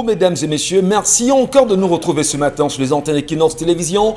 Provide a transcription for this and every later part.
Mesdames et messieurs, merci encore de nous retrouver ce matin sur les antennes Equinox Télévision.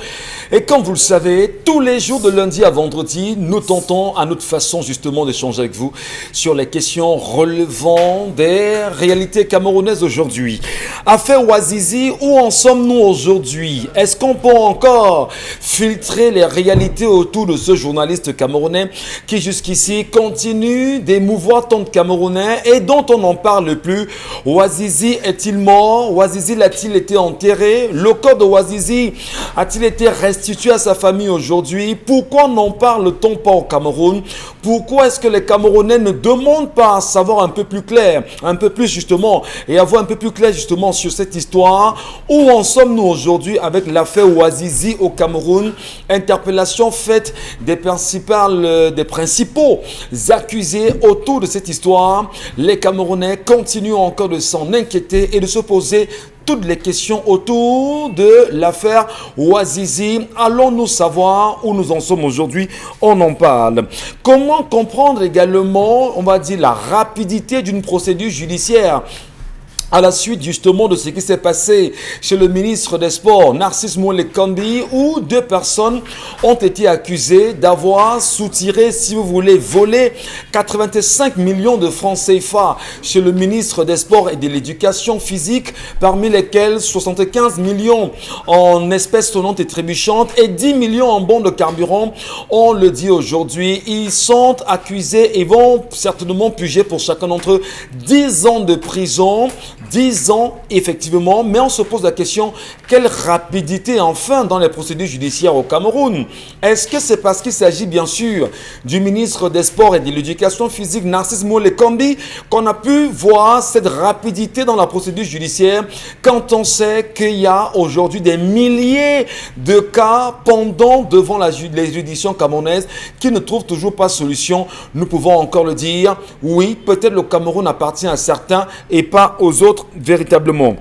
Et comme vous le savez, tous les jours de lundi à vendredi, nous tentons à notre façon justement d'échanger avec vous sur les questions relevant des réalités camerounaises aujourd'hui. Affaire Ouazizi, où en sommes-nous aujourd'hui? Est-ce qu'on peut encore filtrer les réalités autour de ce journaliste camerounais qui jusqu'ici continue d'émouvoir tant de Camerounais et dont on n'en parle plus? Ouazizi est-il mort? Ouazizi a-t-il été enterré? Le corps de Ouazizi a-t-il été restitué à sa famille aujourd'hui? Pourquoi n'en parle-t-on pas au Cameroun? Pourquoi est-ce que les Camerounais ne demandent pas à savoir un peu plus clair, un peu plus justement, et avoir un peu plus clair justement sur cette histoire? Où en sommes-nous aujourd'hui avec l'affaire Ouazizi au Cameroun? Interpellation faite des principaux accusés autour de cette histoire. Les Camerounais continuent encore de s'en inquiéter et de se poser toutes les questions autour de l'affaire Ouazizi. Allons-nous savoir où nous en sommes aujourd'hui? On en parle. Comment comprendre également, on va dire, la rapidité d'une procédure judiciaire à la suite justement de ce qui s'est passé chez le ministre des Sports, Narcisse Moule-Kambi, où deux personnes ont été accusées d'avoir soutiré, si vous voulez, volé 85 millions de francs CFA chez le ministre des Sports et de l'Éducation physique, parmi lesquels 75 millions en espèces sonnantes et trébuchantes et 10 millions en bons de carburant. On le dit aujourd'hui, ils sont accusés et vont certainement purger pour chacun d'entre eux 10 ans de prison. 10 ans, effectivement, mais on se pose la question, quelle rapidité enfin dans les procédures judiciaires au Cameroun? Est-ce que c'est parce qu'il s'agit bien sûr du ministre des Sports et de l'Éducation physique, Narcisse Moule-Kambi, qu'on a pu voir cette rapidité dans la procédure judiciaire quand on sait qu'il y a aujourd'hui des milliers de cas pendant devant les juridictions camerounaises qui ne trouvent toujours pas de solution? Nous pouvons encore le dire, oui, peut-être le Cameroun appartient à certains et pas aux autres véritablement.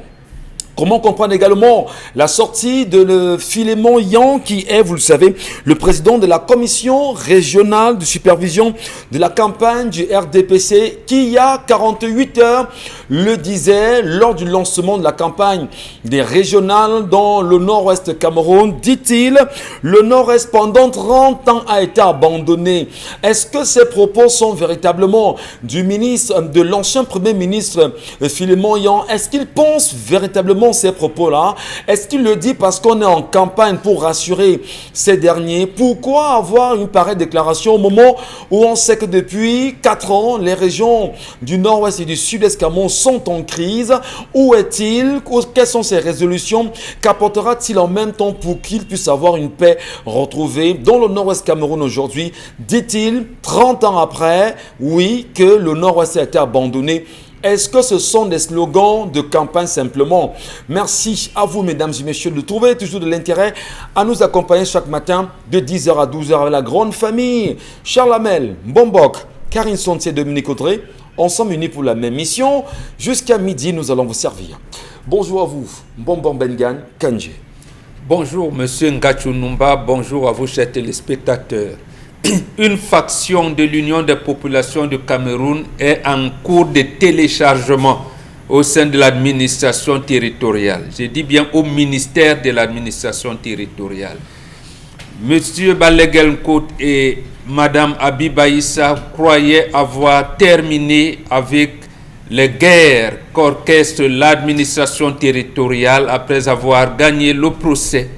Comment comprendre également la sortie de Philémon Yan, qui est, vous le savez, le président de la commission régionale de supervision de la campagne du RDPC, qui il y a 48 heures le disait lors du lancement de la campagne des régionales dans le nord-ouest Cameroun. Dit-il, le nord-est pendant 30 ans a été abandonné. Est-ce que ces propos sont véritablement du ministre, de l'ancien premier ministre Philémon Yan? Est-ce qu'il pense véritablement ces propos-là? Est-ce qu'il le dit parce qu'on est en campagne pour rassurer ces derniers? Pourquoi avoir une pareille déclaration au moment où on sait que depuis 4 ans, les régions du nord-ouest et du sud-est Cameroun sont en crise? Où est-il? Quelles sont ces résolutions? Qu'apportera-t-il en même temps pour qu'il puisse avoir une paix retrouvée dans le nord-ouest Cameroun aujourd'hui? Dit-il, 30 ans après, oui, que le nord-ouest a été abandonné? Est-ce que ce sont des slogans de campagne simplement? Merci à vous, mesdames et messieurs, de trouver toujours de l'intérêt à nous accompagner chaque matin de 10h à 12h avec la grande famille. Charles Hamel, Bombok, Karine Sontier, Dominique Audrey, ensemble unis pour la même mission. Jusqu'à midi, nous allons vous servir. Bonjour à vous, Bombon Bengan, Kanje. Bonjour, monsieur Ngachou Numba. Bonjour à vous, chers téléspectateurs. Une faction de l'Union des populations du Cameroun est en cours de téléchargement au sein de l'administration territoriale. Je dis bien au ministère de l'administration territoriale. Monsieur Balegelnkot et madame Abiba Issa croyaient avoir terminé avec les guerres qu'orchestre l'administration territoriale après avoir gagné le procès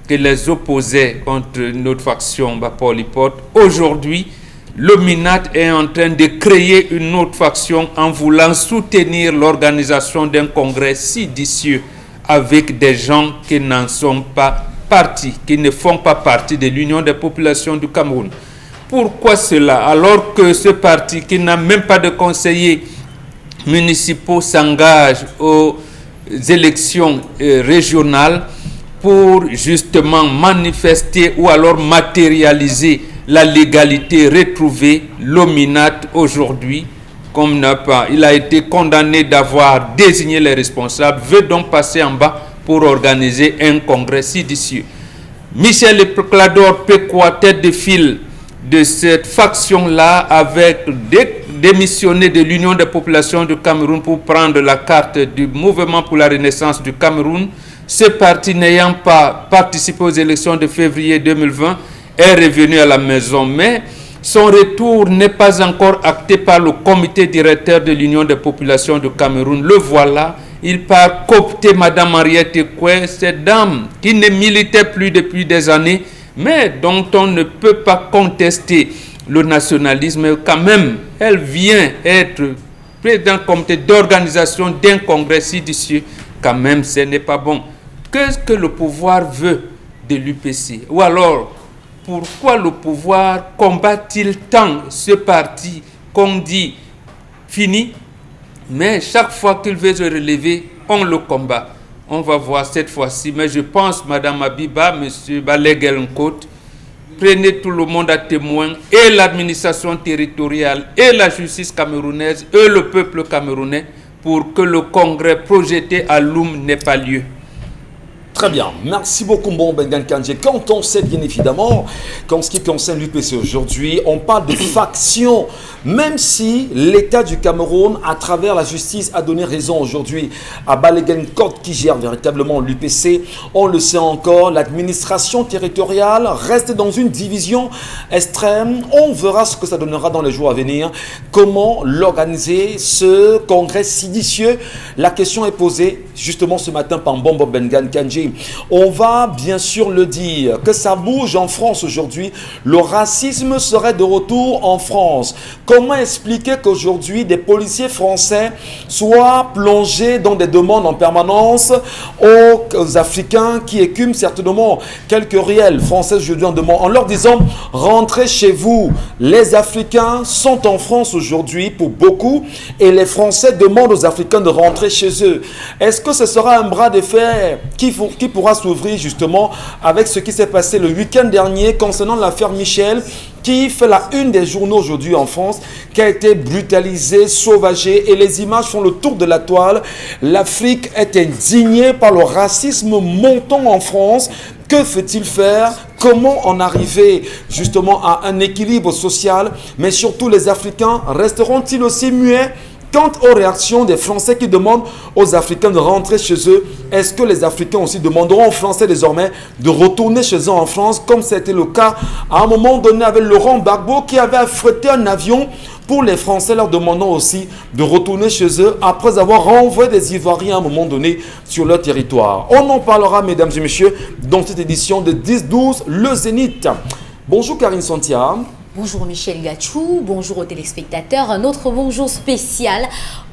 que les opposait contre notre faction Bapolipot. Aujourd'hui, le MINAT est en train de créer une autre faction en voulant soutenir l'organisation d'un congrès sidicieux avec des gens qui n'en sont pas partis, qui ne font pas partie de l'Union des populations du Cameroun. Pourquoi cela? Alors que ce parti qui n'a même pas de conseillers municipaux s'engage aux élections régionales pour justement manifester ou alors matérialiser la légalité retrouvée, l'OMINAT aujourd'hui, comme il a été condamné d'avoir désigné les responsables, veut donc passer en bas pour organiser un congrès sidicieux. Michel Clador Pécois, tête de file de cette faction-là, avec démissionné de l'Union des populations du Cameroun pour prendre la carte du Mouvement pour la Renaissance du Cameroun. Ce parti n'ayant pas participé aux élections de février 2020 est revenu à la maison, mais son retour n'est pas encore acté par le comité directeur de l'Union des populations du Cameroun. Le voilà, il part coopter Mme Henriette Ekoué, cette dame qui ne militait plus depuis des années, mais dont on ne peut pas contester le nationalisme. Quand même, elle vient être président du comité d'organisation d'un congrès séditieux. Quand même, ce n'est pas bon. Qu'est-ce que le pouvoir veut de l'UPC? Ou alors, pourquoi le pouvoir combat-il tant ce parti qu'on dit fini, mais chaque fois qu'il veut se relever, on le combat? On va voir cette fois-ci, mais je pense, Mme Abiba, M. Balé-Guelnkot, prenez tout le monde à témoin, et l'administration territoriale, et la justice camerounaise, et le peuple camerounais, pour que le congrès projeté à Loum n'ait pas lieu. Très bien, merci beaucoup Mbon Bengan Kandji. Quand on sait bien évidemment qu'en ce qui concerne l'UPC aujourd'hui, on parle de faction, même si l'État du Cameroun, à travers la justice, a donné raison aujourd'hui à Balé-Guelnkot qui gère véritablement l'UPC, on le sait encore, l'administration territoriale reste dans une division extrême. On verra ce que ça donnera dans les jours à venir, comment l'organiser, ce congrès séditieux. La question est posée justement ce matin par Mbon Bengan Kandji. On va bien sûr le dire, que ça bouge en France aujourd'hui. Le racisme serait de retour en France. Comment expliquer qu'aujourd'hui des policiers français soient plongés dans des demandes en permanence aux Africains qui écument certainement quelques réels français aujourd'hui en demande, en leur disant rentrez chez vous. Les Africains sont en France aujourd'hui pour beaucoup et les Français demandent aux Africains de rentrer chez eux. Est-ce que ce sera un bras de fer qui pourra s'ouvrir justement avec ce qui s'est passé le week-end dernier concernant l'affaire Michel, qui fait la une des journaux aujourd'hui en France, qui a été brutalisé, sauvagé, et les images font le tour de la toile. L'Afrique est indignée par le racisme montant en France. Que faut-il faire? Comment en arriver justement à un équilibre social? Mais surtout, les Africains resteront-ils aussi muets quant aux réactions des Français qui demandent aux Africains de rentrer chez eux? Est-ce que les Africains aussi demanderont aux Français désormais de retourner chez eux en France, comme c'était le cas à un moment donné avec Laurent Gbagbo qui avait affrété un avion pour les Français, leur demandant aussi de retourner chez eux après avoir renvoyé des Ivoiriens à un moment donné sur leur territoire? On en parlera, mesdames et messieurs, dans cette édition de 10-12, le Zénith. Bonjour Karine Santia. Bonjour Michel Gachou, bonjour aux téléspectateurs. Un autre bonjour spécial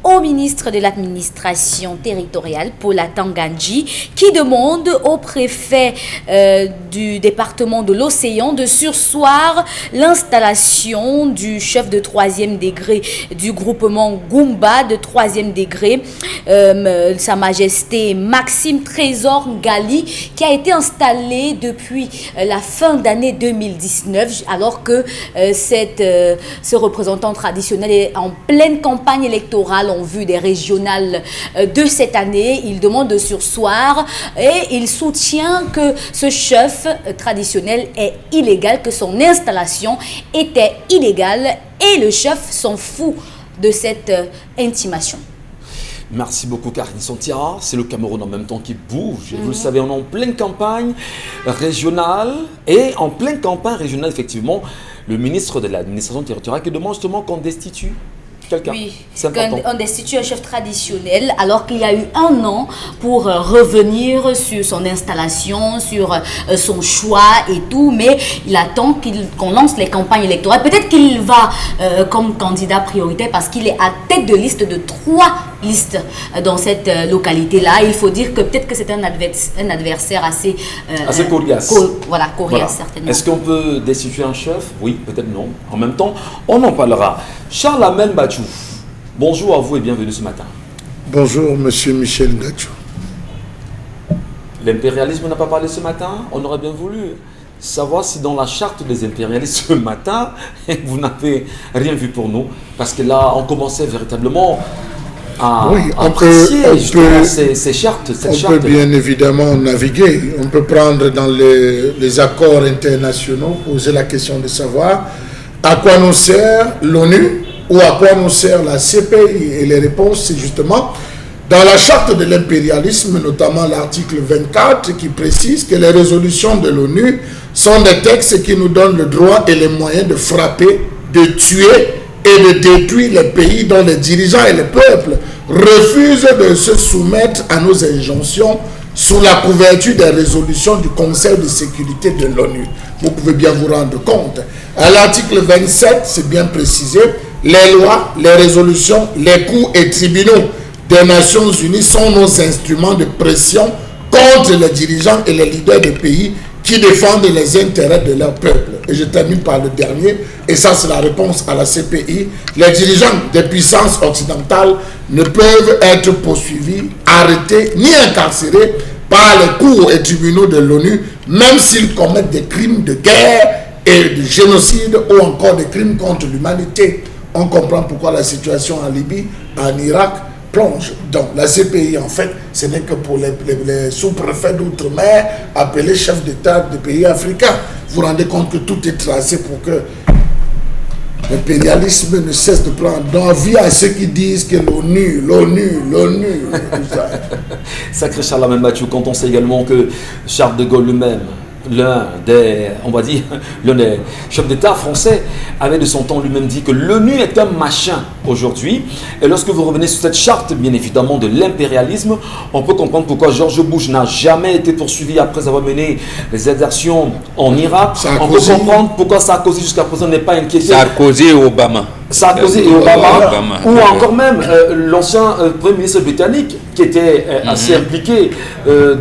au ministre de l'administration territoriale, Paula Tangandji, qui demande au préfet du département de l'Océan de surseoir l'installation du chef de 3e degré du groupement Goumba de 3e degré, Sa Majesté Maxime Trésor Ngali, qui a été installé depuis la fin d'année 2019, alors que ce représentant traditionnel est en pleine campagne électorale en vue des régionales de cette année. Il demande de surseoir et il soutient que ce chef traditionnel est illégal, que son installation était illégale et le chef s'en fout de cette intimation. Merci beaucoup Karine Santia. C'est le Cameroun en même temps qui bouge. Vous le savez, on est en pleine campagne régionale. Et en pleine campagne régionale, effectivement, le ministre de l'administration territoriale qui demande justement qu'on destitue quelqu'un. Oui, on destitue un chef traditionnel alors qu'il y a eu un an pour revenir sur son installation, sur son choix et tout, mais il attend qu'on lance les campagnes électorales. Peut-être qu'il va comme candidat prioritaire parce qu'il est à tête de liste de 3 listes dans cette localité-là. Il faut dire que peut-être que c'est un adversaire assez coriace. Coriace certainement. Est-ce qu'on peut destituer un chef? Oui, peut-être non. En même temps, on en parlera. Charles Amel Bachou, bonjour à vous et bienvenue ce matin. Bonjour, monsieur Michel Gachou. L'impérialisme n'a pas parlé ce matin. On aurait bien voulu savoir si dans la charte des impérialistes ce matin, vous n'avez rien vu pour nous. Parce que là, on commençait véritablement à apprécier ces chartes. On peut bien évidemment naviguer. On peut prendre dans les accords internationaux, poser la question de savoir à quoi nous sert l'ONU ou à quoi nous sert la CPI? Et les réponses, c'est justement dans la charte de l'impérialisme, notamment l'article 24, qui précise que les résolutions de l'ONU sont des textes qui nous donnent le droit et les moyens de frapper, de tuer et de détruire les pays dont les dirigeants et les peuples refusent de se soumettre à nos injonctions sous la couverture des résolutions du Conseil de sécurité de l'ONU. Vous pouvez bien vous rendre compte. À l'article 27, c'est bien précisé, les lois, les résolutions, les cours et tribunaux des Nations Unies sont nos instruments de pression contre les dirigeants et les leaders des pays qui défendent les intérêts de leur peuple. Et je termine par le dernier, et ça c'est la réponse à la CPI. Les dirigeants des puissances occidentales ne peuvent être poursuivis, arrêtés, ni incarcérés par les cours et tribunaux de l'ONU, même s'ils commettent des crimes de guerre et de génocide ou encore des crimes contre l'humanité. On comprend pourquoi la situation en Libye, en Irak, plonge. Donc la CPI, en fait, ce n'est que pour les sous-préfets d'outre-mer appelés chefs d'État des pays africains. Vous vous rendez compte que tout est tracé pour que l'impérialisme ne cesse de prendre vie à ceux qui disent que l'ONU. Sacré Charlemagne Mathieu, quand on sait également que Charles de Gaulle lui-même, l'un des chefs d'État français, avait de son temps lui-même dit que l'ONU est un machin aujourd'hui. Et lorsque vous revenez sur cette charte, bien évidemment, de l'impérialisme, on peut comprendre pourquoi George Bush n'a jamais été poursuivi après avoir mené les exactions en Irak. On peut comprendre pourquoi Sarkozy jusqu'à présent n'est pas inquiété. Sarkozy et Obama. Sarkozy et Obama. Ou encore même l'ancien Premier ministre britannique qui était assez impliqué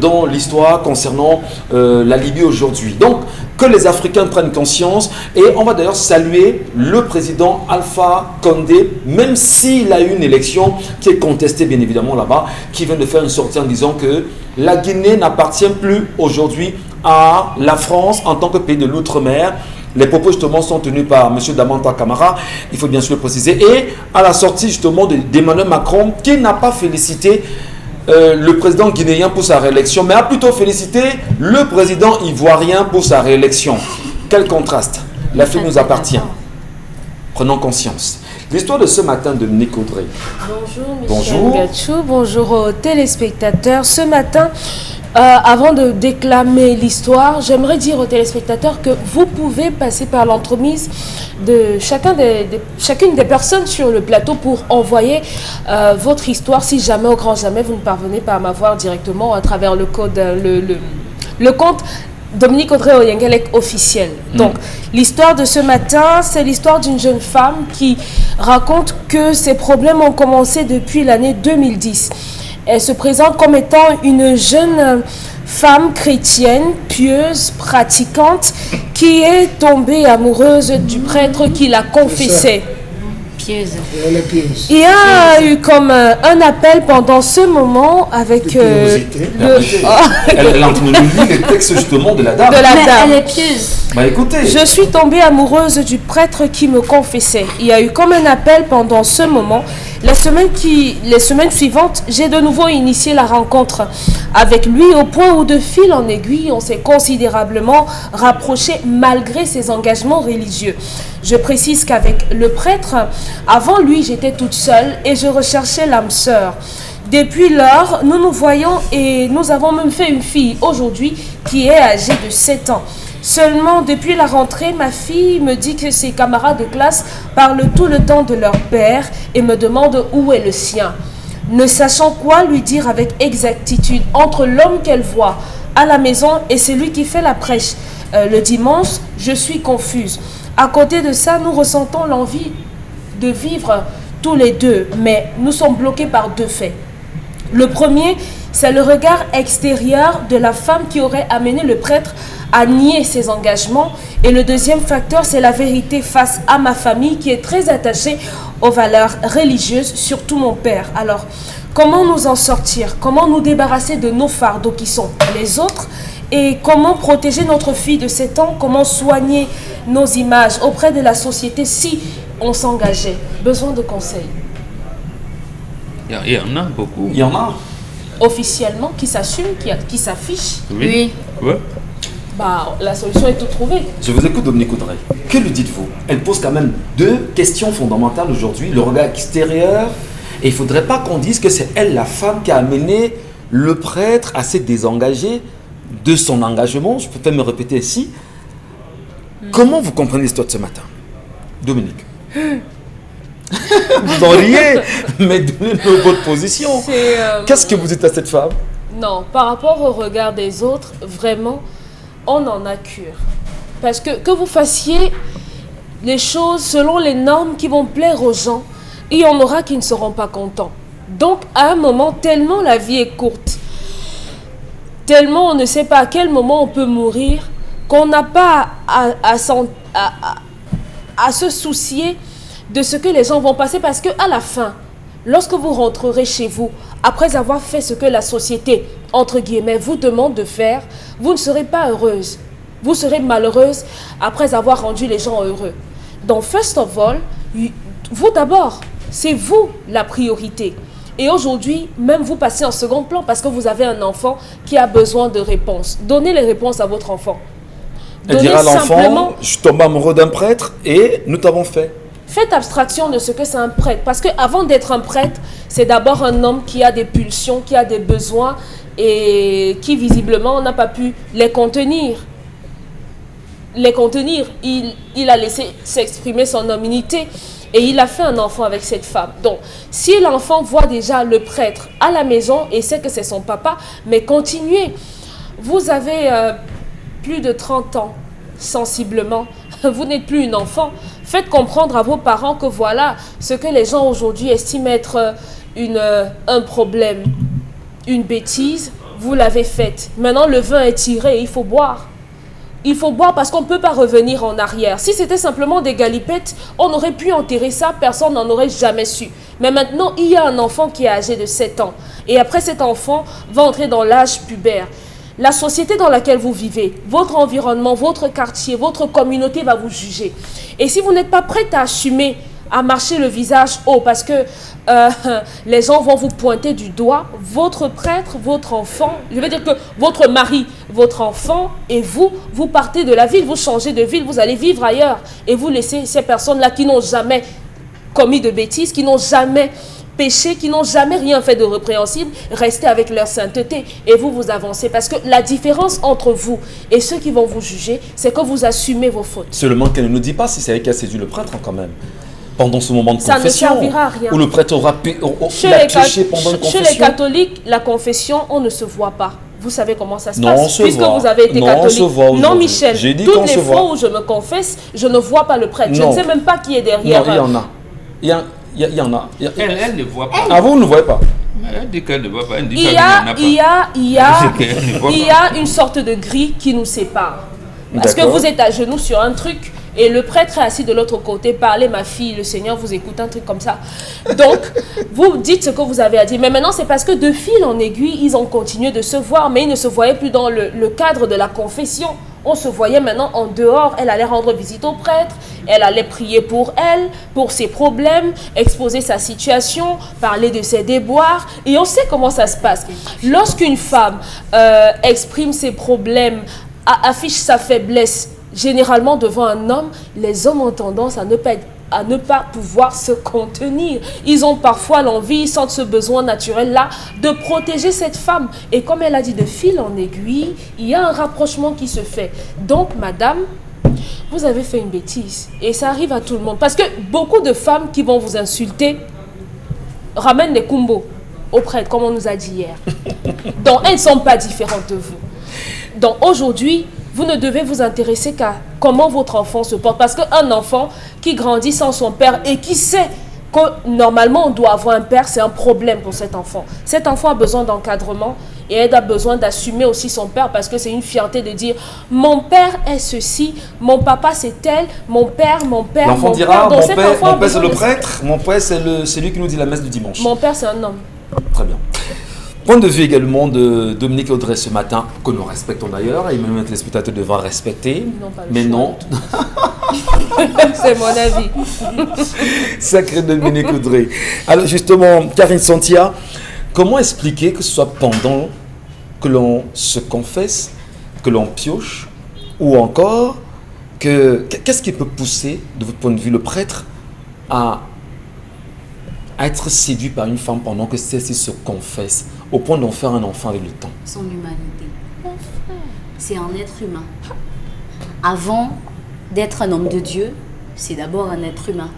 dans l'histoire concernant la Libye aujourd'hui. Donc, que les Africains prennent conscience, et on va d'ailleurs saluer le président Alpha Condé, même s'il a eu une élection qui est contestée bien évidemment là-bas, qui vient de faire une sortie en disant que la Guinée n'appartient plus aujourd'hui à la France en tant que pays de l'outre-mer. Les propos justement sont tenus par M. Damanta Camara, il faut bien sûr le préciser, et à la sortie justement d'Emmanuel Macron, qui n'a pas félicité le président guinéen pour sa réélection, mais a plutôt félicité le président ivoirien pour sa réélection. Quel contraste! L'Afrique nous appartient. Prenons conscience. L'histoire de ce matin, Dominique Audrey. Bonjour Michel Gachou, bonjour aux téléspectateurs. Ce matin, avant de déclamer l'histoire, j'aimerais dire aux téléspectateurs que vous pouvez passer par l'entremise de chacune des personnes sur le plateau pour envoyer votre histoire si jamais, au grand jamais, vous ne parvenez pas à m'avoir directement à travers le code, le compte Dominique Audrey Oyengelek officiel. Donc, l'histoire de ce matin, c'est l'histoire d'une jeune femme qui raconte que ses problèmes ont commencé depuis l'année 2010. Elle se présente comme étant une jeune femme chrétienne, pieuse, pratiquante, qui est tombée amoureuse du prêtre qui l'a confessée. Pieuse. Il y a eu comme un appel pendant ce moment avec Elle est en train de lire les textes justement de la dame. Elle est pieuse. Bah écoutez. Je suis tombée amoureuse du prêtre qui me confessait. Il y a eu comme un appel pendant ce moment. Les semaines suivantes, j'ai de nouveau initié la rencontre avec lui au point où de fil en aiguille, on s'est considérablement rapprochés malgré ses engagements religieux. Je précise qu'avec le prêtre, avant lui, j'étais toute seule et je recherchais l'âme sœur. Depuis lors, nous nous voyons et nous avons même fait une fille aujourd'hui qui est âgée de 7 ans. Seulement, depuis la rentrée, ma fille me dit que ses camarades de classe parlent tout le temps de leur père et me demandent où est le sien. Ne sachant quoi lui dire avec exactitude entre l'homme qu'elle voit à la maison et celui qui fait la prêche le dimanche, je suis confuse. À côté de ça, nous ressentons l'envie de vivre tous les deux, mais nous sommes bloqués par deux faits. Le premier, c'est le regard extérieur de la femme qui aurait amené le prêtre à nier ses engagements. Et le deuxième facteur, c'est la vérité face à ma famille qui est très attachée aux valeurs religieuses, surtout mon père. Alors, comment nous en sortir? Comment nous débarrasser de nos fardeaux qui sont les autres? Et comment protéger notre fille de 7 ans? Comment soigner nos images auprès de la société si on s'engageait? Besoin de conseils. Il y en a beaucoup. Il y en a. Officiellement, qui s'assument, qui s'affichent. Oui. Ouais. Bah, la solution est tout trouvée. Je vous écoute, Dominique Audrey. Que lui dites-vous? Elle pose quand même deux questions fondamentales aujourd'hui. Le regard extérieur, et il ne faudrait pas qu'on dise que c'est elle, la femme, qui a amené le prêtre à se désengager de son engagement. Je peux peut-être me répéter ici. Comment vous comprenez l'histoire de ce matin, Dominique? Vous en riez, mais donnez-nous votre position. Qu'est-ce que vous dites à cette femme? Non, par rapport au regard des autres, vraiment, on en a cure. Parce que vous fassiez les choses selon les normes qui vont plaire aux gens, il y en aura qui ne seront pas contents. Donc, à un moment, tellement la vie est courte, tellement on ne sait pas à quel moment on peut mourir, qu'on n'a pas à se soucier de ce que les gens vont passer. Parce qu'à la fin, lorsque vous rentrerez chez vous, après avoir fait ce que la société, entre guillemets, vous demande de faire, vous ne serez pas heureuse. Vous serez malheureuse après avoir rendu les gens heureux. Donc, first of all, vous d'abord, c'est vous la priorité. Et aujourd'hui, même vous passez en second plan parce que vous avez un enfant qui a besoin de réponses. Donnez les réponses à votre enfant. Elle dira à l'enfant, je tombe amoureux d'un prêtre et nous t'avons fait. Faites abstraction de ce que c'est un prêtre. Parce qu'avant d'être un prêtre, c'est d'abord un homme qui a des pulsions, qui a des besoins et qui visiblement n'a pas pu les contenir. Il a laissé s'exprimer son hominité et il a fait un enfant avec cette femme. Donc, si l'enfant voit déjà le prêtre à la maison et sait que c'est son papa, mais continuez. Vous avez plus de 30 ans, sensiblement. Vous n'êtes plus une enfant. Faites comprendre à vos parents que voilà ce que les gens aujourd'hui estiment être un problème, une bêtise. Vous l'avez faite. Maintenant, le vin est tiré, il faut boire. Il faut boire parce qu'on ne peut pas revenir en arrière. Si c'était simplement des galipettes, on aurait pu enterrer ça, personne n'en aurait jamais su. Mais maintenant, il y a un enfant qui est âgé de 7 ans. Et après, cet enfant va entrer dans l'âge pubère. La société dans laquelle vous vivez, votre environnement, votre quartier, votre communauté va vous juger. Et si vous n'êtes pas prête à assumer, à marcher le visage haut, parce que les gens vont vous pointer du doigt, votre prêtre, votre enfant, je veux dire que votre mari, votre enfant et vous partez de la ville, vous changez de ville, vous allez vivre ailleurs. Et vous laissez ces personnes-là qui n'ont jamais commis de bêtises, qui n'ont jamais péché, qui n'ont jamais rien fait de répréhensible, rester avec leur sainteté et vous avancez. Parce que la différence entre vous et ceux qui vont vous juger, c'est que vous assumez vos fautes. Seulement qu'elle ne nous dit pas si c'est elle qui a séduit le prêtre quand même. Pendant ce moment de confession, ça ne servira à rien. Où le prêtre aura péché pendant une confession. Chez les catholiques, la confession, on ne se voit pas. Vous savez comment ça se non, passe. Puisque vous avez été catholique. Non, Michel, toutes les fois où je me confesse, je ne vois pas le prêtre. Je ne sais même pas qui est derrière. Non, il y en a. Il y en a. Elle ne voit pas. Ah, vous ne voyez pas? Elle dit qu'elle ne voit pas. Elle dit il y a une sorte de grille qui nous sépare. Parce que vous êtes à genoux sur un truc et le prêtre est assis de l'autre côté. Parlez, ma fille, le Seigneur vous écoute, un truc comme ça. Donc, vous dites ce que vous avez à dire. Mais maintenant, c'est parce que de fil en aiguille, ils ont continué de se voir, mais ils ne se voyaient plus dans le cadre de la confession. On se voyait maintenant en dehors. Elle allait rendre visite au prêtre, elle allait prier pour elle, pour ses problèmes, exposer sa situation, parler de ses déboires. Et on sait comment ça se passe. Lorsqu'une femme exprime ses problèmes, affiche sa faiblesse, généralement devant un homme, les hommes ont tendance à ne pas pouvoir se contenir. Ils ont parfois l'envie, ils sentent ce besoin naturel-là de protéger cette femme. Et comme elle a dit, de fil en aiguille, il y a un rapprochement qui se fait. Donc, madame, vous avez fait une bêtise. Et ça arrive à tout le monde. Parce que beaucoup de femmes qui vont vous insulter ramènent des kumbos au prêtre, comme on nous a dit hier. Donc, elles ne sont pas différentes de vous. Donc, aujourd'hui, vous ne devez vous intéresser qu'à comment votre enfant se porte. Parce qu'un enfant qui grandit sans son père et qui sait que normalement on doit avoir un père, c'est un problème pour cet enfant. Cet enfant a besoin d'encadrement et elle a besoin d'assumer aussi son père parce que c'est une fierté de dire « Mon père est ceci, mon papa c'est tel, mon père, L'enfant dira « Mon père c'est le prêtre, mon père c'est lui qui nous dit la messe du dimanche. » Mon père c'est un homme. Très bien. Point de vue également de Dominique Audrey ce matin, que nous respectons d'ailleurs, et même les spectateurs devraient respecter. Mais non. C'est mon avis. Sacré Dominique Audrey. Alors justement, Karine Santia, comment expliquer que ce soit pendant que l'on se confesse, que l'on pioche, Ou encore, qu'est-ce qui peut pousser, de votre point de vue, le prêtre à être séduit par une femme pendant que celle-ci se confesse, au point d'en faire un enfant avec le temps? Son humanité. C'est un être humain. Avant d'être un homme de Dieu, c'est d'abord un être humain.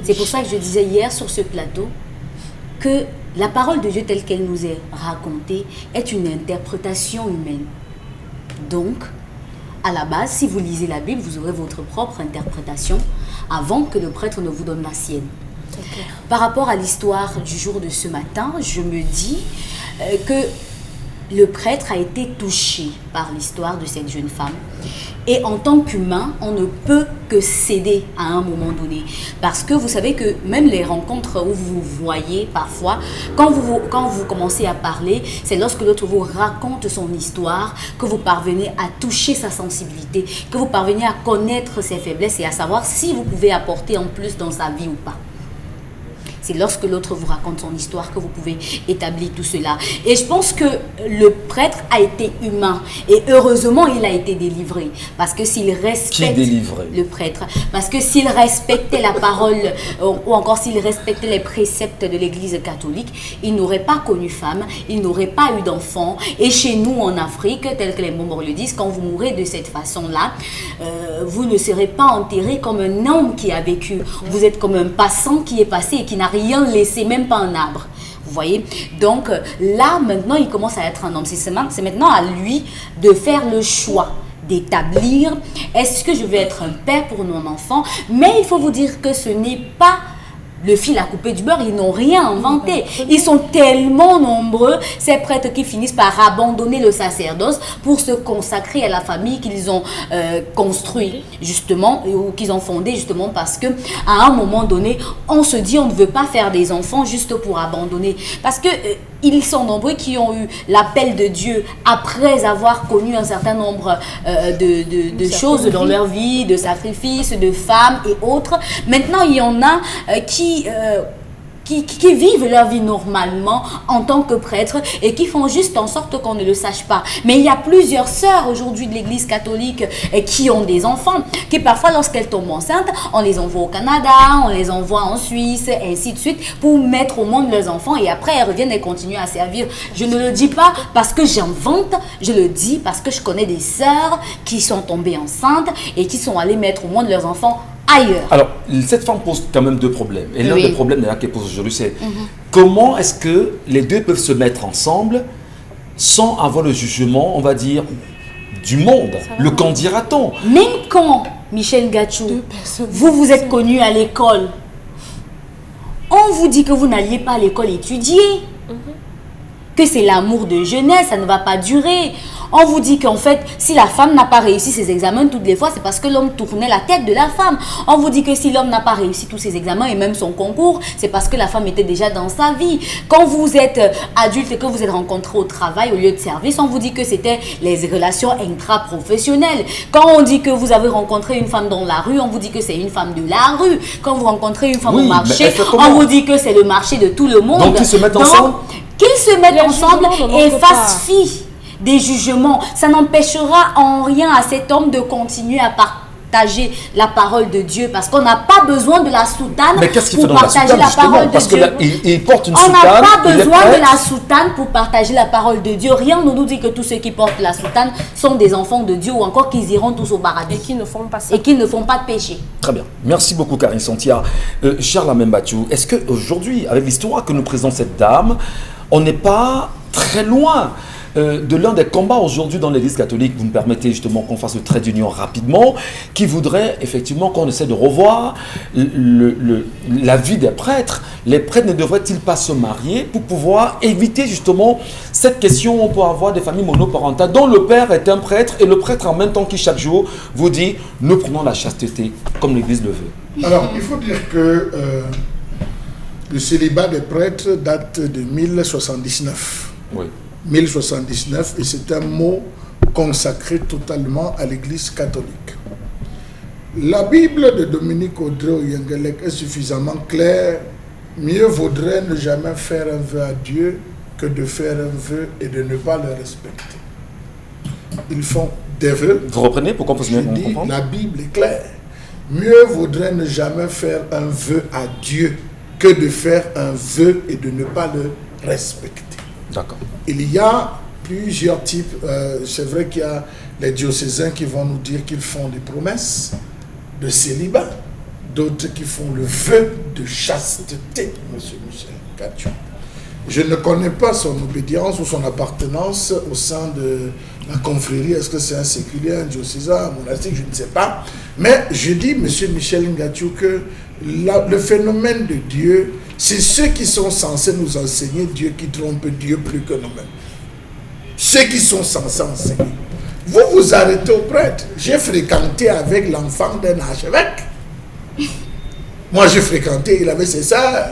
C'est pour ça que je disais hier sur ce plateau que la parole de Dieu telle qu'elle nous est racontée est une interprétation humaine. Donc, à la base, si vous lisez la Bible, vous aurez votre propre interprétation avant que le prêtre ne vous donne la sienne. Par rapport à l'histoire du jour de ce matin, je me dis que le prêtre a été touché par l'histoire de cette jeune femme. Et en tant qu'humain, on ne peut que céder à un moment donné. Parce que vous savez que même les rencontres où vous voyez parfois, quand vous commencez à parler, c'est lorsque l'autre vous raconte son histoire, que vous parvenez à toucher sa sensibilité, que vous parvenez à connaître ses faiblesses et à savoir si vous pouvez apporter en plus dans sa vie ou pas. C'est lorsque l'autre vous raconte son histoire que vous pouvez établir tout cela. Et je pense que le prêtre a été humain. Et heureusement, il a été délivré. Parce que s'il respecte... Qui est délivré? Le prêtre. Parce que s'il respectait la parole, ou encore s'il respectait les préceptes de l'Église catholique, il n'aurait pas connu femme, il n'aurait pas eu d'enfant. Et chez nous, en Afrique, tel que les membres le disent, quand vous mourrez de cette façon-là, vous ne serez pas enterré comme un homme qui a vécu. Vous êtes comme un passant qui est passé et qui n'a rien laissé, même pas un arbre. Vous voyez? Donc là, maintenant, il commence à être un homme. C'est maintenant à lui de faire le choix d'établir, est-ce que je vais être un père pour mon enfant? Mais il faut vous dire que ce n'est pas le fil à couper du beurre, ils n'ont rien inventé. Ils sont tellement nombreux, ces prêtres qui finissent par abandonner le sacerdoce pour se consacrer à la famille qu'ils ont construit, justement, ou qu'ils ont fondée, justement, parce que à un moment donné, on se dit on ne veut pas faire des enfants juste pour abandonner. Parce que ils sont nombreux qui ont eu l'appel de Dieu après avoir connu un certain nombre de choses dans leur vie, de sacrifices, de femmes et autres. Maintenant, il y en a qui vivent leur vie normalement en tant que prêtres et qui font juste en sorte qu'on ne le sache pas. Mais il y a plusieurs sœurs aujourd'hui de l'Église catholique qui ont des enfants, qui parfois lorsqu'elles tombent enceintes, on les envoie au Canada, on les envoie en Suisse, et ainsi de suite, pour mettre au monde leurs enfants et après elles reviennent et continuent à servir. Je ne le dis pas parce que j'invente, je le dis parce que je connais des sœurs qui sont tombées enceintes et qui sont allées mettre au monde leurs enfants ailleurs. Alors, cette femme pose quand même deux problèmes. Et l'un Oui. des problèmes d'ailleurs qu'elle pose aujourd'hui, c'est comment est-ce que les deux peuvent se mettre ensemble sans avoir le jugement, on va dire, du monde. Le qu'en dira-t-on? Même quand, Michel Gachou, vous êtes connu à l'école, on vous dit que vous n'alliez pas à l'école étudier, que c'est l'amour de jeunesse, ça ne va pas durer. On vous dit qu'en fait, si la femme n'a pas réussi ses examens toutes les fois, c'est parce que l'homme tournait la tête de la femme. On vous dit que si l'homme n'a pas réussi tous ses examens et même son concours, c'est parce que la femme était déjà dans sa vie. Quand vous êtes adulte et que vous êtes rencontré au travail, au lieu de service, on vous dit que c'était les relations intra-professionnelles. Quand on dit que vous avez rencontré une femme dans la rue, on vous dit que c'est une femme de la rue. Quand vous rencontrez une femme Oui, au mais marché, elle fait comment? on vous dit que c'est le marché de tout le monde. Donc ils se mettent ensemble? Qu'ils se mettent Les ensemble jugements ne et manquent fassent fi des jugements. Ça n'empêchera en rien à cet homme de continuer à partager la parole de Dieu parce qu'on n'a pas besoin de la soutane Mais qu'est-ce qu'il fait pour dans la partager soutane, la justement? parole de Parce que Dieu. là, il porte une On n'a soutane, pas il est besoin de prêtre. la soutane pour partager la parole de Dieu. Rien ne nous dit que tous ceux qui portent la soutane sont des enfants de Dieu ou encore qu'ils iront tous au paradis Et qui ne font pas ça. et qu'ils ne font pas de péché. Très bien. Merci beaucoup, Karine Santia. Cher Lamine Bachou, est-ce qu'aujourd'hui, avec l'histoire que nous présente cette dame, on n'est pas très loin de l'un des combats aujourd'hui dans l'Église catholique? Vous me permettez justement qu'on fasse le trait d'union rapidement, qui voudrait effectivement qu'on essaie de revoir la vie des prêtres. Les prêtres ne devraient-ils pas se marier pour pouvoir éviter justement cette question où on peut avoir des familles monoparentales dont le père est un prêtre et le prêtre en même temps qui chaque jour vous dit nous prenons la chasteté comme l'Église le veut? Alors, il faut dire que le célibat des prêtres date de 1079. Oui. 1079, et c'est un mot consacré totalement à l'Église catholique. La Bible de Dominique Audrey-Oyengelek est suffisamment claire. Mieux vaudrait ne jamais faire un vœu à Dieu que de faire un vœu et de ne pas le respecter. Ils font des vœux. Vous reprenez pour qu'on puisse mieux Dit, comprendre. la Bible est claire. Mieux vaudrait ne jamais faire un vœu à Dieu que de faire un vœu et de ne pas le respecter. D'accord. Il y a plusieurs types. C'est vrai qu'il y a les diocésains qui vont nous dire qu'ils font des promesses de célibat, d'autres qui font le vœu de chasteté, monsieur Michel Ngachou. Je ne connais pas son obédience ou son appartenance au sein de la confrérie. Est-ce que c'est un séculier, un diocésain, un monastique, je ne sais pas. Mais je dis, monsieur Michel Ngachou, que le phénomène de Dieu, c'est ceux qui sont censés nous enseigner Dieu qui trompent Dieu plus que nous-mêmes. Ceux qui sont censés enseigner. Vous vous arrêtez au prêtre. J'ai fréquenté avec l'enfant d'un archevêque. Moi, j'ai fréquenté, il avait ses sœurs.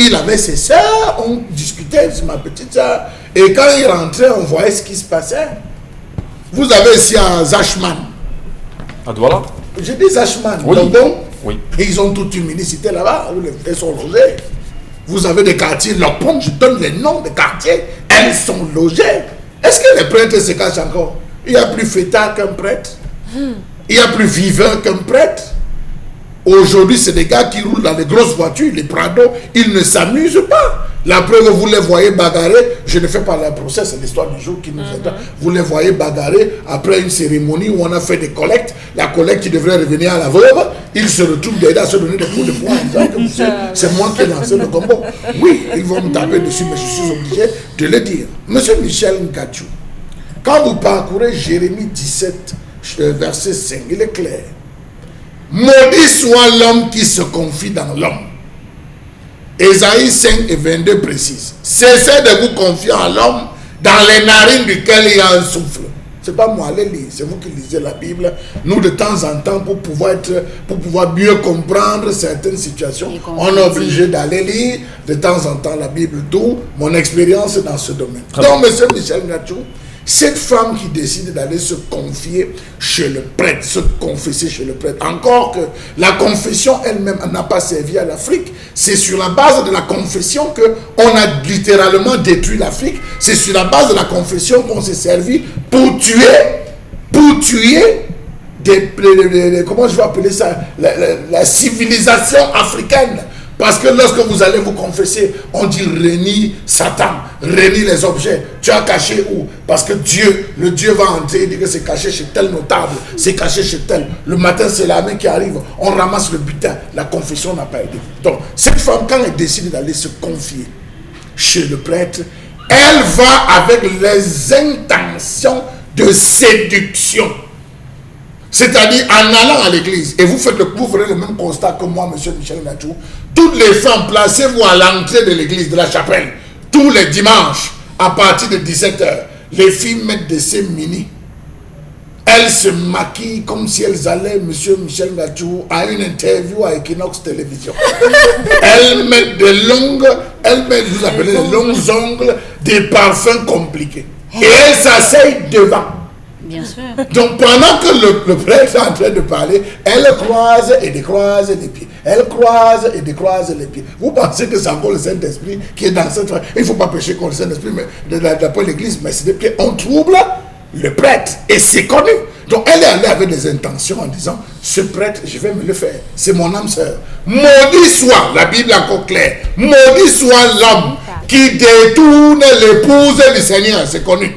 Il avait ses sœurs, on discutait, c'est ma petite sœur. Et quand il rentrait, on voyait ce qui se passait. Vous avez ici un Zachman. À Douala? Je dis Zachman, Oui. London. Oui. Et ils ont toute une minicité là-bas où les frères sont logés. Vous avez des quartiers, leur pompe, je donne les noms des quartiers, elles sont logées. Est-ce que les prêtres se cachent encore? Il y a plus fêtard qu'un prêtre. Il y a plus viveur qu'un prêtre. Aujourd'hui, c'est des gars qui roulent dans les grosses voitures, les Prado, ils ne s'amusent pas. La preuve, vous les voyez bagarrer, je ne fais pas le procès, c'est l'histoire du jour qui nous aide. Vous les voyez bagarrer après une cérémonie où on a fait des collectes, la collecte qui devrait revenir à la veuve, ils se retrouvent derrière à se donner des coups de poing en disant que c'est moi qui ai lancé le combo. Oui, ils vont me taper dessus, mais je suis obligé de le dire. Monsieur Michel Ngachou, quand vous parcourez Jérémie 17, verset 5, il est clair. Maudit soit l'homme qui se confie dans l'homme. Ésaïe 5 et 22 précise. Cessez de vous confier en l'homme dans les narines duquel il y a un souffle. C'est pas moi, allez lire, c'est vous qui lisez la Bible. Nous, de temps en temps, pour pouvoir mieux comprendre certaines situations, on est obligé d'aller lire de temps en temps la Bible, d'où mon expérience dans ce domaine. Donc, monsieur Michel Ngachou, cette femme qui décide d'aller se confier chez le prêtre, se confesser chez le prêtre, encore que la confession elle-même n'a pas servi à l'Afrique, c'est sur la base de la confession qu'on a littéralement détruit l'Afrique, c'est sur la base de la confession qu'on s'est servi pour tuer comment je vais appeler ça, la civilisation africaine. Parce que lorsque vous allez vous confesser, on dit renie Satan, renie les objets. Tu as caché où? Parce que le Dieu va entrer et dire que c'est caché chez tel notable, c'est caché chez tel. Le matin, c'est l'armée qui arrive, on ramasse le butin. La confession n'a pas aidé. Donc, cette femme, quand elle décide d'aller se confier chez le prêtre, elle va avec les intentions de séduction. C'est-à-dire en allant à l'église, et vous ferez le même constat que moi, monsieur Michel Ngachou, toutes les femmes, placez-vous à l'entrée de l'église, de la chapelle, tous les dimanches, à partir de 17h, les filles mettent des seins mini. Elles se maquillent comme si elles allaient, monsieur Michel Ngachou, à une interview à Equinox Télévision. Elles mettent vous appelez les longs ongles, des parfums compliqués. Et elles s'asseyent devant. Bien sûr. Donc pendant que le prêtre est en train de parler, elle croise et décroise les pieds. Elle croise et décroise les pieds. Vous pensez que c'est encore le Saint-Esprit qui est dans cette... Il ne faut pas pécher contre le Saint-Esprit, mais d'après l'Église, mais c'est des pieds. On trouble le prêtre et c'est connu. Donc elle est allée avec des intentions en disant, ce prêtre, je vais me le faire. C'est mon âme sœur. Maudit soit, la Bible est encore claire, maudit soit l'homme qui détourne l'épouse du Seigneur. C'est connu.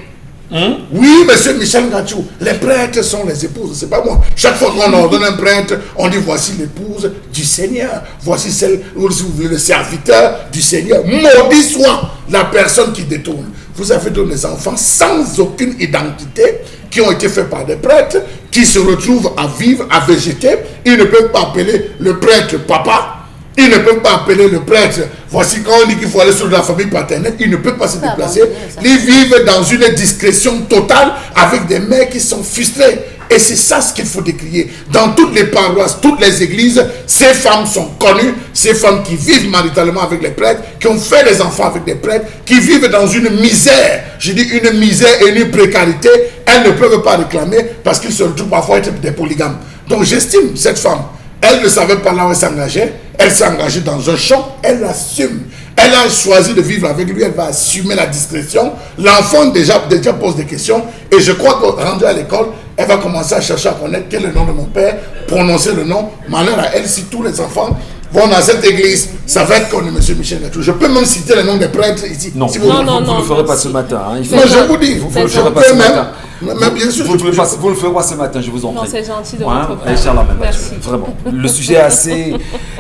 Oui, monsieur Michel Ngachou, les prêtres sont les épouses, c'est pas moi. Chaque fois qu'on ordonne un prêtre, on dit voici l'épouse du Seigneur, voici celle, ou si vous voulez, le serviteur du Seigneur. Maudit soit la personne qui détourne. Vous avez donné des enfants sans aucune identité, qui ont été faits par des prêtres, qui se retrouvent à vivre, à végéter. Ils ne peuvent pas appeler le prêtre papa. Ils ne peuvent pas appeler le prêtre. Voici quand on dit qu'il faut aller sur la famille paternelle, ils ne peuvent pas se déplacer. Ils vivent dans une discrétion totale avec des mères qui sont frustrées. Et c'est ça ce qu'il faut décrier. Dans toutes les paroisses, toutes les églises, ces femmes sont connues, ces femmes qui vivent maritalement avec les prêtres, qui ont fait des enfants avec des prêtres, qui vivent dans une misère. Je dis une misère et une précarité. Elles ne peuvent pas réclamer parce qu'ils se retrouvent parfois être des polygames. Donc j'estime cette femme. Elle ne savait pas là où elle s'engageait. Elle s'est engagée dans un champ. Elle assume. Elle a choisi de vivre avec lui. Elle va assumer la discrétion. L'enfant déjà pose des questions. Et je crois que rendu à l'école, elle va commencer à chercher à connaître quel est le nom de mon père, prononcer le nom. Malheur à elle si tous les enfants vont dans cette église, ça va être comme M. Michel Gachou. Je peux même citer le nom des prêtres ici. Non, si vous ne le ferez pas ce matin. Hein. Non, je vous dis, vous ne le ferez pas ce matin. Mais bien sûr, vous ne le ferez pas ce matin, je vous en prie. Non, c'est gentil de Ouais, votre part. Merci. Vraiment. Le sujet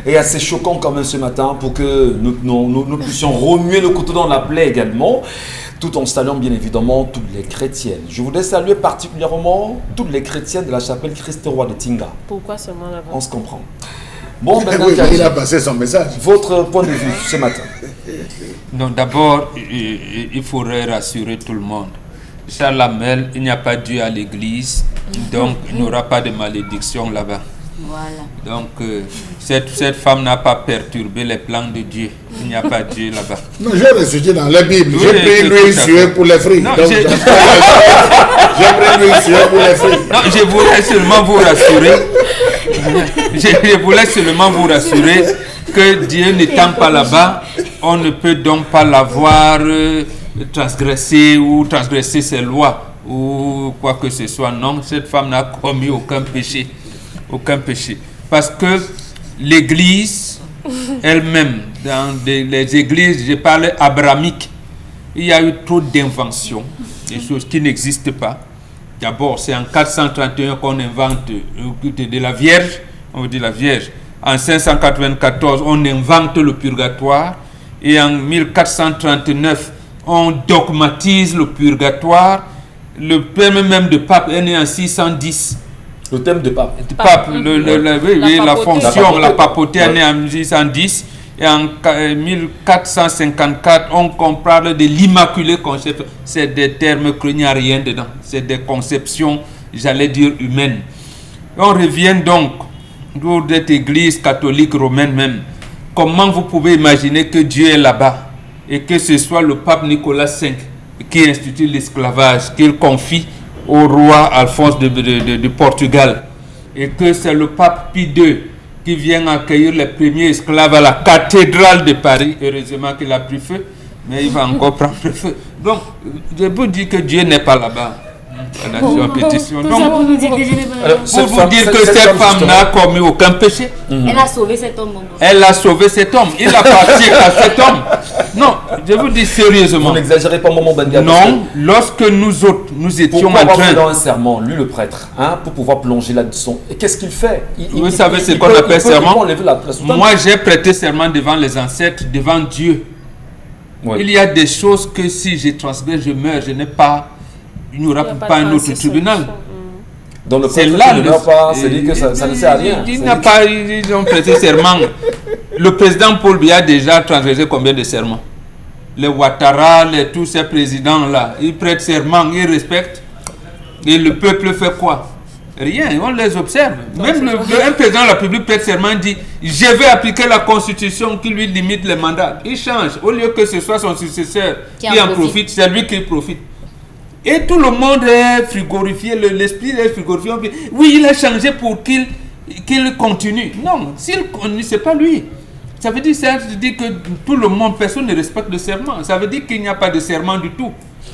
est assez choquant quand même ce matin pour que nous puissions remuer le couteau dans la plaie également, tout en saluant bien évidemment toutes les chrétiennes. Je voudrais saluer particulièrement toutes les chrétiennes de la chapelle Christ-Roi de Tinga. Pourquoi seulement là-bas? On se comprend. Bon, maintenant, oui, il a passé son message. Votre point de vue ce matin. Donc d'abord, il faudrait rassurer tout le monde. Charles Hamel, il n'y a pas Dieu à l'église, donc il n'y aura pas de malédiction là-bas. Voilà. Donc cette femme n'a pas perturbé les plans de Dieu. Il n'y a pas Dieu là-bas. Non, j'ai ressuscité dans la Bible. Oui, J'ai pris l'huile suée pour les fruits. Non, Donc, j'ai pris l'huile suée pour les fruits. Non, je voulais seulement vous rassurer. Je voulais seulement vous rassurer que Dieu n'étant pas là-bas, on ne peut donc pas l'avoir transgressé ou transgresser ses lois ou quoi que ce soit. Non, cette femme n'a commis aucun péché. Aucun péché. Parce que l'église elle-même, dans les églises, je parle abrahamique, il y a eu trop d'inventions, des choses qui n'existent pas. D'abord, c'est en 431 qu'on invente de la Vierge, on veut dire la Vierge. En 594, on invente le purgatoire. Et en 1439, on dogmatise le purgatoire. Le thème même de pape est né en 610. Le thème de pape. La fonction, la papauté est née en 1610. Et en 1454, on parle de l'Immaculée Conception. C'est des termes qu'il n'y a rien dedans. C'est des conceptions, j'allais dire, humaines. On revient donc dans cette église catholique romaine même. Comment vous pouvez imaginer que Dieu est là-bas et que ce soit le pape Nicolas V qui institue l'esclavage, qu'il confie au roi Alphonse de Portugal, et que c'est le pape Pie II qui vient accueillir les premiers esclaves à la cathédrale de Paris. Heureusement qu'il a pris feu, mais il va encore prendre feu. Donc, je vous dis que Dieu n'est pas là-bas. Pétition. Donc, Pour nous dire que je n'ai pas... pour vous dire que cette femme n'a commis aucun péché. Elle a sauvé cet homme. Elle a sauvé cet homme. Il appartient à cet homme. Non, je vous dis sérieusement. Vous n'exagérez pas, Maman Bandia. Non, lorsque nous autres, nous étions en train... Pourquoi avoir dans un serment, lui le prêtre, hein, pour pouvoir plonger là-dessous? Et qu'est-ce qu'il fait? Vous savez ce qu'on appelle serment? Moi, Moi, j'ai prêté serment devant les ancêtres, devant Dieu. oui. Il y a des choses que si je transgresse, je meurs, je n'ai pas... Il n'y aura pas un autre tribunal. Dans le C'est prêtre là qui ne meurt pas, c'est dit que ça ne sert à rien. Il n'a pas, ils ont prêté serment. Le président Paul Biya a déjà transgressé combien de serments? Les Ouattara, tous ces présidents-là, ils prêtent serment, ils respectent. Et le peuple fait quoi? Rien, on les observe. Même un président de la République prête serment dit « Je vais appliquer la constitution qui lui limite les mandats ». Il change. Au lieu que ce soit son successeur qui en profite, c'est lui qui profite. Et tout le monde est frigorifié, l'esprit est frigorifié. Oui, il a changé pour qu'il continue. Non, s'il continue, ce n'est pas lui. Ça veut dire que tout le monde, personne ne respecte le serment. Ça veut dire qu'il n'y a pas de serment du tout.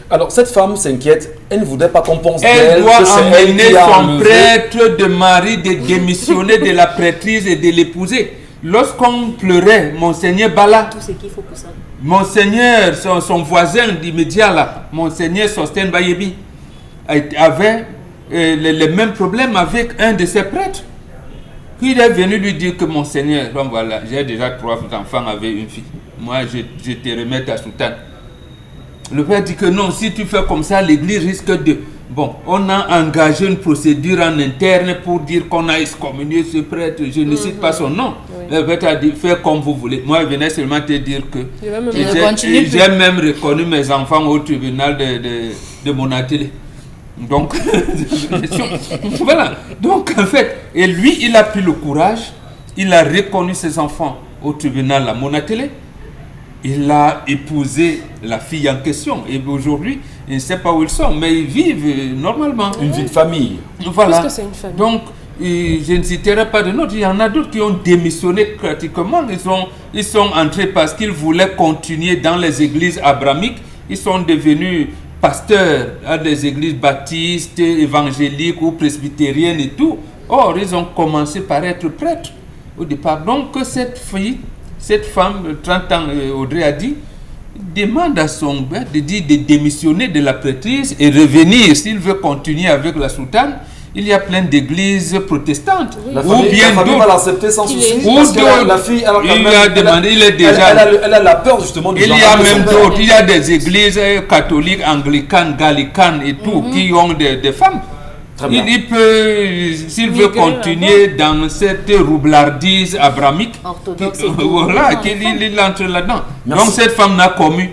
Alors, cette femme s'inquiète, elle ne voudrait pas qu'on pense Elle d'elle. doit que c'est elle amener qui a son enlevé. prêtre de mari de démissionner de la prêtrise et de l'épouser. Lorsqu'on pleurait, Monseigneur Bala, Tout ce qu'il faut pour ça. Monseigneur, son voisin d'immédiat là, Monseigneur Sosten Bayebi, avait les mêmes problèmes avec un de ses prêtres. Puis il est venu lui dire que Monseigneur, bon voilà, j'ai déjà 3 enfants avec une fille. Moi, je te remets ta soutane. Le père dit que non, si tu fais comme ça, l'église risque de... Bon, on a engagé une procédure en interne pour dire qu'on a excommunié ce prêtre. Je ne cite pas son nom. Oui. Le prêtre a dit, faites comme vous voulez. Moi, je venais seulement te dire que j'ai même reconnu mes enfants au tribunal de mon atelier. Donc, voilà. Donc, en fait, et lui, il a pris le courage. Il a reconnu ses enfants au tribunal à mon atelier. Il a épousé la fille en question. Et aujourd'hui, il ne sait pas où ils sont, mais ils vivent normalement. Une vie de famille. Voilà. Parce que c'est une famille. Donc, je ne citerai pas de noms. Il y en a d'autres qui ont démissionné pratiquement. Ils sont entrés parce qu'ils voulaient continuer dans les églises abrahamiques. Ils sont devenus pasteurs à des églises baptistes, évangéliques ou presbytériennes et tout. Or, ils ont commencé par être prêtres au départ. Donc, cette femme, 30 ans, Audrey a dit, demande à son père de démissionner de la prêtrise et revenir s'il veut continuer avec la soutane. Il y a plein d'églises protestantes. La ou famille, bien la famille va l'accepter sans souci. Parce que la fille, elle a peur justement du Il y a même d'autres. Il y a des églises catholiques, anglicanes, gallicanes et tout qui ont des femmes. Il peut, s'il veut continuer dans cette roublardise abramique, voilà, qu'il entre là-dedans. Donc cette femme n'a commis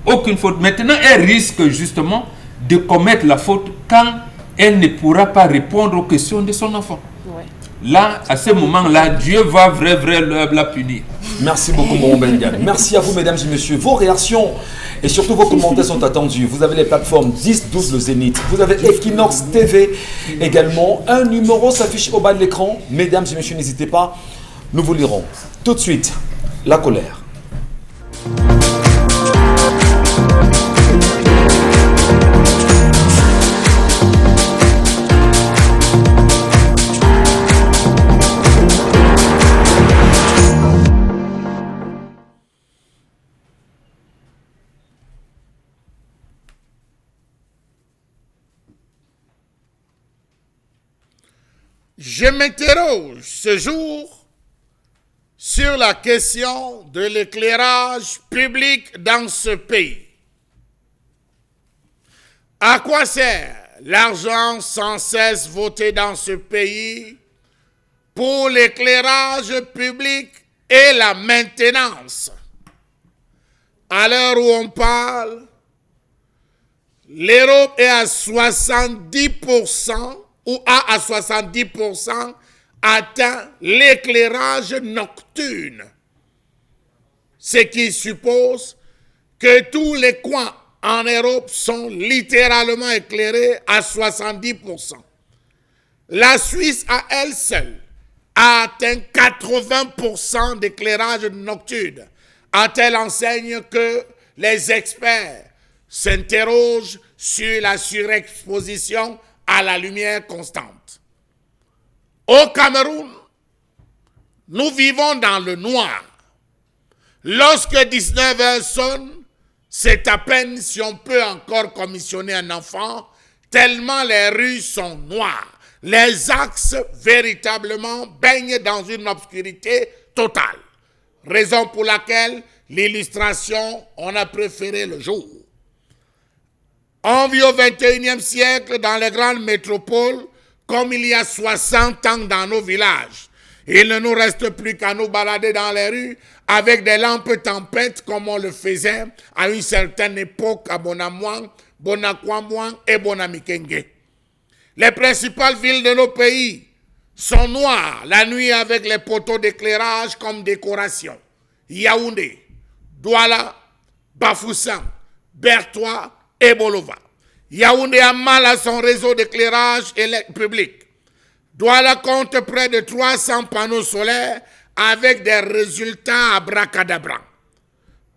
aucune faute. Maintenant, elle risque justement de commettre la faute quand elle ne pourra pas répondre aux questions de son enfant. Ouais. Là, à ce moment-là, Dieu va vraiment la punir. Merci beaucoup, mon Bendian. Merci à vous, mesdames et messieurs. Vos réactions et surtout vos commentaires sont attendus. Vous avez les plateformes 10-12 le Zénith. Vous avez Equinox TV également. Un numéro s'affiche au bas de l'écran. Mesdames et messieurs, n'hésitez pas. Nous vous lirons. Tout de suite, la colère. Je m'interroge ce jour sur la question de l'éclairage public dans ce pays. À quoi sert l'argent sans cesse voté dans ce pays pour l'éclairage public et la maintenance? À l'heure où on parle, l'Europe est à 70% ou a à 70% atteint l'éclairage nocturne. Ce qui suppose que tous les coins en Europe sont littéralement éclairés à 70%. La Suisse à elle seule a atteint 80% d'éclairage nocturne, à telle enseigne que les experts s'interrogent sur la surexposition à la lumière constante. Au Cameroun, nous vivons dans le noir. Lorsque 19h sonne, c'est à peine si on peut encore commissionner un enfant, tellement les rues sont noires. Les axes véritablement baignent dans une obscurité totale. Raison pour laquelle l'illustration, on a préféré le jour. On vit au XXIe siècle dans les grandes métropoles comme il y a 60 ans dans nos villages. Il ne nous reste plus qu'à nous balader dans les rues avec des lampes tempêtes comme on le faisait à une certaine époque à Bonamouang, Bonakwamouang et Bonamikenge. Les principales villes de nos pays sont noires la nuit avec les poteaux d'éclairage comme décoration. Yaoundé, Douala, Bafoussam, Bertois et Bolova. Yaoundé a mal à son réseau d'éclairage public. Douala compte près de 300 panneaux solaires avec des résultats abracadabra.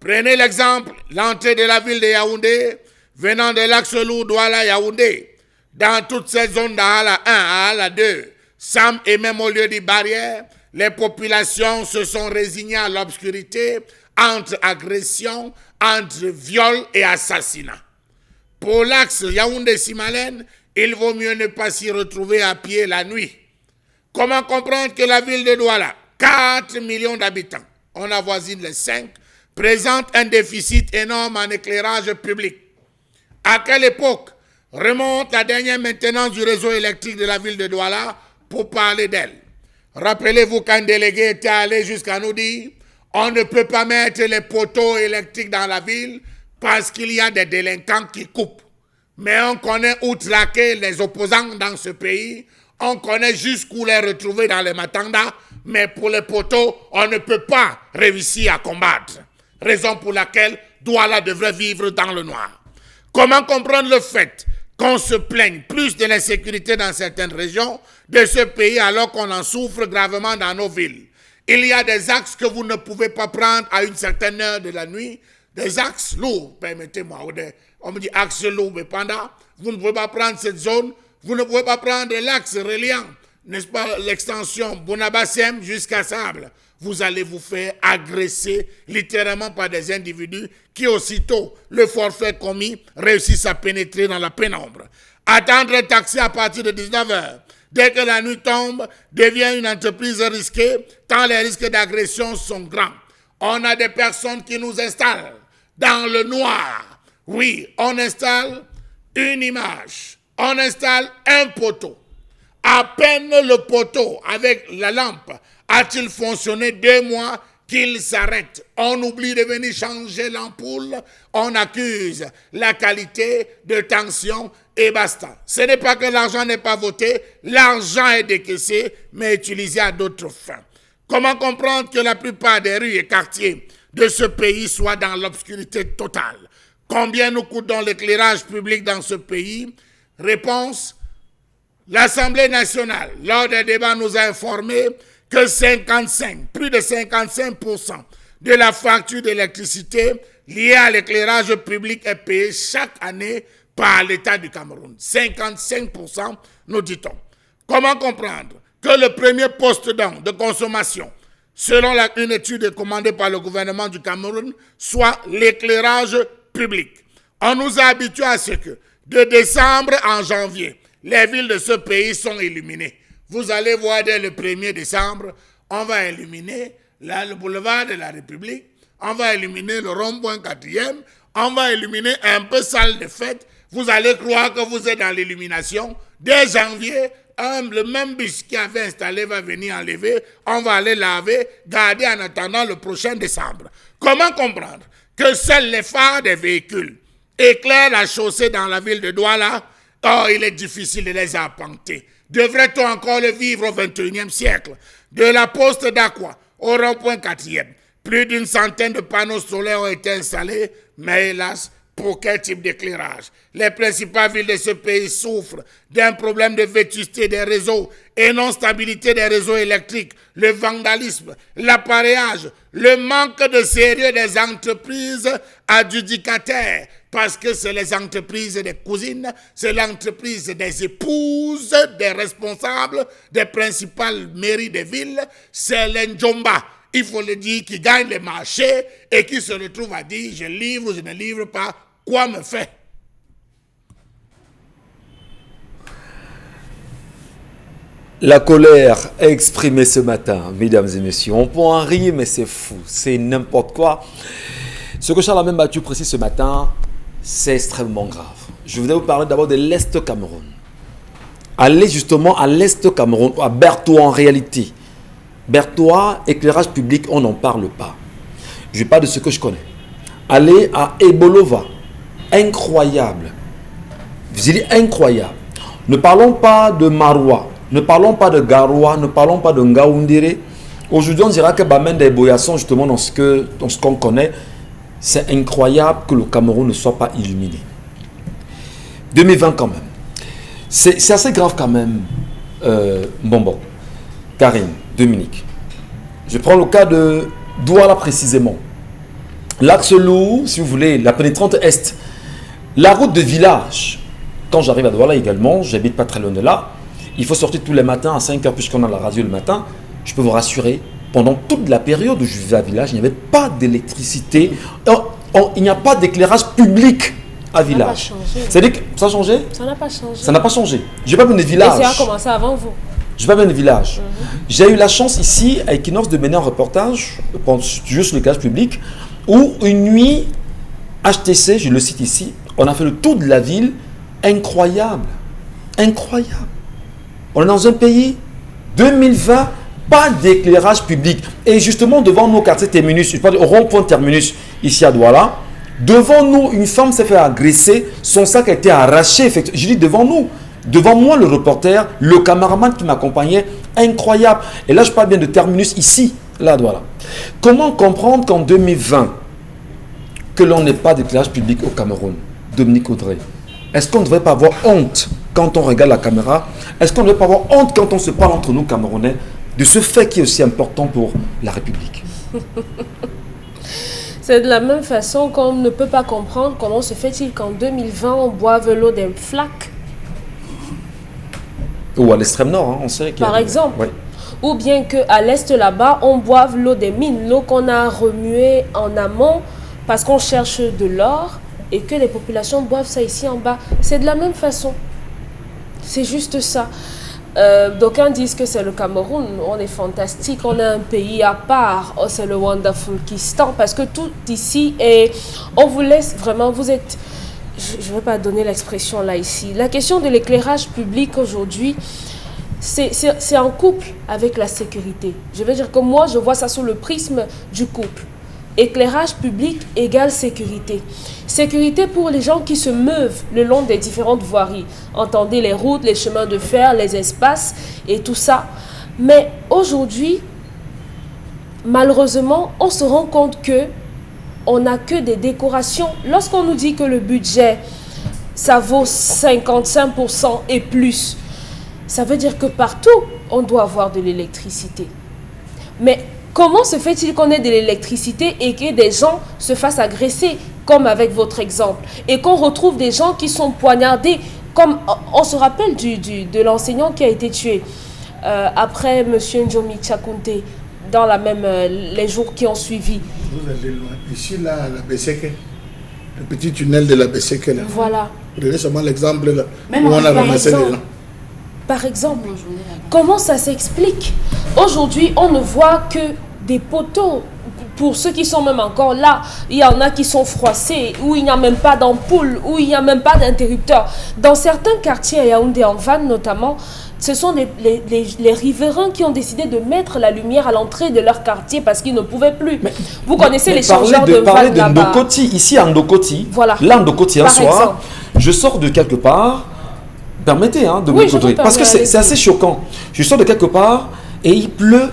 Prenez l'exemple, l'entrée de la ville de Yaoundé, venant de l'axe lourd Douala-Yaoundé, dans toute cette zone d'Ahala 1 à Ahala 2, Sam et même au lieu des barrières, les populations se sont résignées à l'obscurité entre agression, entre viol et assassinat. Pour l'axe Yaoundé-Simalène, il vaut mieux ne pas s'y retrouver à pied la nuit. Comment comprendre que la ville de Douala, 4 millions d'habitants, on avoisine les 5, présente un déficit énorme en éclairage public? À quelle époque remonte la dernière maintenance du réseau électrique de la ville de Douala pour parler d'elle? Rappelez-vous qu'un délégué était allé jusqu'à nous dire on ne peut pas mettre les poteaux électriques dans la ville parce qu'il y a des délinquants qui coupent. Mais on connaît où traquer les opposants dans ce pays, on connaît jusqu'où les retrouver dans les matandas, mais pour les poteaux, on ne peut pas réussir à combattre. Raison pour laquelle Douala devrait vivre dans le noir. Comment comprendre le fait qu'on se plaigne plus de l'insécurité dans certaines régions de ce pays alors qu'on en souffre gravement dans nos villes? Il y a des axes que vous ne pouvez pas prendre à une certaine heure de la nuit, des axes lourds, permettez-moi, on me dit axe lourd, mais pendant, vous ne pouvez pas prendre cette zone, vous ne pouvez pas prendre l'axe reliant, n'est-ce pas, l'extension Bonabassem jusqu'à Sable. Vous allez vous faire agresser littéralement par des individus qui, aussitôt le forfait commis, réussissent à pénétrer dans la pénombre. Attendre un taxi à partir de 19h, dès que la nuit tombe, devient une entreprise risquée, tant les risques d'agression sont grands. On a des personnes qui nous installent dans le noir. Oui, on installe une image, on installe un poteau. À peine le poteau avec la lampe a-t-il fonctionné 2 mois qu'il s'arrête. On oublie de venir changer l'ampoule, on accuse la qualité de tension et basta. Ce n'est pas que l'argent n'est pas voté, l'argent est décaissé, mais utilisé à d'autres fins. Comment comprendre que la plupart des rues et quartiers de ce pays soient dans l'obscurité totale? Combien nous coûte donc l'éclairage public dans ce pays? Réponse: l'Assemblée nationale, lors des débats, nous a informé que plus de 55% de la facture d'électricité liée à l'éclairage public est payée chaque année par l'État du Cameroun. 55%, nous dit-on. Comment comprendre que le premier poste de consommation, selon une étude commandée par le gouvernement du Cameroun, soit l'éclairage public? On nous a habitués à ce que, de décembre en janvier, les villes de ce pays sont illuminées. Vous allez voir dès le 1er décembre, on va illuminer le boulevard de la République, on va illuminer le rond-point 4e, on va illuminer un peu salle de fête. Vous allez croire que vous êtes dans l'illumination. Dès janvier, le même bus qui avait installé va venir enlever, on va aller laver, garder en attendant le prochain décembre. Comment comprendre que seuls les phares des véhicules éclairent la chaussée dans la ville de Douala? Oh, il est difficile de les arpenter. Devrait-on encore le vivre au XXIe siècle? De la poste d'Aqua au rond-point 4e, plus d'une centaine de panneaux solaires ont été installés, mais hélas, pour quel type d'éclairage? Les principales villes de ce pays souffrent d'un problème de vétusté des réseaux et non-stabilité des réseaux électriques, le vandalisme, l'appareillage, le manque de sérieux des entreprises adjudicataires, parce que c'est les entreprises des cousines, c'est l'entreprise des épouses, des responsables des principales mairies des villes, c'est l'Njomba, il faut le dire, qui gagne les marchés et qui se retrouve à dire je livre ou je ne livre pas, quoi me fait? La colère exprimée ce matin, mesdames et messieurs, on peut en rire, mais c'est fou, c'est n'importe quoi. Ce que Charles Mathieu précise ce matin, c'est extrêmement grave. Je voudrais vous parler d'abord de l'Est Cameroun. Allez justement à l'Est Cameroun, à Bertoua en réalité. Bertoua, éclairage public, on n'en parle pas. Je parle de ce que je connais. Allez à Ebolova, incroyable. Je dis incroyable. Ne parlons pas de Maroua, ne parlons pas de Garoua, ne parlons pas de Ngaoundéré. Aujourd'hui, on dira que Bamen des Boyassons, justement, dans ce qu'on connaît, c'est incroyable que le Cameroun ne soit pas illuminé. 2020 quand même. C'est assez grave quand même, Bonbon, Karine, Dominique. Je prends le cas de Douala précisément. L'axe lourd, si vous voulez, la pénétrante est. La route de village, quand j'arrive à Douala également, j'habite pas très loin de là, il faut sortir tous les matins à 5h puisqu'on a la radio le matin. Je peux vous rassurer, pendant toute la période où je vivais à village, il n'y avait pas d'électricité. Il n'y a pas d'éclairage public à village. C'est-à-dire que ça a changé? Ça n'a pas changé. Ça n'a pas changé. Je n'ai pas bien de village. Et ça a commencé avant vous? Je vais bien de village. J'ai eu la chance ici, à Equinox, de mener un reportage, juste sur l'éclairage public, où une nuit, HTC, je le cite ici, on a fait le tour de la ville, incroyable. Incroyable. On est dans un pays, 2020, pas d'éclairage public. Et justement, devant nos quartiers terminus, je parle au rond-point terminus, ici à Douala, devant nous, une femme s'est fait agresser, son sac a été arraché. Je dis devant nous, devant moi, le reporter, le caméraman qui m'accompagnait, incroyable. Et là, je parle bien de terminus ici, là à Douala. Comment comprendre qu'en 2020, que l'on n'ait pas d'éclairage public au Cameroun? Dominique Audrey, est-ce qu'on ne devrait pas avoir honte quand on regarde la caméra? Est-ce qu'on ne devrait pas avoir honte quand on se parle entre nous, Camerounais, de ce fait qui est aussi important pour la République? C'est de la même façon qu'on ne peut pas comprendre comment se fait-il qu'en 2020, on boive l'eau des flaques. Ou à l'extrême nord, hein, on sait qu'il y a Par exemple. Ouais. Ou bien qu'à l'est là-bas, on boive l'eau des mines, l'eau qu'on a remuée en amont parce qu'on cherche de l'or et que les populations boivent ça ici en bas. C'est de la même façon. C'est juste ça. D'aucuns disent que c'est le Cameroun, on est fantastique, on est un pays à part, oh, c'est le Wonderful Kistan, parce que tout ici est, on vous laisse vraiment, vous êtes, je ne vais pas donner l'expression là ici, la question de l'éclairage public aujourd'hui, c'est en couple avec la sécurité. Je veux dire que moi, je vois ça sous le prisme du couple. Éclairage public égale sécurité. Sécurité pour les gens qui se meuvent le long des différentes voiries. Entendez les routes, les chemins de fer, les espaces et tout ça. Mais aujourd'hui, malheureusement, on se rend compte que on n'a que des décorations. Lorsqu'on nous dit que le budget, ça vaut 55% et plus, ça veut dire que partout, on doit avoir de l'électricité. Mais comment se fait-il qu'on ait de l'électricité et que des gens se fassent agresser, comme avec votre exemple, et qu'on retrouve des gens qui sont poignardés, comme on se rappelle de l'enseignant qui a été tué après M. Njomi Tchakounte, dans les jours qui ont suivi. Vous allez loin. Ici, là, la Besseke, le petit tunnel de la Besseke, là. Voilà. Prenez seulement l'exemple là, Même où on a par ramassé les exemple. gens. Par exemple, comment ça s'explique? Aujourd'hui, on ne voit que des poteaux. Pour ceux qui sont même encore là, il y en a qui sont froissés, où il n'y a même pas d'ampoule, où il n'y a même pas d'interrupteur. Dans certains quartiers, à Yaoundé, en Vannes notamment, ce sont les riverains qui ont décidé de mettre la lumière à l'entrée de leur quartier parce qu'ils ne pouvaient plus. Vous connaissez les changeurs de parler vannes de là-bas. Ndokoti, ici à Ndokoti, Voilà. là Ndokoti, un Par soir, exemple. je sors de quelque part, permettez de Oui, me je vous côtoyer, parce que permets, c'est assez choquant. Je sors de quelque part et il pleut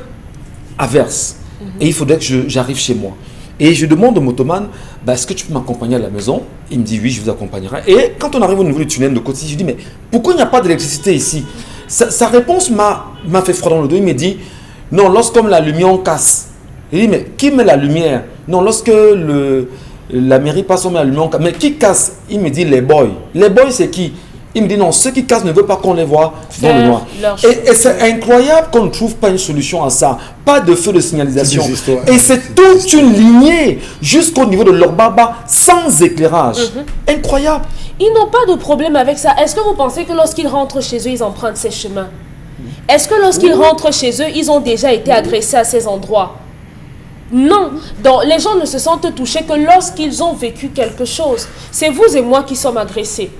à verse. Et il faudrait que j'arrive chez moi. Et je demande au motoman, est-ce que tu peux m'accompagner à la maison? Il me dit oui, je vous accompagnerai. Et quand on arrive au niveau du tunnel de Koti, je lui dis, mais pourquoi il n'y a pas d'électricité ici? Sa réponse m'a fait froid dans le dos. Il me dit, non, lorsqu'on la lumière, on casse. Il dit, mais qui met la lumière? Non, lorsque la mairie passe, on met la lumière, on casse. Mais qui casse? Il me dit, les boys. Les boys, c'est qui? Il me dit, non, ceux qui cassent ne veulent pas qu'on les voit dans le noir. Et c'est incroyable qu'on ne trouve pas une solution à ça. Pas de feu de signalisation. Et c'est toute une lignée jusqu'au niveau de leur baba sans éclairage. Incroyable. Ils n'ont pas de problème avec ça. Est-ce que vous pensez que lorsqu'ils rentrent chez eux, ils empruntent ces chemins? Est-ce que lorsqu'ils rentrent chez eux, ils ont déjà été agressés à ces endroits? Non. Donc, les gens ne se sentent touchés que lorsqu'ils ont vécu quelque chose. C'est vous et moi qui sommes agressés.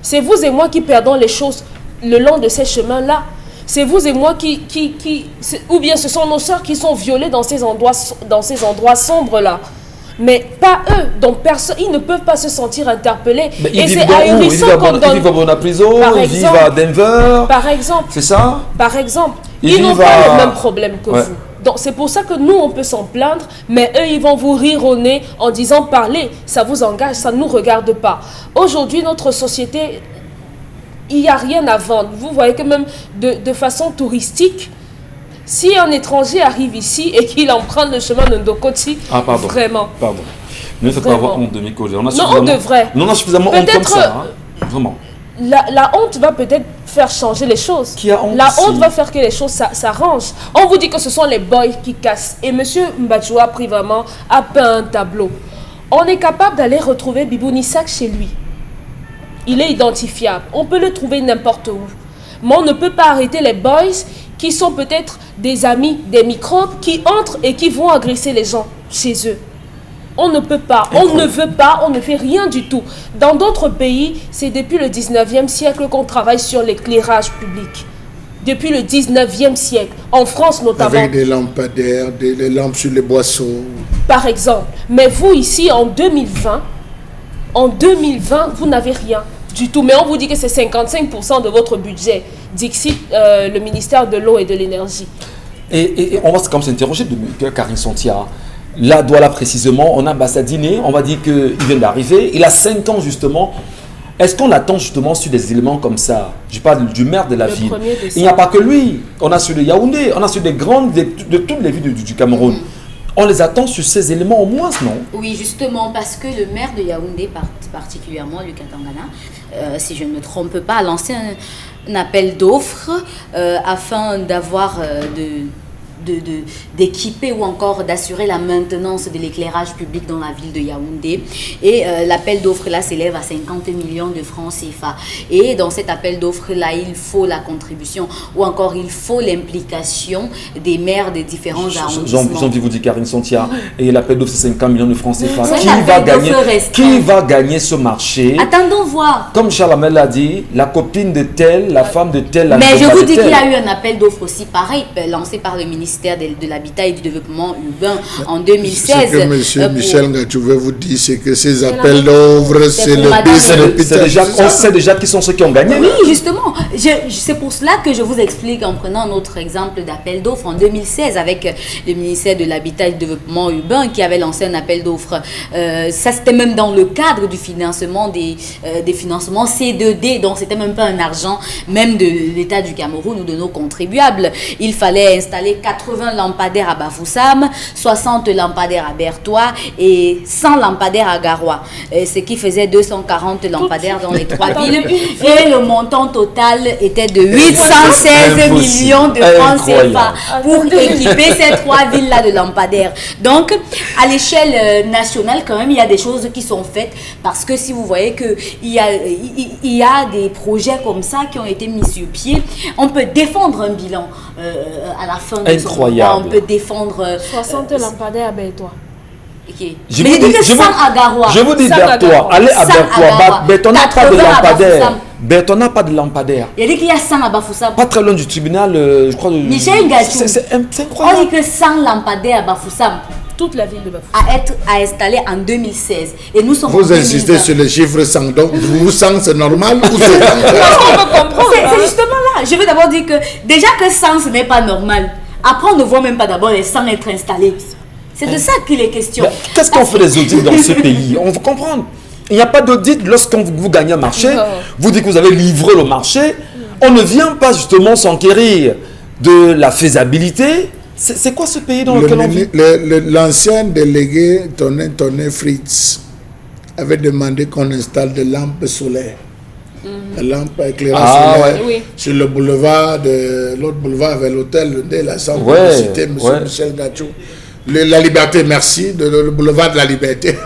C'est vous et moi qui perdons les choses le long de ces chemins-là. C'est vous et moi ou bien ce sont nos sœurs qui sont violées dans ces endroits sombres-là. Mais pas eux. Donc personne, ils ne peuvent pas se sentir interpellés. Et c'est ahurissant qu'on donne. Ils vivent à Bonapriso, ils vivent à Denver. Par exemple. C'est ça? Par exemple. Ils n'ont pas le même problème que vous. Donc c'est pour ça que nous, on peut s'en plaindre, mais eux, ils vont vous rire au nez en disant « Parlez, ça vous engage, ça ne nous regarde pas ». Aujourd'hui, notre société, il n'y a rien à vendre. Vous voyez que même de façon touristique, si un étranger arrive ici et qu'il emprunte le chemin de Ndokoti, vraiment. Pardon. Ne faites pas avoir honte de Miko. Non, on devrait. Non, on a suffisamment honte comme ça. Hein. Vraiment. La honte va peut-être faire changer les choses. Qui a honte La ici? honte va faire que les choses s'arrangent. On vous dit que ce sont les boys qui cassent. Et M. Mbadjoua a pris vraiment, a peint un tableau. On est capable d'aller retrouver Bibou Nissak chez lui. Il est identifiable. On peut le trouver n'importe où. Mais on ne peut pas arrêter les boys qui sont peut-être des amis, des microbes, qui entrent et qui vont agresser les gens chez eux. On ne peut pas, on ne veut pas, on ne fait rien du tout. Dans d'autres pays, c'est depuis le 19e siècle qu'on travaille sur l'éclairage public. Depuis le 19e siècle, en France notamment. Avec des lampadaires, des lampes sur les boissons. Par exemple. Mais vous ici, en 2020, vous n'avez rien du tout. Mais on vous dit que c'est 55% de votre budget. Dixit, le ministère de l'eau et de l'énergie. Et on va quand même s'interroger de Karine Santia. Là, Douala précisément, on a Bassadiné, on va dire qu'il vient d'arriver, il a 5 ans justement. Est-ce qu'on attend justement sur des éléments comme ça? Je parle du maire de la ville. Il n'y a pas que lui, on a sur le Yaoundé, on a sur des grandes, de toutes les villes du Cameroun. On les attend sur ces éléments au moins, non? Oui, justement, parce que le maire de Yaoundé, particulièrement Lucas Tangana, si je ne me trompe pas, a lancé un appel d'offres afin d'avoir d'équiper ou encore d'assurer la maintenance de l'éclairage public dans la ville de Yaoundé. Et l'appel d'offres là s'élève à 50 millions de francs CFA. Et dans cet appel d'offres là, il faut la contribution ou encore il faut l'implication des maires des différents arrondissements. J'en vous dit Karine Santia, et l'appel d'offres c'est 50 millions de francs CFA. Qui va gagner ce marché? Attendons voir. Comme Charles Amel l'a dit, la copine de tel, la femme de tel. Mais je vous dis qu'il y a eu un appel d'offres aussi pareil, lancé par le ministère de l'Habitat et du Développement urbain en 2016. Ce que M. Michel Ngachou veut vous dire, c'est que ces appels d'offres, c'est le on sait déjà qui sont ceux qui ont gagné. Oui, justement. C'est pour cela que je vous explique en prenant notre exemple d'appel d'offres en 2016 avec le ministère de l'Habitat et du Développement urbain qui avait lancé un appel d'offres. Ça, c'était même dans le cadre du financement des financements C2D, donc c'était même pas un argent même de l'État du Cameroun ou de nos contribuables. Il fallait installer 80 lampadaires à Bafoussam, 60 lampadaires à Bertois et 100 lampadaires à Garoua, ce qui faisait 240 lampadaires dans les trois villes. Et le montant total était de 816 millions de francs CFA pour équiper ces trois villes-là de lampadaires. Donc, à l'échelle nationale, quand même, il y a des choses qui sont faites parce que si vous voyez qu'il y a des projets comme ça qui ont été mis sur pied, on peut défendre un bilan à la fin de incroyable. On peut défendre 60 lampadaires à Bertois. Okay. Je vous dis Bertois, allez à Bertois. Bertois n'a pas de lampadaire. Bertois n'a pas de lampadaire. Il dit qu'il y a 100 à Bafoussam. Pas très loin du tribunal, je crois. Michel Ngachou. C'est incroyable. On dit que 100 lampadaires à Bafoussam. Toute la ville de Bafoussam. À installer en 2016. Et nous sommes vous insistez sur les chiffres 100. Donc, vous 100, c'est normal ou c'est c'est justement là. Je veux d'abord dire que déjà que 100, ce n'est pas normal. Après, on ne voit même pas d'abord les 100 être installés. C'est de ça qu'il est question. Qu'est-ce qu'on fait des audits dans ce pays? On veut comprendre. Il n'y a pas d'audit lorsqu'on vous gagnez un marché. Vous dites que vous avez livré le marché. On ne vient pas justement s'enquérir de la faisabilité. C'est quoi ce pays dans lequel on vit? L'ancien délégué Tonné Fritz avait demandé qu'on installe des lampes solaires. La lampe éclairage solaire sur le boulevard l'autre boulevard vers l'hôtel de la centre de cité, M. Michel Ngachou. La liberté, merci, le boulevard de la liberté.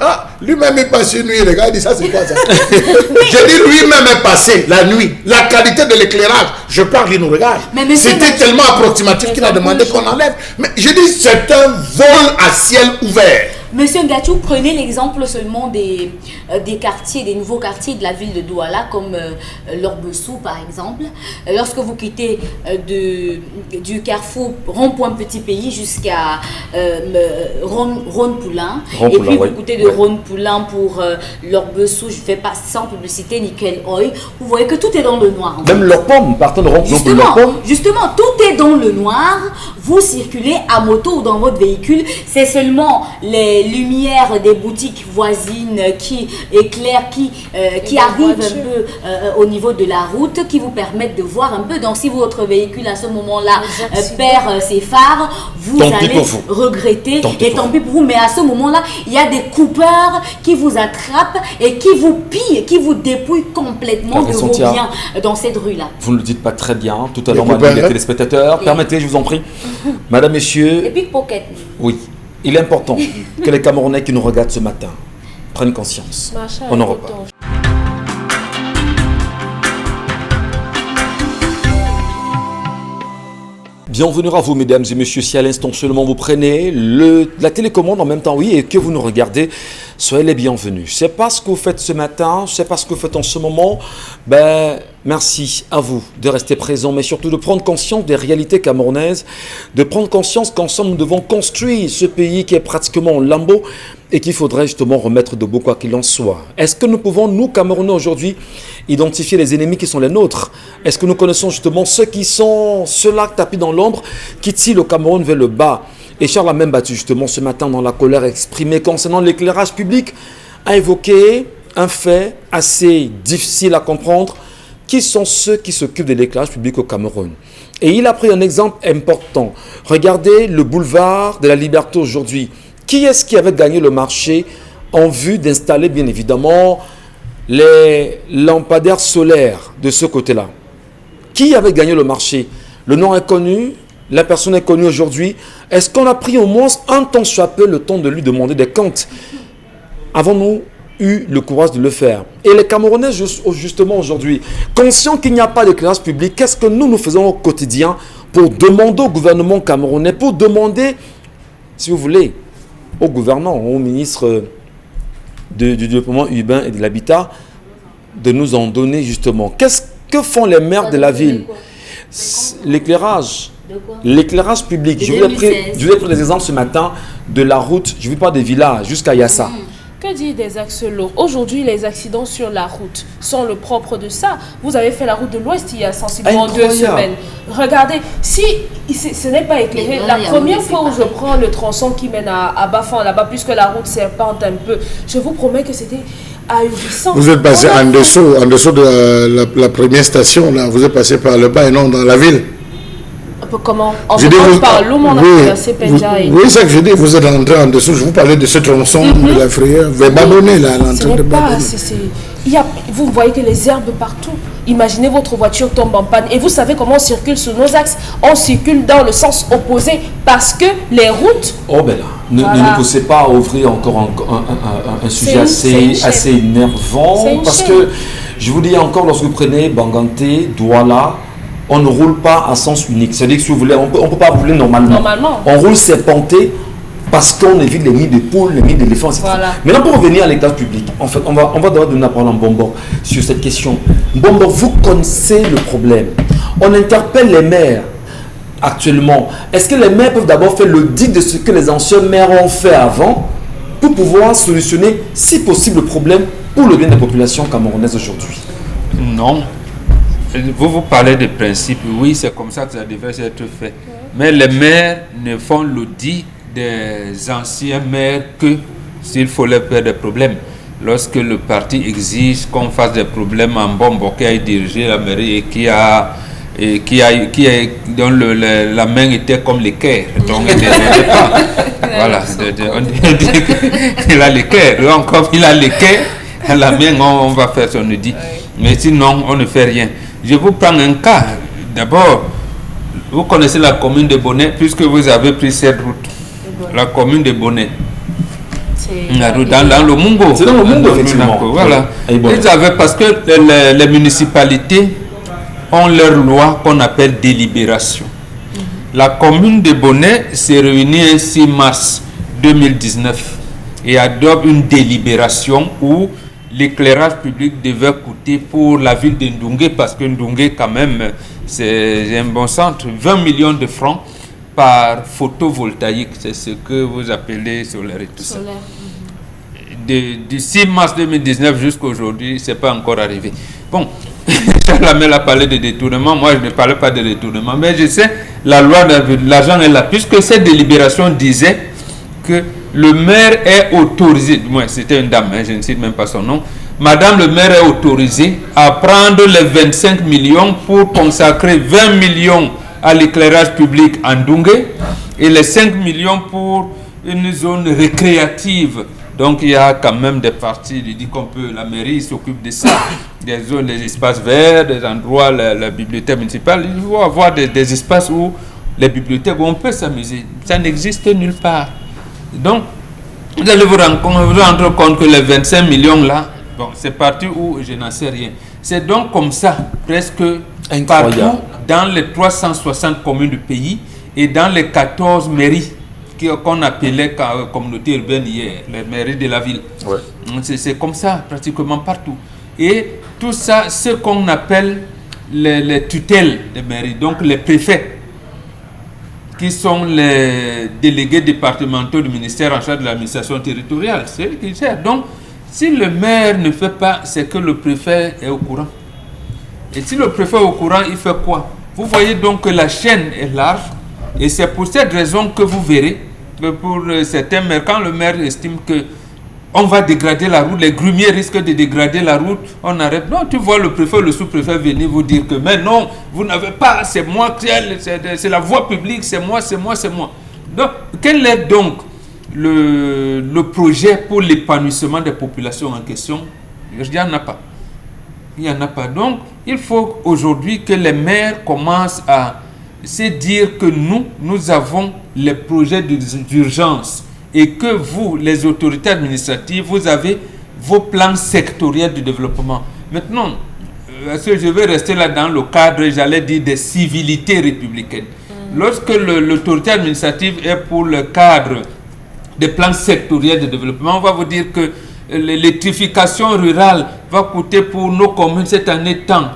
Lui-même est passé une nuit, les gars, il dit ça, c'est quoi ça? J'ai dit lui-même est passé la nuit. La qualité de l'éclairage, je parle, il nous regarde. C'était tellement approximatif qu'il a demandé qu'on enlève. Mais je dis, c'est un vol à ciel ouvert. Monsieur Ngachou, prenez l'exemple seulement des quartiers, des nouveaux quartiers de la ville de Douala, comme l'Orbessou par exemple. Lorsque vous quittez du carrefour Rond-Point Petit Pays jusqu'à Rhône-Poulain, et puis vous quittez de Rhône-Poulain pour l'Orbessou, je ne fais pas sans publicité, Nickel Oil, vous voyez que tout est dans le noir. Même leur pomme, partant de Rhône-Poulain. Justement, tout est dans le noir. Vous circulez à moto ou dans votre véhicule, c'est seulement les lumières des boutiques voisines qui éclairent, qui arrivent un peu au niveau de la route, qui vous permettent de voir un peu. Donc si votre véhicule à ce moment-là perd ses phares, vous allez regretter, et tant pis pour vous. Mais à ce moment-là, il y a des coupeurs qui vous attrapent et qui vous pillent, qui vous dépouillent complètement de vos biens dans cette rue-là. Vous ne le dites pas très bien. Tout à l'heure, madame les téléspectateurs, permettez, je vous en prie. Madame, messieurs. Et pickpocket. Oui. Il est important que les Camerounais qui nous regardent ce matin prennent conscience. On en reparle. Bienvenue à vous, mesdames et messieurs. Si à l'instant seulement vous prenez la télécommande en même temps, oui, et que vous nous regardez, soyez les bienvenus. C'est pas ce que vous faites ce matin, c'est pas ce que vous faites en ce moment. Merci à vous de rester présents, mais surtout de prendre conscience des réalités camerounaises, de prendre conscience qu'ensemble nous devons construire ce pays qui est pratiquement en lambeaux et qu'il faudrait justement remettre debout quoi qu'il en soit. Est-ce que nous pouvons, nous, Camerounais, aujourd'hui, identifier les ennemis qui sont les nôtres? Est-ce que nous connaissons justement ceux qui sont ceux-là tapis dans l'ombre, qui tirent le Cameroun vers le bas? Et Charles a même battu justement ce matin dans la colère exprimée concernant l'éclairage public, a évoqué un fait assez difficile à comprendre, qui sont ceux qui s'occupent de l'éclairage public au Cameroun. Et il a pris un exemple important. Regardez le boulevard de la Liberté aujourd'hui. Qui est-ce qui avait gagné le marché en vue d'installer, bien évidemment, les lampadaires solaires de ce côté-là? Qui avait gagné le marché? Le nom est connu, la personne est connue aujourd'hui. Est-ce qu'on a pris au moins un temps soit peu le temps de lui demander des comptes? Avons-nous eu le courage de le faire? Et les Camerounais, justement aujourd'hui, conscients qu'il n'y a pas d'éclairage public, qu'est-ce que nous faisons au quotidien pour demander au gouvernement camerounais, pour demander, si vous voulez, aux gouvernants, au ministre du développement urbain et de l'habitat, de nous en donner justement. Qu'est-ce que font les maires de la ville? L'éclairage. L'éclairage public. Je vous ai pris des exemples ce matin de la route, je ne veux pas des villages, jusqu'à Yassa. Que dire des axes lourds? Aujourd'hui, les accidents sur la route sont le propre de ça. Vous avez fait la route de l'Ouest il y a sensiblement 2 semaines. Regardez, si ce n'est pas éclairé, la première fois où je prends le tronçon qui mène à Bafan, là-bas, puisque la route serpente un peu, je vous promets que c'était ahurissant. Vous êtes passé en dessous de la première station, là. Vous êtes passé par le bas et non dans la ville. Comment? En passant par l'eau, on a traversé Pendjaï. Oui, c'est ça que je dis, vous êtes rentré en dessous. Je vous parlais de ce tronçon de la frayeur. Vous abandonnez là, l'entrée de Babonné. Vous voyez que les herbes partout. Imaginez votre voiture tombe en panne. Et vous savez comment on circule sur nos axes? On circule dans le sens opposé parce que les routes... Oh ben là, ne nous poussez pas à ouvrir encore un sujet assez énervant. Parce que, je vous dis encore, lorsque vous prenez Banganté, Douala, on ne roule pas à sens unique. C'est-à-dire que si vous voulez, on ne peut pas rouler normalement. On roule serpenté parce qu'on évite les nids de poules, les nids d'éléphants, etc. Voilà. Maintenant, pour revenir à l'éclairage public, en fait, on va devoir donner la parole à Mbombo sur cette question. Mbombo, vous connaissez le problème. On interpelle les maires actuellement. Est-ce que les maires peuvent d'abord faire l'audit de ce que les anciens maires ont fait avant pour pouvoir solutionner, si possible, le problème pour le bien des populations camerounaises aujourd'hui? Non. Vous parlez de principe, oui, c'est comme ça que ça devrait être fait. Mais les maires ne font l'audit des anciens maires que s'il faut leur faire des problèmes. Lorsque le parti exige qu'on fasse des problèmes en Mbombo qui a dirigé la mairie et dont la main était comme l'équerre, donc il n'était pas. Voilà, on dit qu'il a l'équerre, encore il a l'équerre, la main on va faire son audit. Mais sinon, on ne fait rien. Je vous prends un cas. D'abord, vous connaissez la commune de Bonnet, puisque vous avez pris cette route. La commune de Bonnet. Dans le Mungo. C'est dans le Mungo, effectivement. Voilà. Ils avaient, parce que les municipalités ont leur loi qu'on appelle délibération. La commune de Bonnet s'est réunie le 6 mars 2019 et adopte une délibération où l'éclairage public devait coûter pour la ville de Ndungue, parce que Ndungue, quand même, c'est un bon centre, 20 millions de francs par photovoltaïque. C'est ce que vous appelez solaire et tout ça. Du 6 mars 2019 jusqu'à aujourd'hui, ce n'est pas encore arrivé. Bon, Charles Lamel a parlé de détournement. Moi, je ne parlais pas de détournement. Mais je sais, la loi de l'argent est là, puisque cette délibération disait que le maire est autorisé, du moins c'était une dame, je ne cite même pas son nom, madame le maire est autorisée à prendre les 25 millions pour consacrer 20 millions à l'éclairage public en Ndungue et les 5 millions pour une zone récréative. Donc il y a quand même des parties, il dit qu'on peut, la mairie s'occupe de ça, des zones, des espaces verts, des endroits, la bibliothèque municipale, il faut avoir des espaces où les bibliothèques où on peut s'amuser. Ça n'existe nulle part. Donc, vous allez vous rendre compte que les 25 millions là, bon, c'est parti où je n'en sais rien. C'est donc comme ça, presque partout, dans les 360 communes du pays et dans les 14 mairies qu'on appelait communauté urbaine hier, les mairies de la ville. Ouais. C'est comme ça, pratiquement partout. Et tout ça, ce qu'on appelle les tutelles des mairies, donc les préfets, qui sont les délégués départementaux du ministère en charge de l'administration territoriale. C'est eux qui gèrent. Donc, si le maire ne fait pas, c'est que le préfet est au courant. Et si le préfet est au courant, il fait quoi? Vous voyez donc que la chaîne est large. Et c'est pour cette raison que vous verrez que pour certains maires, quand le maire estime que on va dégrader la route, les grumiers risquent de dégrader la route, on arrête. Non, tu vois le préfet, le sous-préfet venir vous dire que mais non, vous n'avez pas, c'est moi, c'est la voie publique, c'est moi. Donc, quel est donc le projet pour l'épanouissement des populations en question? Il n'y en a pas. Il n'y en a pas. Donc, il faut aujourd'hui que les maires commencent à se dire que nous avons les projets d'urgence et que vous, les autorités administratives, vous avez vos plans sectoriels de développement. Maintenant, parce que je vais rester là dans le cadre, j'allais dire, des civilités républicaines. Lorsque l'autorité administrative est pour le cadre des plans sectoriels de développement, on va vous dire que l'électrification rurale va coûter pour nos communes cette année tant,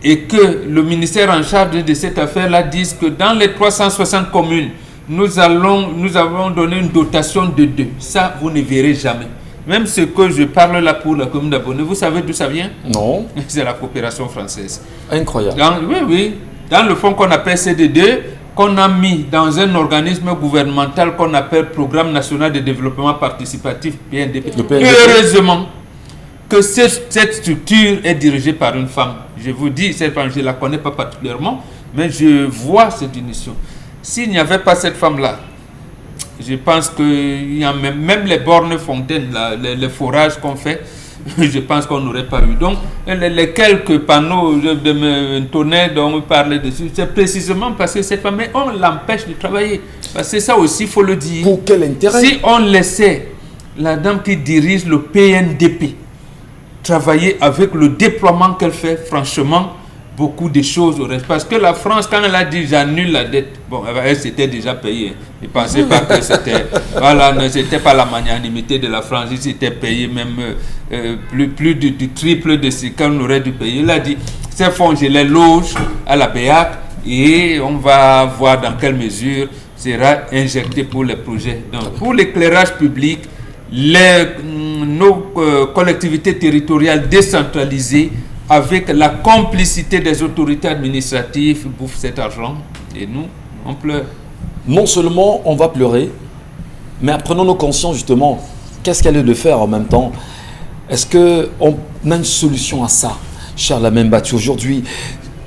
et que le ministère en charge de cette affaire-là dise que dans les 360 communes, nous avons donné une dotation de 2. Ça, vous ne verrez jamais. Même ce que je parle là pour la commune d'Abonné, vous savez d'où ça vient? Non. C'est la coopération française. Incroyable. Oui. Dans le fonds qu'on appelle CD2, qu'on a mis dans un organisme gouvernemental qu'on appelle Programme National de Développement Participatif, PNDP. Heureusement que cette structure est dirigée par une femme. Je vous dis, cette femme, je ne la connais pas particulièrement, mais je vois cette mission. S'il n'y avait pas cette femme-là, je pense que il y a même les bornes fontaines, les forages qu'on fait, je pense qu'on n'aurait pas eu. Donc, les quelques panneaux de tonnerre dont on parlait dessus, c'est précisément parce que cette femme, mais on l'empêche de travailler. Parce que ça aussi, il faut le dire. Pour quel intérêt? Si on laissait la dame qui dirige le PNDP travailler avec le déploiement qu'elle fait, franchement, beaucoup de choses auraient. Parce que la France, quand elle a dit j'annule la dette, bon, elle s'était déjà payée. Je ne pensais pas que c'était. Voilà, c'était pas la magnanimité de la France. Il s'était payé même plus du triple de ce qu'on aurait dû payer. Il a dit ces fonds, je les loge à la BEAC et on va voir dans quelle mesure sera injecté pour les projets. Donc, pour l'éclairage public, nos collectivités territoriales décentralisées, avec la complicité des autorités administratives, bouffent cet argent et nous, on pleure. Non seulement on va pleurer, mais prenons-nous conscience justement, qu'est-ce qu'elle est de faire en même temps? Est-ce qu'on a une solution à ça, cher Lamine Bachou? Aujourd'hui,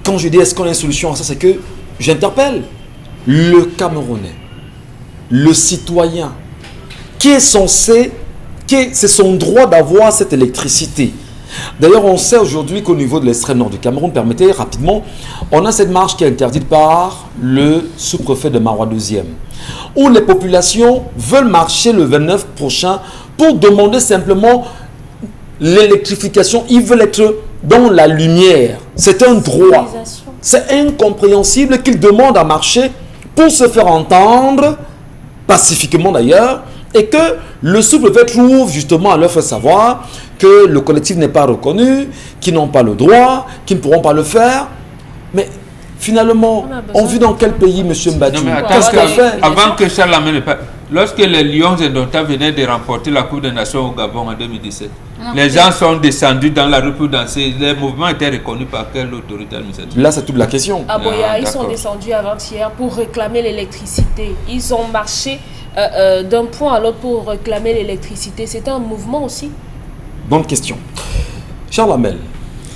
quand je dis est-ce qu'on a une solution à ça, c'est que j'interpelle le Camerounais, le citoyen, qui est censé, c'est son droit d'avoir cette électricité. D'ailleurs, on sait aujourd'hui qu'au niveau de l'extrême nord du Cameroun, permettez rapidement, on a cette marche qui est interdite par le sous-préfet de Marois 2e, où les populations veulent marcher le 29 prochain pour demander simplement l'électrification. Ils veulent être dans la lumière. C'est un droit. C'est incompréhensible qu'ils demandent à marcher pour se faire entendre, pacifiquement d'ailleurs, et que le sous-préfet trouve justement à leur faire savoir que le collectif n'est pas reconnu, qu'ils n'ont pas le droit, qu'ils ne pourront pas le faire. Mais finalement, on vit dans quel pays, M. Mbadou? Qu'est-ce qu'on fait? Avant que Charles Lamine ne parle, lorsque les Lions indomptables venaient de remporter la Coupe des Nations au Gabon en 2017, les gens sont descendus dans la rue pour danser. Les mouvements étaient reconnus par quelle autorité administrative? Là, c'est toute la question. À Boya, ils sont descendus avant-hier pour réclamer l'électricité. Ils ont marché d'un point à l'autre pour réclamer l'électricité. C'est un mouvement aussi. Bonne question. Charles Hamel,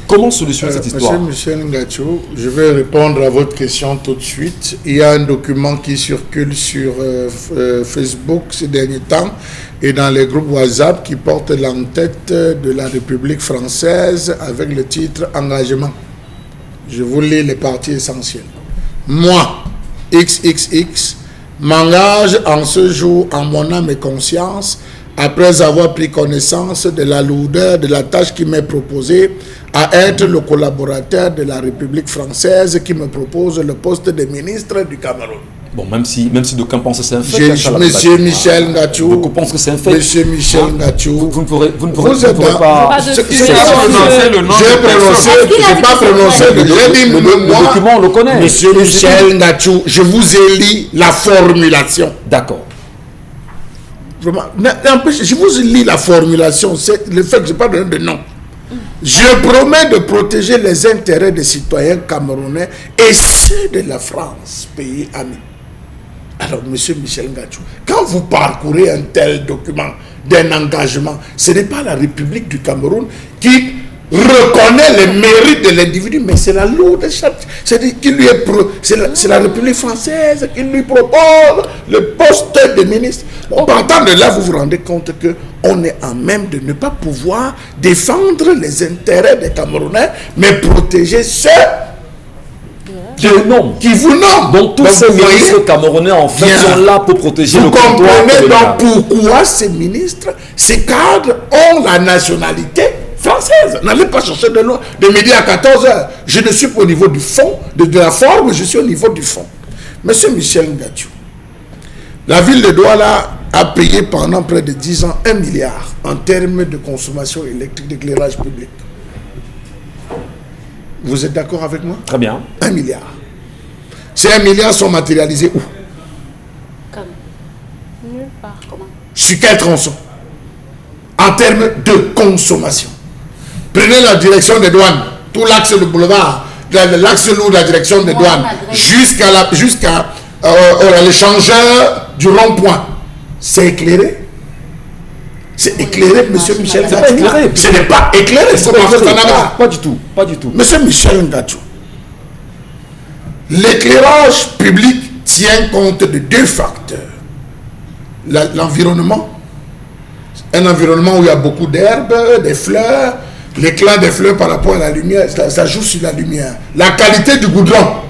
comment solutionner cette histoire? Monsieur Michel Ngachou, je vais répondre à votre question tout de suite. Il y a un document qui circule sur Facebook ces derniers temps et dans les groupes WhatsApp qui porte l'entête de la République française avec le titre Engagement. Je vous lis les parties essentielles. Moi, XXX, m'engage en ce jour en mon âme et conscience, après avoir pris connaissance de la lourdeur de la tâche qui m'est proposée, à être le collaborateur de la République française qui me propose le poste de ministre du Cameroun. Bon, même si d'aucuns pensent que c'est un fait. Monsieur Michel Ngachou. Beaucoup pensent que c'est un fait. Monsieur Michel Ngachou. Vous ne pourrez pas. Je n'ai pas prononcé le document, on le connaît. Monsieur Michel Ngachou, je vous ai lu la formulation. D'accord. Je vous lis la formulation, c'est le fait que je n'ai pas donné de nom. Je promets de protéger les intérêts des citoyens camerounais et ceux de la France, pays ami. Alors, monsieur Michel Ngachou, quand vous parcourez un tel document d'un engagement, ce n'est pas la République du Cameroun qui reconnaît les mérites de l'individu, mais c'est la lourde charte. C'est la République française qui lui propose le poste de ministre. Bon, partant de là, vous vous rendez compte qu'on est en même de ne pas pouvoir défendre les intérêts des Camerounais, mais protéger ceux qui vous nomment. Donc tous ces ministres camerounais en fait sont là pour protéger le comptoir. Vous comprenez donc pourquoi ces ministres, ces cadres ont la nationalité française. N'allez pas chercher de loin. De midi à 14h, je ne suis pas au niveau du fond, de la forme, je suis au niveau du fond. Monsieur Michel Ngachou, la ville de Douala a payé pendant près de 10 ans 1 milliard en termes de consommation électrique d'éclairage public. Vous êtes d'accord avec moi? Très bien. 1 milliard. Ces 1 milliard sont matérialisés où? Comme nulle part. Comment? Sur quel tronçon? En termes de consommation. Prenez la direction des douanes, tout l'axe de boulevard, l'axe lourd de la direction des douanes, jusqu'à l'échangeur du rond-point. C'est éclairé? C'est éclairé, monsieur Michel Ngachou? Ce n'est pas éclairé, pas du tout, pas du tout. Monsieur Michel Ngachou, l'éclairage public tient compte de 2 facteurs. L'environnement, un environnement où il y a beaucoup d'herbes, des fleurs, l'éclat des fleurs par rapport à la lumière, ça joue sur la lumière. La qualité du goudron.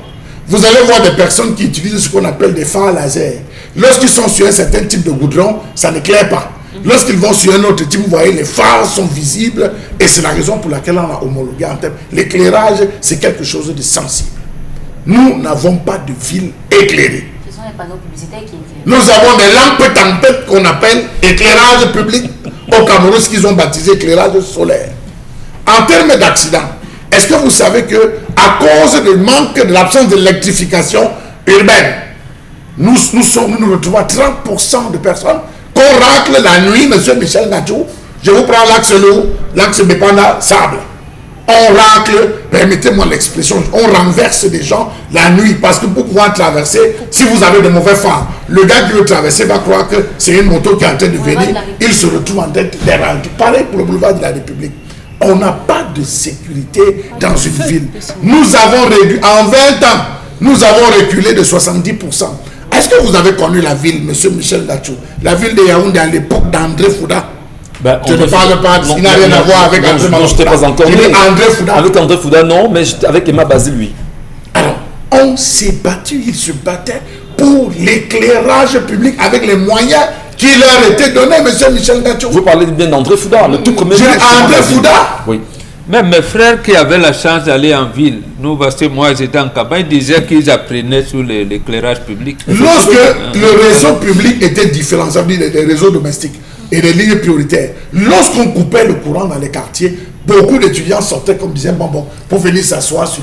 Vous allez voir des personnes qui utilisent ce qu'on appelle des phares laser. Lorsqu'ils sont sur un certain type de goudron, ça n'éclaire pas. Lorsqu'ils vont sur un autre type, vous voyez, les phares sont visibles et c'est la raison pour laquelle on a homologué en termes. L'éclairage, c'est quelque chose de sensible. Nous n'avons pas de ville éclairée. Ce sont les panneaux publicitaires qui éclairent. Nous avons des lampes tempêtes qu'on appelle éclairage public au Cameroun, ce qu'ils ont baptisé éclairage solaire. En termes d'accident, est-ce que vous savez que à cause du manque de l'absence d'électrification urbaine, nous nous retrouvons à 30% de personnes qu'on racle la nuit, monsieur Michel Ngachou. Je vous prends l'axe lourd, l'axe Bépanda, Sable. On racle, permettez-moi l'expression, on renverse des gens la nuit parce que pour pouvoir traverser, si vous avez de mauvais phares, le gars qui veut traverser va croire que c'est une moto qui est en train de venir, il se retrouve en tête des rails. Pareil pour le boulevard de la République. On n'a pas de sécurité dans une ville. Nous avons réduit, en 20 ans, nous avons reculé de 70%. Est-ce que vous avez connu la ville, monsieur Michel Ngachou? La ville de Yaoundé à l'époque d'André Fouda? Je ne parle pas, il n'a rien à voir avec André Fouda. Non, je t'ai pas encore dit. André Fouda. Avec André Fouda, non, mais avec Emma Basile, oui. Alors, on s'est battu, ils se battaient pour l'éclairage public avec les moyens qui leur étaient donnés, monsieur Michel Ngachou. Vous parlez bien d'André Fouda, le tout premier. André Fouda? Oui. Même mes frères qui avaient la chance d'aller en ville, nous, parce que moi j'étais en campagne, disaient qu'ils apprenaient sur l'éclairage public. Lorsque le réseau public était différent, ça veut dire les réseaux domestiques et les lignes prioritaires, lorsqu'on coupait le courant dans les quartiers, beaucoup d'étudiants sortaient comme disaient bon, pour venir s'asseoir sur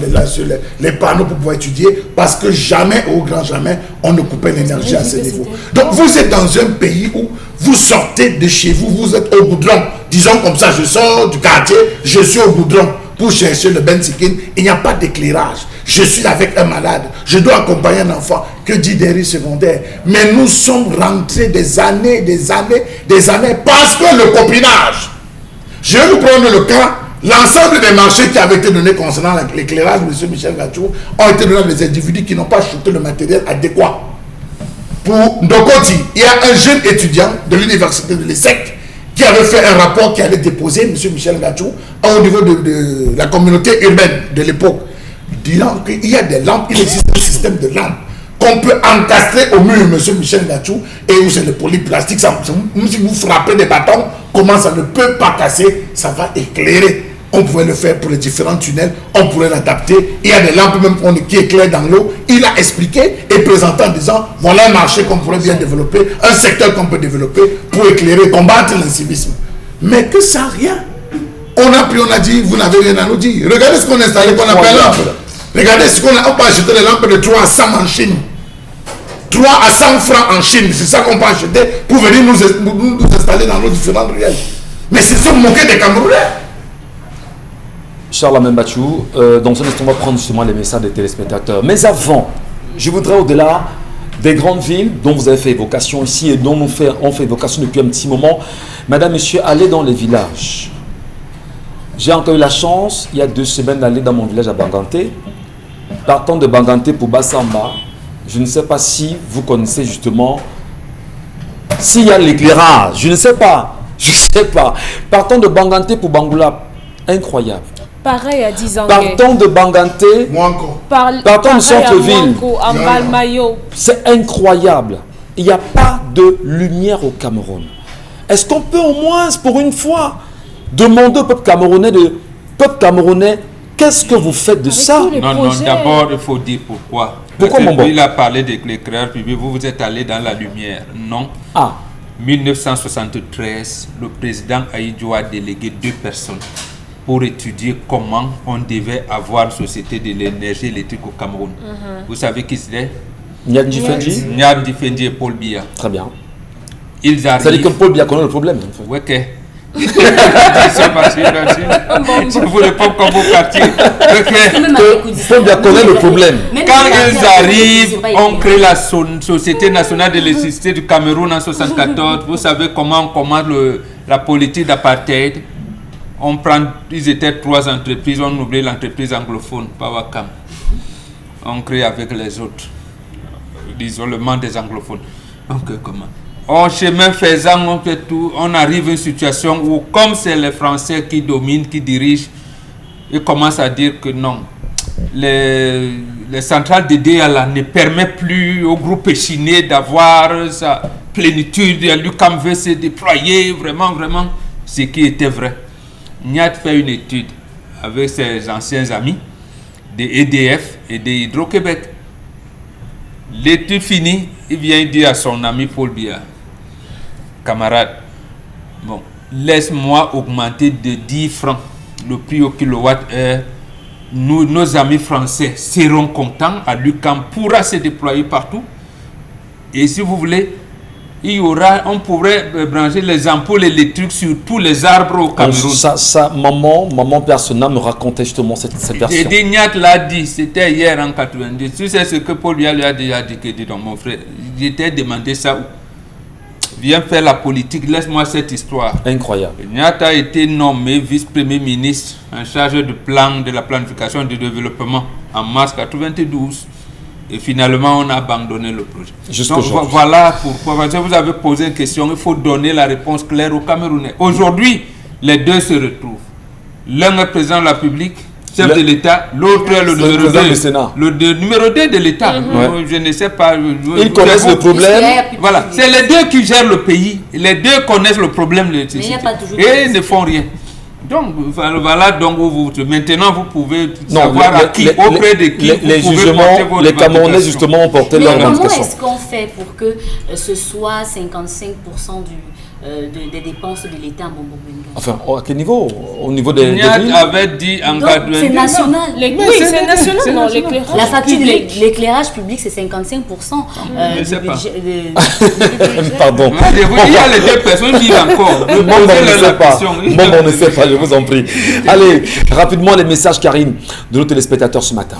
les panneaux pour pouvoir étudier, parce que jamais, au grand jamais, on ne coupait l'énergie à ce niveau. Donc vous êtes dans un pays où vous sortez de chez vous, vous êtes au goudron. Disons comme ça, je sors du quartier, je suis au goudron pour chercher le benzikin, il n'y a pas d'éclairage. Je suis avec un malade, je dois accompagner un enfant, que dit des risques secondaires. Mais nous sommes rentrés des années, parce que le copinage. Je vais vous prendre le cas, l'ensemble des marchés qui avaient été donnés concernant l'éclairage, monsieur Michel Ngachou, ont été donnés à des individus qui n'ont pas acheté le matériel adéquat. Pour Ndokoti, il y a un jeune étudiant de l'université de l'ESSEC qui avait fait un rapport qui allait déposer, monsieur Michel Ngachou, au niveau de la communauté urbaine de l'époque, disant qu'il y a des lampes, il existe un système de lampes qu'on peut encastrer au mur, monsieur Michel Ngachou, et où c'est le polyplastique, si vous frappez des bâtons, comment ça ne peut pas casser, ça va éclairer. On pouvait le faire pour les différents tunnels, on pourrait l'adapter. Il y a des lampes même qui éclairent dans l'eau. Il a expliqué et présenté en disant, voilà un marché qu'on pourrait bien développer, un secteur qu'on peut développer pour éclairer, combattre l'incivisme. Mais que ça rien. On a pris, on a dit, vous n'avez rien à nous dire. Regardez ce qu'on a installé, qu'on appelle lampe. Regardez ce qu'on a, on peut acheter des lampes de 3 à 100 en Chine. 3 à 100 francs en Chine, c'est ça qu'on peut acheter pour venir nous installer dans nos différentes ruelles. Mais c'est se moquer des Camerounais. Charles Amembachou, dans ce instant, on va prendre justement les messages des téléspectateurs. Mais avant, je voudrais au-delà des grandes villes dont vous avez fait évocation ici et dont on fait évocation depuis un petit moment. Madame, monsieur, allez dans les villages. J'ai encore eu la chance, il y a 2 semaines, d'aller dans mon village à Banganté. Partant de Banganté pour Bassamba, je ne sais pas si vous connaissez justement, s'il y a l'éclairage, je ne sais pas. Partant de Banganté pour Bangoula, incroyable. Pareil à 10 ans. Partons de Banganté, partons du centre-ville. C'est incroyable. Il n'y a pas de lumière au Cameroun. Est-ce qu'on peut au moins, pour une fois, demander au peuple camerounais, qu'est-ce que vous faites de ça? Non, d'abord, il faut dire pourquoi. Pourquoi, mon bon? Il a parlé de l'éclairage public, vous êtes allé dans la lumière. Non. 1973, le président Ahidjo a délégué 2 personnes pour étudier comment on devait avoir une société de l'énergie électrique au Cameroun. Vous savez qui c'était? Nyad Difendi. Nyad Difendi et Paul Biya. Très bien. Ils arrivent. C'est-à-dire que Paul Biya connaît le problème. Oui, ok. Je vous réponds comme vous partiez. Paul Biya connaît le problème. Quand ils arrivent, on crée la Société nationale de l'électricité du Cameroun en 1974. Vous savez comment on commande la politique d'apartheid. Ils étaient 3 entreprises, on oublie l'entreprise anglophone, Pawakam. On crée avec les autres, l'isolement des anglophones. Donc comment? En chemin faisant, on fait tout, on arrive à une situation où, comme c'est les Français qui dominent, qui dirigent, ils commencent à dire que non, les centrales de DEA ne permettent plus au groupe échiné d'avoir sa plénitude. L'UQAM veut se déployer, vraiment, ce qui était vrai. Nyad fait une étude avec ses anciens amis de EDF et de Hydro-Québec. L'étude finie, il vient dire à son ami Paul Biya, camarade, bon, laisse-moi augmenter de 10 francs le prix au kilowattheure. Nos amis français seront contents, à l'UQAM pourra se déployer partout. Et si vous voulez, on pourrait brancher les ampoules électriques sur tous les arbres au Cameroun. Ça, maman personnelle me racontait justement cette version. J'ai dit, Nyat l'a dit, c'était hier en 90. Tu sais ce que Paul Biya lui a déjà dit, donc mon frère, j'étais demandé ça où? Viens faire la politique, laisse-moi cette histoire. Incroyable. Nyat a été nommé vice-premier ministre en charge du plan de la planification du développement en mars 92. Et finalement, on a abandonné le projet. Donc voilà pourquoi. Vous avez posé une question, il faut donner la réponse claire aux Camerounais. Aujourd'hui, les deux se retrouvent. L'un est président de la République, chef de l'État, l'autre est le numéro 2. Le numéro 2 de l'État. Je ne sais pas. Ils connaissent le problème. Voilà, c'est les deux qui gèrent le pays. Les deux connaissent le problème de l'électricité. Et ils ne font rien. Donc voilà, donc maintenant vous pouvez savoir à qui, auprès de qui les jugements, les Camerounais justement ont porté leur revendication. Comment est-ce qu'on fait pour que ce soit 55% des dépenses de l'État en Bongo-Benga? Enfin, à quel niveau? Au niveau des villes? avait dit en cas de... C'est national. Oui, c'est national. Non, l'éclairage. La facture de l'éclairage public, c'est 55% du budget. Pardon. Il y a les deux personnes qui vivent encore. On ne sait pas, je vous en prie. Allez, rapidement les messages, Karine, de nos téléspectateurs ce matin.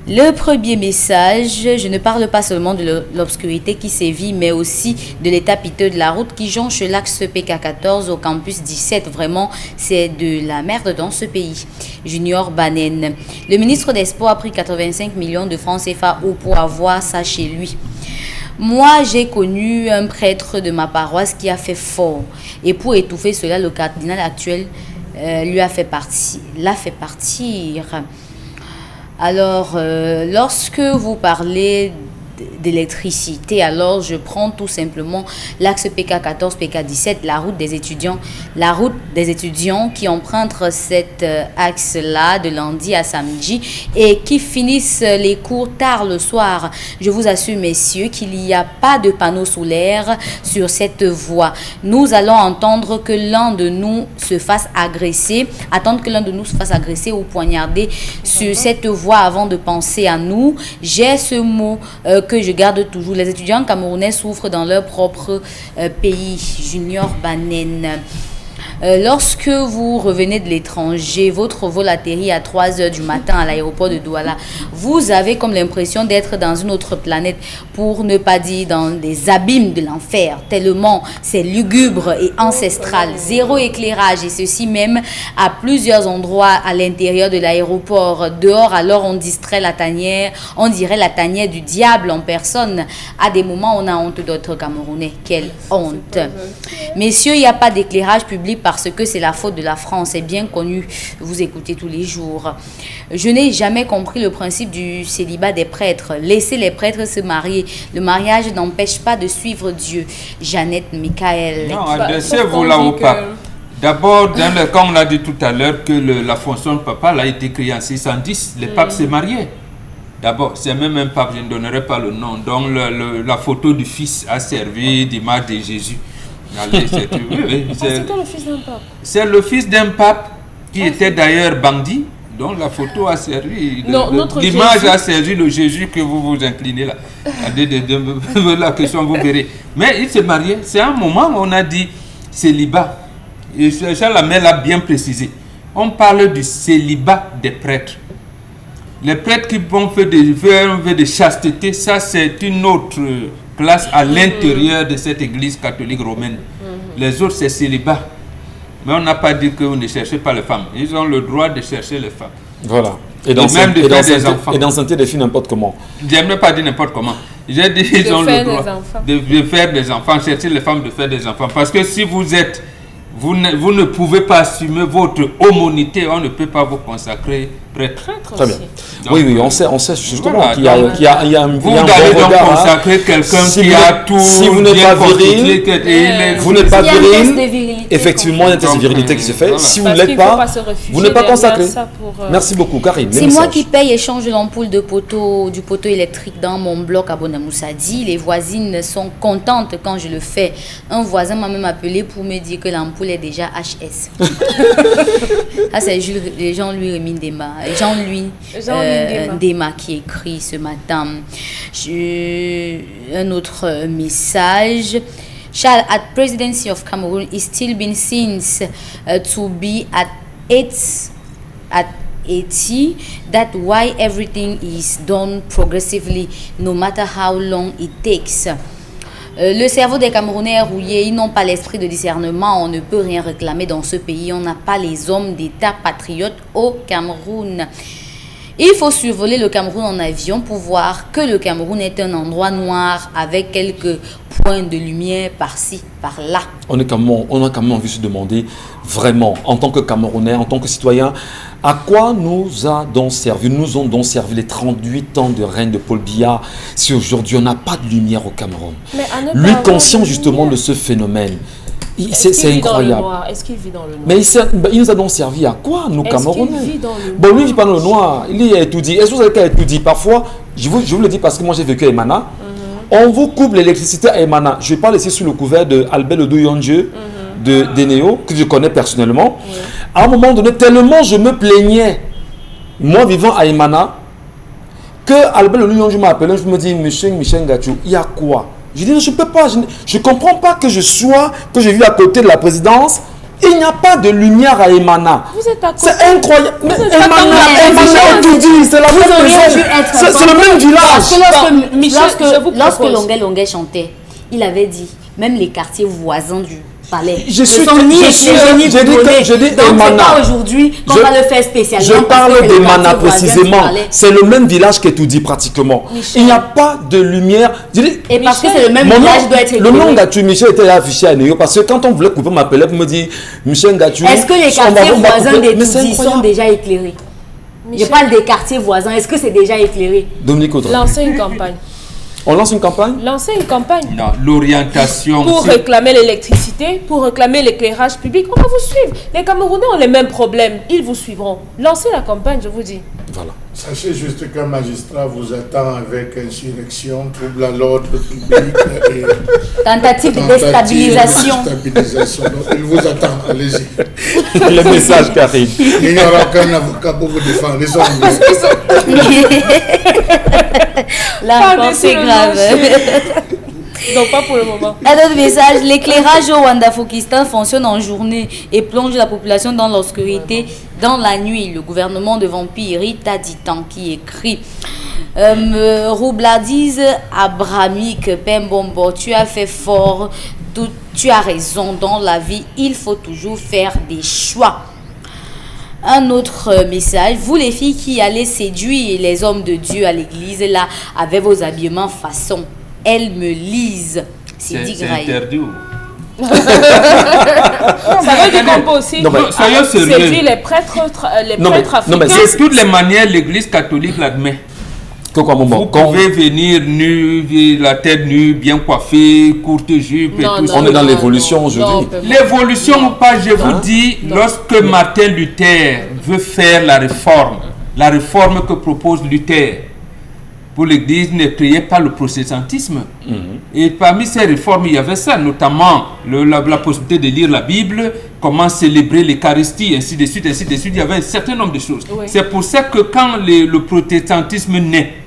Le premier message, je ne parle pas seulement de l'obscurité qui sévit, mais aussi de l'état piteux de la route qui jonche l'axe PK14 au campus 17. Vraiment, c'est de la merde dans ce pays. Junior Banen. Le ministre des Sports a pris 85 millions de francs CFA pour avoir ça chez lui. Moi, j'ai connu un prêtre de ma paroisse qui a fait fort. Et pour étouffer cela, le cardinal actuel l'a fait partir. Alors, lorsque vous parlez d'électricité, alors je prends tout simplement l'axe PK14, PK17, la route des étudiants qui empruntent cet axe-là de lundi à samedi et qui finissent les cours tard le soir. Je vous assure, messieurs, qu'il n'y a pas de panneau solaire sur cette voie. Nous allons attendre que l'un de nous se fasse agresser ou poignarder sur cette voie avant de penser à nous. J'ai ce mot que je garde toujours. Les étudiants camerounais souffrent dans leur propre pays. Junior Banen. Lorsque vous revenez de l'étranger, votre vol atterrit à 3 heures du matin à l'aéroport de Douala. Vous avez comme l'impression d'être dans une autre planète, pour ne pas dire dans des abîmes de l'enfer, tellement c'est lugubre et ancestral. Zéro éclairage, et ceci même à plusieurs endroits à l'intérieur de l'aéroport. Dehors, alors on distrait la tanière, on dirait la tanière du diable en personne. À des moments, on a honte d'autres Camerounais. Quelle honte. Messieurs, il n'y a pas d'éclairage public parce que c'est la faute de la France. C'est bien connu. Vous écoutez tous les jours. Je n'ai jamais compris le principe du célibat des prêtres. Laissez les prêtres se marier. Le mariage n'empêche pas de suivre Dieu. Jeannette Michael. Non, adressez-vous là au pape. D'abord, comme on l'a dit tout à l'heure, que la fonction de papa a été créée en 610. Les papes s'est marié. D'abord, c'est même un pape, je ne donnerai pas le nom. Donc, la photo du fils a servi d'image de Jésus. Allez, c'était le fils d'un pape. C'est le fils d'un pape qui était d'ailleurs bandit. Donc, la photo a servi. L'image a servi le Jésus que vous vous inclinez là. La question, vous verrez. Mais il s'est marié. C'est un moment où on a dit célibat. Et ça, la mère l'a bien précisé. On parle du célibat des prêtres. Les prêtres qui vont faire des vœux de chasteté, ça c'est une autre classe à l'intérieur de cette église catholique romaine. Les autres c'est célibat. Mais on n'a pas dit que vous ne cherchez pas les femmes. Ils ont le droit de chercher les femmes. Voilà. Et même de faire des enfants. Et d'enceinte des filles n'importe comment. Je n'aime pas dire n'importe comment. J'ai dit ils ont le droit de faire des enfants, chercher les femmes de faire des enfants. Parce que si vous êtes... Vous ne pouvez pas assumer votre homonité, on ne peut pas vous consacrer prêtre. Très bien. Donc, oui, on sait justement voilà, qu'il y a un bon regard. Vous allez donc consacrer quelqu'un qui a tout. Si vous n'êtes pas viril, vous n'êtes pas viril. Effectivement, il y a un test de virilité qui se fait. Voilà. Si vous ne l'êtes pas, vous n'êtes pas consacré. Merci beaucoup, Karine. C'est moi qui paye et change l'ampoule du poteau électrique dans mon bloc à Bonamoussadi. Les voisines sont contentes quand je le fais. Un voisin m'a même appelé pour me dire que l'ampoule est déjà HS. Ah, c'est Jean-Louis Ndema. Jean-Louis Ndema qui écrit ce matin. Un autre message. Shall at presidency of Cameroon is still been seen to be at 80. That why everything is done progressively, no matter how long it takes. Le cerveau des Camerounais est rouillé, ils n'ont pas l'esprit de discernement, on ne peut rien réclamer dans ce pays, on n'a pas les hommes d'État patriotes au Cameroun. Il faut survoler le Cameroun en avion pour voir que le Cameroun est un endroit noir avec quelques points de lumière par-ci, par-là. On a quand même envie de se demander vraiment, en tant que Camerounais, en tant que citoyen, à quoi nous ont donc servi les 38 ans de règne de Paul Biya si aujourd'hui on n'a pas de lumière au Cameroun? Lui conscient justement de ce phénomène. C'est incroyable. Est-ce qu'il vit dans le noir? Mais il nous a donc servi à quoi, nous, Camerounais? Bon, lui, il vit pas dans le noir. Il est étudié. Est-ce que vous avez qu'à étudier? Parfois, je vous le dis parce que moi, j'ai vécu à Emana. On vous coupe l'électricité à Emana. Je parle ici sous le couvert de Albert Odoyonje de Dénéo, que je connais personnellement. À un moment donné, tellement je me plaignais, moi vivant à Emana, que Albert Odoyonje m'a appelé. Je me dis, Michel Gachou, il y a quoi? Je dis, je ne peux pas, je ne comprends pas que je vis à côté de la présidence. Il n'y a pas de lumière à Emana. C'est incroyable. Emana tout dit, c'est la même maison. C'est le même village. Lorsque Longuet chantait, il avait dit, même les quartiers voisins du palais. Je dis Emana. Aujourd'hui, on va le faire spécialement. Je parle d'Emana précisément. C'est le même village qui dit pratiquement. Il n'y a pas de lumière. Et parce que c'est le même village doit être éclairé. Le nom Gachou, Michel était affiché à Néo parce que quand on voulait couper, m'appelait pour me dire Michel Gachou. Est-ce que les quartiers voisins des Toudis sont déjà éclairés? Je parle des quartiers voisins. Est-ce que c'est déjà éclairé? Dominique Audrey. Lancer une campagne. On lance une campagne? Lancer une campagne. Non, l'orientation. Pour réclamer l'électricité, pour réclamer l'éclairage public, on va vous suivre. Les Camerounais ont les mêmes problèmes, ils vous suivront. Lancez la campagne, je vous dis. Voilà. Sachez juste qu'un magistrat vous attend avec insurrection, trouble à l'ordre public et tentative de déstabilisation. Donc, il vous attend, allez-y. Le message, Karine. Il n'y aura aucun avocat pour vous défendre. Là, c'est grave. Non, pas pour le moment. Un autre message, l'éclairage au Wandafokistan fonctionne en journée et plonge la population dans l'obscurité dans la nuit. Le gouvernement de vampire Rita Ditan qui écrit Roubladiz Abramique Pembombo, tu as fait fort, tu as raison, dans la vie il faut toujours faire des choix. Un autre message, vous les filles qui allez séduire les hommes de Dieu à l'église, là, avec vos habillements façon, elles me lisent. C'est dit interdit. Ça veut dire qu'on peut aussi soyons sérieux. séduire les prêtres africains. De toutes les manières, l'église catholique l'admet. Vous pouvez venir nu, la tête nue, bien coiffée, courte jupe et tout ça. On est dans l'évolution aujourd'hui. L'évolution ou pas, je vous dis, lorsque Martin Luther veut faire la réforme que propose Luther pour l'église, ne créait pas le protestantisme. Et parmi ces réformes, il y avait ça, notamment la possibilité de lire la Bible, comment célébrer l'Eucharistie, ainsi de suite, ainsi de suite. Il y avait un certain nombre de choses. Oui. C'est pour ça que quand le protestantisme naît,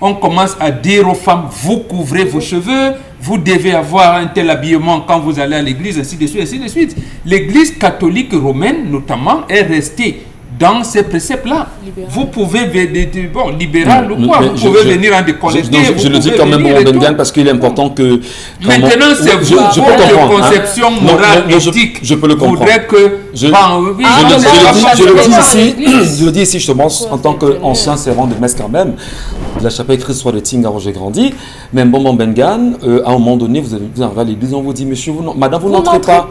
on commence à dire aux femmes, vous couvrez vos cheveux, vous devez avoir un tel habillement quand vous allez à l'église, ainsi de suite, ainsi de suite. L'église catholique romaine, notamment, est restée dans ces préceptes-là. Vous pouvez, libéral ou quoi, vous pouvez venir en déconnecter. Je le dis quand même, Bengan, parce qu'il est important que... Maintenant, c'est votre conception morale, éthique. Je peux le comprendre. Je le dis ici, justement, en tant qu'ancien servant de messe quand même, de la chapelle Christ soit de Tinga où j'ai grandi, mais bon, Bengan, à un moment donné, vous arrivez à l'église, on vous dit, monsieur, madame, vous n'entrez pas.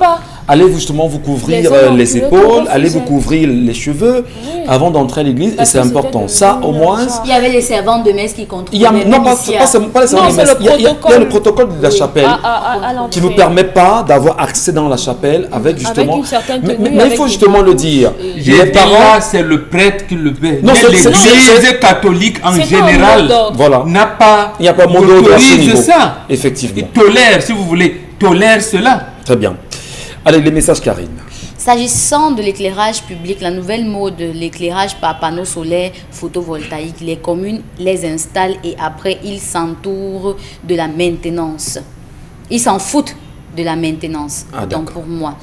Allez justement vous couvrir les épaules, allez vous couvrir les cheveux avant d'entrer à l'église, et c'est important. Ça, au moins... Il y avait les servantes de messe qui contrôlaient. Non, pas les servantes de messe. Il y a le protocole de la chapelle qui ne nous permet pas d'avoir accès dans la chapelle avec justement... Mais il faut justement le dire. Les parents, c'est le prêtre qui le fait. Mais l'église catholique en général n'a pas... Il n'y a pas mot d'ordre à ce niveau. Ça. Effectivement. Il tolère, si vous voulez, tolère cela. Très bien. Allez, les messages, Karine. S'agissant de l'éclairage public, la nouvelle mode de l'éclairage par panneaux solaires photovoltaïques, les communes les installent et après ils s'entourent de la maintenance. Ils s'en foutent de la maintenance. Donc pour moi.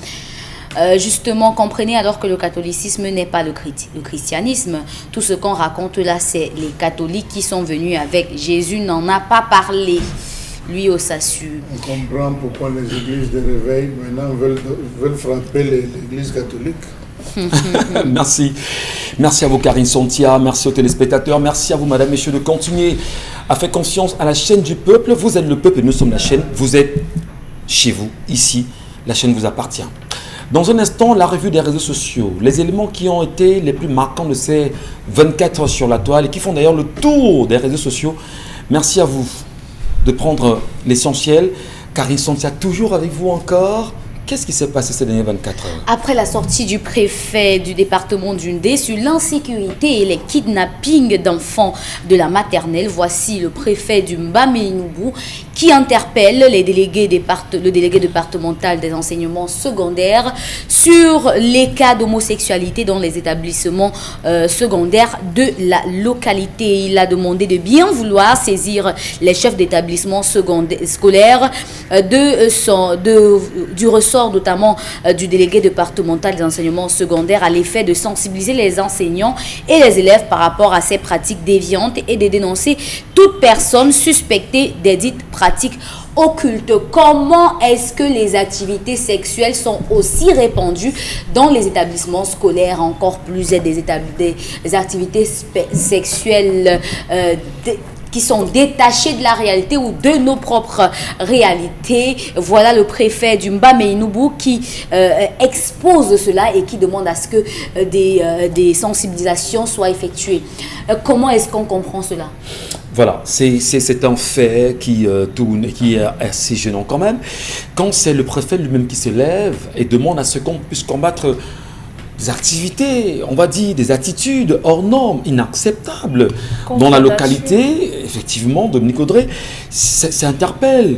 Justement, comprenez alors que le catholicisme n'est pas le christianisme. Tout ce qu'on raconte là, c'est les catholiques qui sont venus avec. Jésus n'en a pas parlé. Lui au s'assure. On comprend pourquoi les églises de réveil maintenant veulent frapper l'église catholique. Merci. Merci à vous, Karine Sontia. Merci aux téléspectateurs. Merci à vous, madame, messieurs, de continuer à faire confiance à la chaîne du peuple. Vous êtes le peuple et nous sommes la chaîne. Vous êtes chez vous, ici. La chaîne vous appartient. Dans un instant, la revue des réseaux sociaux. Les éléments qui ont été les plus marquants de ces 24 heures sur la toile et qui font d'ailleurs le tour des réseaux sociaux. Merci à vous de prendre l'essentiel. Karine Sontia, toujours avec vous encore. Qu'est-ce qui s'est passé ces dernières 24 heures? Après la sortie du préfet du département d'Undé sur l'insécurité et les kidnappings d'enfants de la maternelle, voici le préfet du Mbamé-Inoubou qui interpelle le délégué départemental des enseignements secondaires sur les cas d'homosexualité dans les établissements secondaires de la localité. Il a demandé de bien vouloir saisir les chefs d'établissements scolaires du ressort notamment du délégué départemental des enseignements secondaires à l'effet de sensibiliser les enseignants et les élèves par rapport à ces pratiques déviantes et de dénoncer toute personne suspectée des dites pratiques occultes. Comment est-ce que les activités sexuelles sont aussi répandues dans les établissements scolaires, encore plus des activités sexuelles qui sont détachés de la réalité ou de nos propres réalités? Voilà le préfet du Mbamé-Inoubou qui expose cela et qui demande à ce que des sensibilisations soient effectuées. Comment est-ce qu'on comprend cela? Voilà, c'est un fait qui tourne et qui est assez gênant quand même. Quand c'est le préfet lui-même qui se lève et demande à ce qu'on puisse combattre des activités, on va dire, des attitudes hors normes, inacceptables dans la localité, effectivement, Dominique Audrey, ça interpelle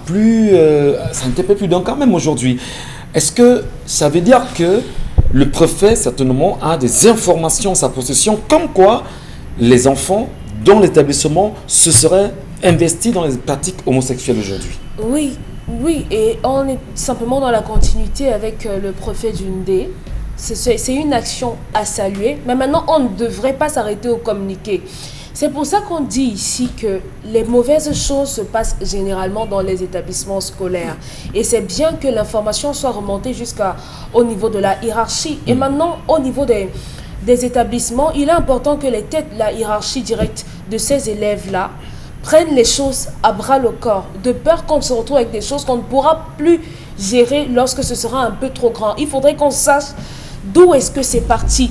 plus d'un quand même aujourd'hui. Est-ce que ça veut dire que le préfet, certainement, a des informations en sa possession, comme quoi les enfants dont l'établissement se serait investi dans les pratiques homosexuelles aujourd'hui. Oui, oui, et on est simplement dans la continuité avec le préfet d'Undé. C'est une action à saluer, mais maintenant on ne devrait pas s'arrêter au communiqué. C'est pour ça qu'on dit ici que les mauvaises choses se passent généralement dans les établissements scolaires. Et c'est bien que l'information soit remontée jusqu'au niveau de la hiérarchie. Et maintenant, au niveau des établissements, il est important que les têtes, la hiérarchie directe de ces élèves-là, prennent les choses à bras le corps, de peur qu'on se retrouve avec des choses qu'on ne pourra plus gérer lorsque ce sera un peu trop grand. Il faudrait qu'on sache d'où est-ce que c'est parti.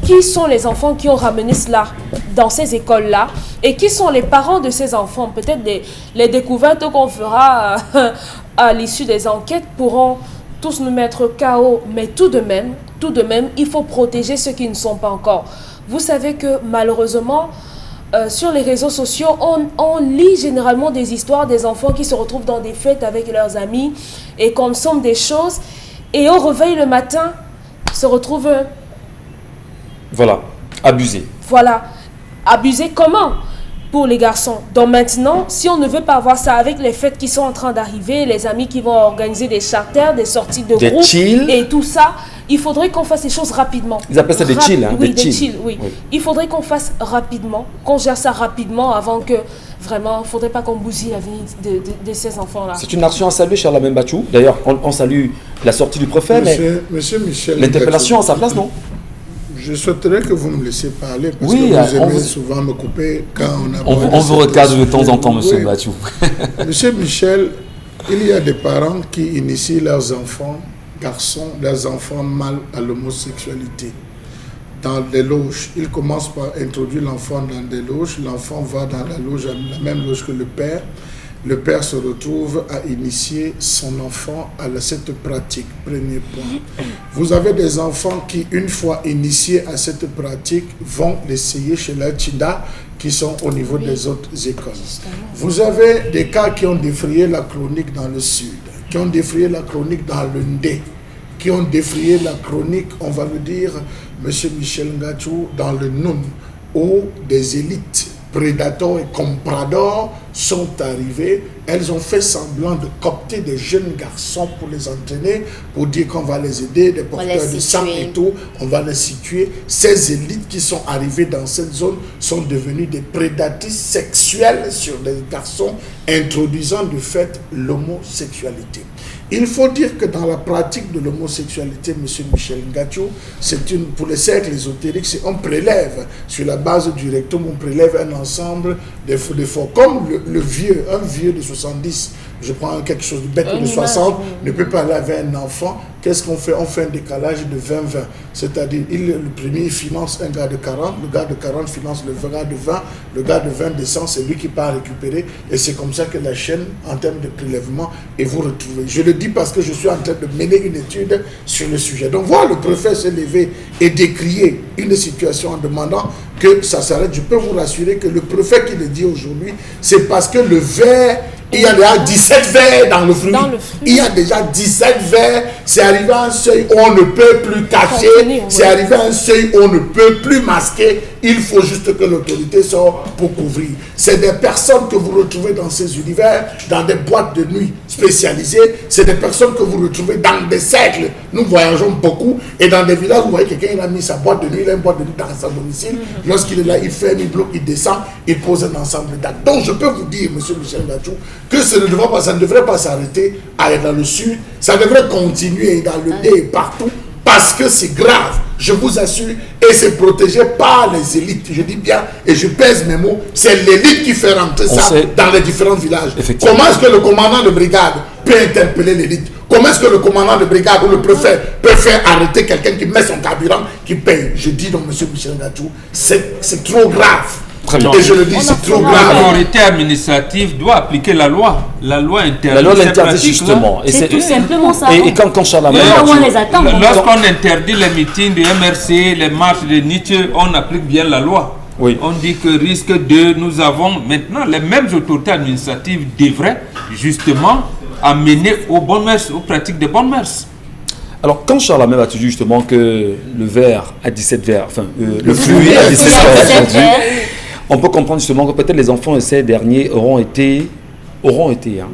Qui sont les enfants qui ont ramené cela dans ces écoles-là et qui sont les parents de ces enfants? Peut-être les découvertes qu'on fera à l'issue des enquêtes pourront tous nous mettre KO, mais tout de même, il faut protéger ceux qui ne sont pas encore. Vous savez que malheureusement, sur les réseaux sociaux, on lit généralement des histoires des enfants qui se retrouvent dans des fêtes avec leurs amis et consomment des choses et au réveil le matin, se retrouvent... Voilà, abusé. Voilà, abusé comment pour les garçons? Donc maintenant, si on ne veut pas avoir ça avec les fêtes qui sont en train d'arriver, les amis qui vont organiser des charters, des sorties de groupe et tout ça, il faudrait qu'on fasse les choses rapidement. Ils appellent ça des chill, hein? Oui, des chill, oui. Il faudrait qu'on fasse rapidement, qu'on gère ça rapidement avant que vraiment, il ne faudrait pas qu'on bousille la vie de ces enfants-là. C'est une action à saluer, Charlemagne Bachou. D'ailleurs, on salue la sortie du préfet, Monsieur Michel, l'interpellation à sa place, non? Je souhaiterais que vous me laissiez parler parce que vous aimez souvent me couper quand on vous recadre de temps en temps, monsieur Bachou. Monsieur Michel, il y a des parents qui initient leurs enfants garçons, leurs enfants mâles à l'homosexualité. Dans des loges, ils commencent par introduire l'enfant dans des loges. L'enfant va dans la loge, la même loge que le père. Le père se retrouve à initier son enfant à cette pratique. Premier point. Vous avez des enfants qui, une fois initiés à cette pratique, vont l'essayer chez la Tchida, qui sont au niveau des autres écoles. Vous avez des cas qui ont défrayé la chronique dans le sud, qui ont défrayé la chronique dans le Ndé, qui ont défrayé la chronique, on va le dire, M. Michel Ngachou, dans le Noun, où des élites prédateurs et compradors sont arrivés. Elles ont fait semblant de coopter des jeunes garçons pour les entraîner, pour dire qu'on va les aider, des porteurs de sang et tout, on va les situer. Ces élites qui sont arrivées dans cette zone sont devenues des prédatrices sexuelles sur les garçons, introduisant de fait l'homosexualité. Il faut dire que dans la pratique de l'homosexualité, M. Michel Ngachou, pour les cercles ésotériques, on prélève, sur la base du rectum, on prélève un ensemble de faux. Comme un vieux de 70, je prends quelque chose de bête de 60, ne peut pas aller avec un enfant. Qu'est-ce qu'on fait? On fait un décalage de 20-20. C'est-à-dire, le premier finance un gars de 40, le gars de 40 finance le gars de 20, le gars de 20 descend, c'est lui qui part récupérer. Et c'est comme ça que la chaîne, en termes de prélèvement, et vous retrouvez. Je le dis parce que je suis en train de mener une étude sur le sujet. Donc, voilà le préfet s'est levé et décrier une situation en demandant que ça s'arrête. Je peux vous rassurer que le préfet qui le dit aujourd'hui, c'est parce que le verre, il y a déjà 17 verres dans le fruit. Il y a déjà 17 verres. C'est arrivé à un seuil où on ne peut plus cacher. C'est arrivé à un seuil où on ne peut plus masquer. Il faut juste que l'autorité sorte pour couvrir. C'est des personnes que vous retrouvez dans ces univers, dans des boîtes de nuit spécialisées. C'est des personnes que vous retrouvez dans des cercles. Nous voyageons beaucoup. Et dans des villages, vous voyez quelqu'un, il a mis sa boîte de nuit, il a une boîte de nuit dans son domicile. Lorsqu'il est là, il ferme, il bloque, il descend, il pose un ensemble d'actes. Donc je peux vous dire, M. Michel Ngachou, que ça ne devrait pas s'arrêter dans le sud, ça devrait continuer dans le Dé et partout, parce que c'est grave, je vous assure, et c'est protégé par les élites. Je dis bien, et je pèse mes mots, c'est l'élite qui fait rentrer dans les différents villages. Comment est-ce que le commandant de brigade peut interpeller l'élite? Comment est-ce que le commandant de brigade ou le préfet peut faire arrêter quelqu'un qui met son carburant, qui paye? Je dis donc, M. Michel Ngachou, c'est trop grave. Et je le dis, c'est trop grave. L'autorité administrative doit appliquer la loi. La loi interdit. La loi l'interdit justement. C'est tout simplement ça. Et quand Charlemagne, lorsqu'on interdit les meetings de MRC, les marches de Nietzsche, on applique bien la loi. Oui. On dit que risque de, nous avons maintenant les mêmes autorités administratives devraient justement amener aux bonnes mœurs, aux pratiques de bonnes mœurs. Alors, quand Charlemagne a dit justement que le verre a 17 verres, enfin, le fruit a 17 verres, on peut comprendre justement que peut-être les enfants de ces derniers auront été, hein,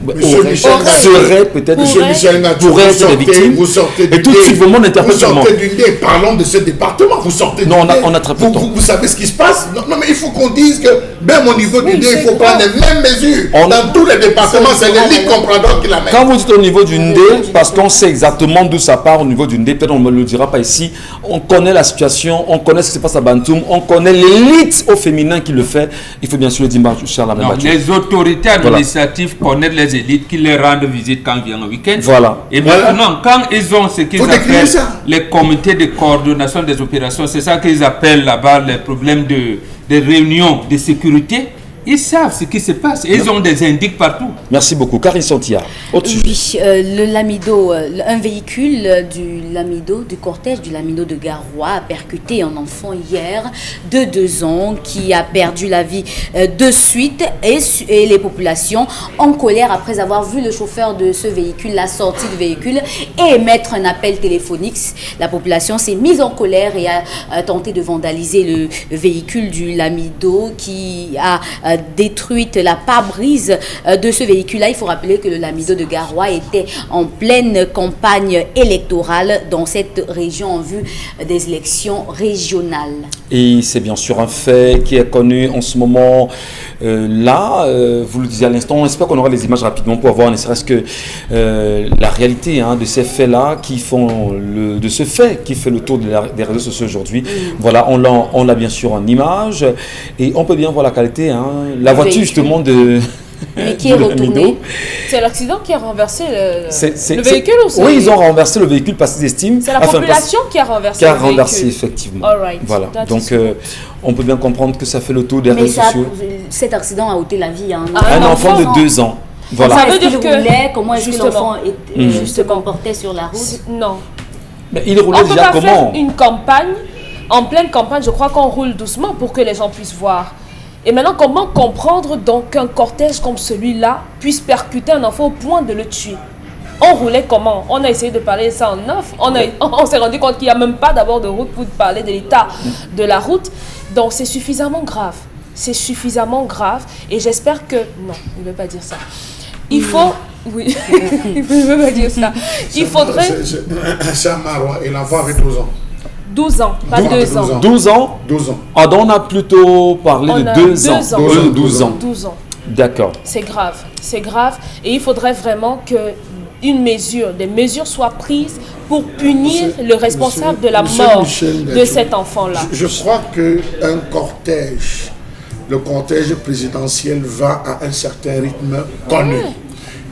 Monsieur Michel serait peut-être Monsieur Michel Ngatou, pourrait être des victimes. vous sortez du et tout de suite, vraiment, on interprète vous tout le monde. sortez du nez, parlons de ce département, vous sortez Non, du nez. on a très peu de temps. Vous savez ce qui se passe? Non, mais il faut qu'on dise que même au niveau du nez, il faut prendre les mêmes mesures. Dans tous les départements, c'est l'élite comprador qui la met. Quand vous dites au niveau du Ndé, parce qu'on sait exactement d'où ça part au niveau du Ndé, peut-être on ne le dira pas ici, on connaît la situation, on connaît ce qui se passe à Bantoum, on connaît l'élite au féminin qui le fait. Il faut bien sûr le dire, cher la même Non, les autorités administratives connaissent les élites qui les rendent visite quand vient au week-end. Voilà. Et maintenant, quand ils ont ce qu'ils Faut décrire appellent ça. les comités de coordination des opérations, c'est ça qu'ils appellent là-bas les problèmes de réunions de sécurité, ils savent ce qui se passe. Et ils ont des indices partout. Merci beaucoup. Karine Santia, au-dessus. Oui, le Lamido, un véhicule du cortège du Lamido de Garoua a percuté un enfant hier de 2 ans qui a perdu la vie de suite et les populations en colère après avoir vu le chauffeur de ce véhicule, la sortie du véhicule et émettre un appel téléphonique. La population s'est mise en colère et a tenté de vandaliser le véhicule du Lamido qui a détruite la pare-brise de ce véhicule-là. Il faut rappeler que le Lamido de Garoua était en pleine campagne électorale dans cette région en vue des élections régionales. Et c'est bien sûr un fait qui est connu en ce moment. Vous le disiez à l'instant, on espère qu'on aura les images rapidement pour voir ne serait-ce que la réalité de ces faits-là qui fait le tour des réseaux sociaux aujourd'hui. Voilà, on l'a bien sûr en image et on peut bien voir la qualité. La voiture justement de... Mais qui est retourné. C'est l'accident qui a renversé le véhicule ou c'est... Oui, ils ont renversé le véhicule parce qu'ils estiment... C'est la population qui a renversé le véhicule. Qui a renversé, effectivement. All right. Voilà. Donc, on peut bien comprendre que ça fait le tour des réseaux sociaux. Cet accident a ôté la vie. Un enfant de 2 ans. Voilà. Ça veut dire que... Comment est-ce que l'enfant se comportait sur la route? Non. Mais il roulait déjà comment? On peut pas faire une campagne, en pleine campagne, je crois qu'on roule doucement pour que les gens puissent voir. Et maintenant, comment comprendre donc qu'un cortège comme celui-là puisse percuter un enfant au point de le tuer? On roulait comment? On a essayé de parler de ça en off. On s'est rendu compte qu'il n'y a même pas d'abord de route pour parler de l'état de la route. Donc c'est suffisamment grave. C'est suffisamment grave. Et j'espère que... Non, il ne veut pas dire ça. Il faut... Oui, il ne veut pas dire ça. Il faudrait... C'est Marois et l'enfant avait 12 ans. 12 ans, pas 2 ans. 12 ans? 12 ans. Ah, donc on a plutôt parlé de 2 ans. 12 ans. 12 ans. D'accord. C'est grave, c'est grave. Et il faudrait vraiment que des mesures soient prises pour punir le responsable de la mort de cet enfant-là. Je crois qu'un cortège, le cortège présidentiel va à un certain rythme connu.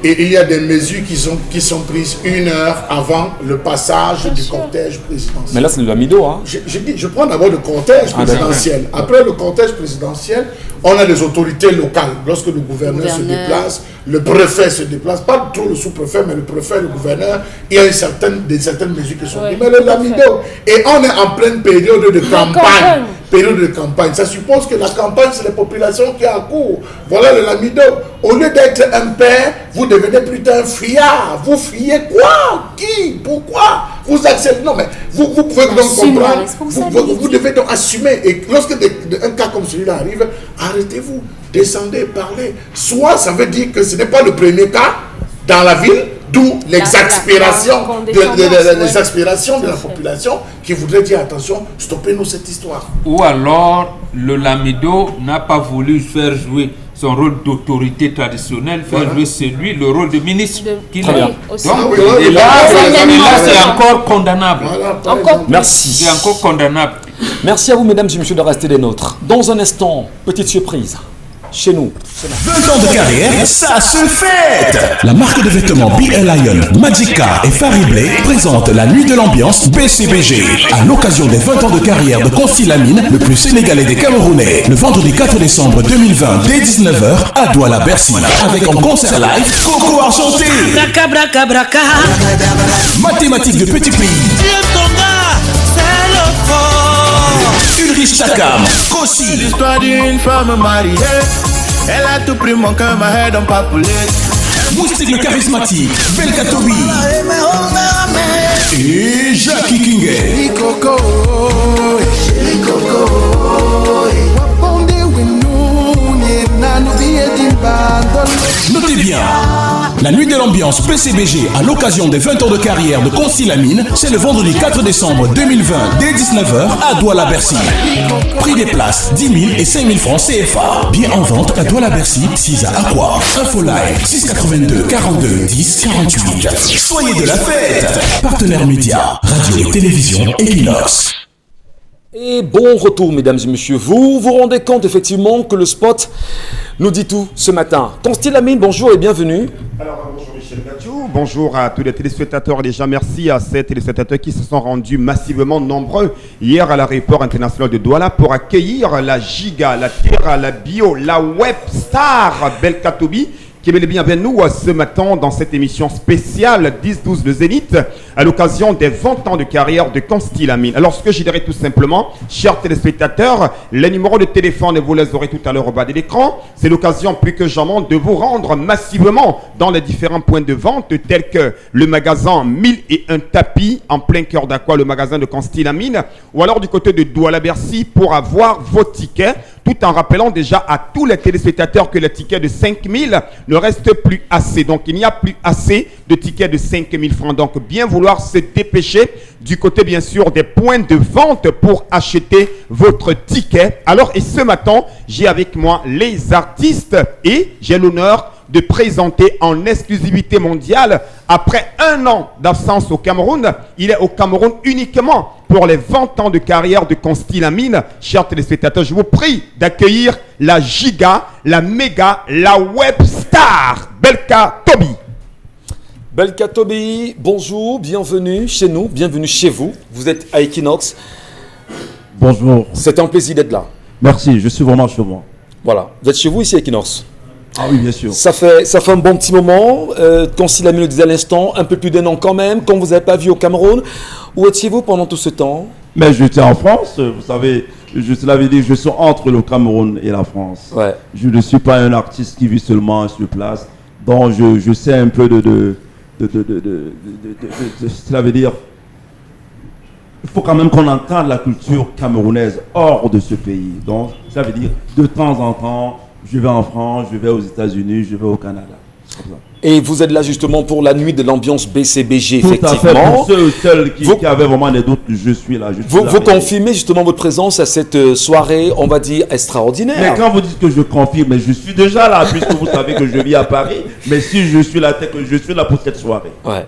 Et il y a des mesures qui sont prises 1 heure avant le passage du cortège présidentiel. Mais là, c'est le Lamido. Je prends d'abord le cortège présidentiel. Après le cortège présidentiel, on a les autorités locales. Lorsque le gouverneur se déplace, le préfet se déplace, pas trop le sous-préfet, mais le préfet, le gouverneur, il y a certaines mesures qui sont prises. Mais le Lamido, et on est en pleine période de campagne. Période de campagne. Ça suppose que la campagne, c'est les populations qui accourent. Voilà le Lamido. Au lieu d'être un père, vous devenez plutôt un friard. Vous friez quoi? Qui? Pourquoi? Vous acceptez? Non, mais vous pouvez donc comprendre. Vous devez donc assumer. Et lorsque un cas comme celui-là arrive, arrêtez-vous, descendez, parlez. Soit ça veut dire que ce n'est pas le premier cas dans la ville, d'où l'exaspération de la population qui voudrait dire attention, stoppez-nous cette histoire. Ou alors le Lamido n'a pas voulu faire jouer son rôle d'autorité traditionnelle, faire jouer le rôle de ministre qu'il a. Donc, et là, c'est encore condamnable. Merci. C'est encore condamnable. Merci à vous, mesdames et messieurs, de rester des nôtres. Dans un instant, petite surprise. Chez nous. 20 ans de carrière, ça se fête. La marque de vêtements B.L. Lion, Magica et Fariblé présente la nuit de l'ambiance BCBG. À l'occasion des 20 ans de carrière de Confilamine, le plus sénégalais des Camerounais, le vendredi 4 décembre 2020 dès 19h à Douala-Bercy. Avec en concert live, Coco Enchanté. Mathématiques de Petit Pays. Ulrich Chakam, Kossi. L'histoire d'une femme mariée, elle a tout pris mon cœur, ma head on pas poulet. Moustique le charismatique, Belkatobi. Et Jackie Kingé. bien. La nuit de l'ambiance PCBG à l'occasion des 20 ans de carrière de Consti Lamine, c'est le vendredi 4 décembre 2020 dès 19h à Douala-Bercy. Prix des places 10 000 et 5 000 francs CFA. Bien en vente à Douala-Bercy, 6 à Aqua. Infoline 682 42 10 48. Soyez de la fête. Partenaire média, radio et télévision Equinox. Et bon retour, mesdames et messieurs. Vous vous rendez compte effectivement que le spot nous dit tout ce matin. Consti Lamine, bonjour et bienvenue. Alors, bonjour Michel Gadiou, bonjour à tous les téléspectateurs. Déjà, merci à ces téléspectateurs qui se sont rendus massivement nombreux hier à l'aéroport international de Douala pour accueillir la Giga, la Terra, la Bio, la Web Star Belkatobi, qui est bel et bien avec nous ce matin dans cette émission spéciale 10-12 de Zénith à l'occasion des 20 ans de carrière de Consti Lamine. Alors ce que je dirais tout simplement, chers téléspectateurs, les numéros de téléphone, vous les aurez tout à l'heure au bas de l'écran. C'est l'occasion plus que jamais de vous rendre massivement dans les différents points de vente tels que le magasin 1001 tapis en plein cœur d'Aqua, le magasin de Consti Lamine, ou alors du côté de Douala-Bercy pour avoir vos tickets, tout en rappelant déjà à tous les téléspectateurs que les tickets de 5 000 ne restent plus assez. Donc il n'y a plus assez de tickets de 5 000 francs. Donc bien vouloir se dépêcher du côté bien sûr des points de vente pour acheter votre ticket. Alors et ce matin, j'ai avec moi les artistes et j'ai l'honneur de présenter en exclusivité mondiale, après 1 an d'absence au Cameroun, il est au Cameroun uniquement pour les 20 ans de carrière de Consti Lamine. Chers téléspectateurs, je vous prie d'accueillir la Giga, la Méga, la Web Star, Belkatobi. Belkatobi, bonjour, bienvenue chez nous, bienvenue chez vous. Vous êtes à Equinox. Bonjour. C'est un plaisir d'être là. Merci, je suis vraiment chez moi. Voilà, vous êtes chez vous ici à Equinox. Ah oui, bien sûr. Ça fait un bon petit moment. Consti Lamine le disait à l'instant, un peu plus d'1 an quand même, qu'on ne vous avait pas vu au Cameroun. Où étiez-vous pendant tout ce temps? Mais j'étais en France, vous savez, je te l'avais dit, je suis entre le Cameroun et la France. Ouais. Je ne suis pas un artiste qui vit seulement sur place, donc je sais un peu cela veut dire, il faut quand même qu'on entende la culture camerounaise hors de ce pays. Donc, ça veut dire, de temps en temps, je vais en France, je vais aux États-Unis, je vais au Canada. Et vous êtes là justement pour la nuit de l'ambiance BCBG, tout effectivement. à fait, pour ceux qui avaient vraiment des doutes, je suis là. Vous confirmez justement votre présence à cette soirée, on va dire, extraordinaire. Mais quand vous dites que je confirme, je suis déjà là, puisque vous savez que je vis à Paris. Mais si je suis là, c'est que je suis là pour cette soirée. Ouais.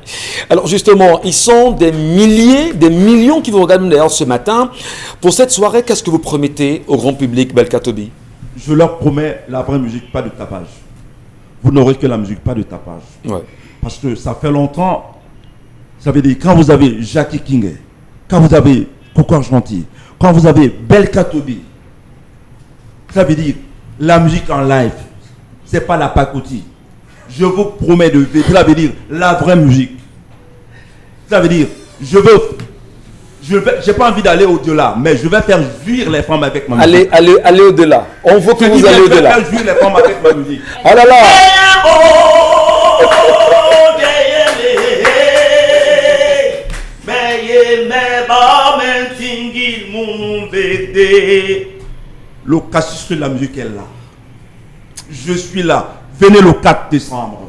Alors justement, ils sont des milliers, des millions qui vous regardent d'ailleurs ce matin. Pour cette soirée, qu'est-ce que vous promettez au grand public, Belkatobi? Je leur promets la vraie musique, pas de tapage. Vous n'aurez que la musique, pas de tapage. Ouais. Parce que ça fait longtemps. Ça veut dire, quand vous avez Jackie King, quand vous avez Coco Argenti, quand vous avez Belkatobi, ça veut dire la musique en live, c'est pas la pacotille. Je vous promets ça veut dire la vraie musique. Ça veut dire, j'ai pas envie d'aller au-delà, mais je vais faire jouir les femmes avec ma musique. Allez au-delà. On veut que vous allez au-delà. Je vais faire jouir les femmes avec ma musique. Ah là là. Le cassis sur la musique est là. Je suis là. Venez le 4 décembre.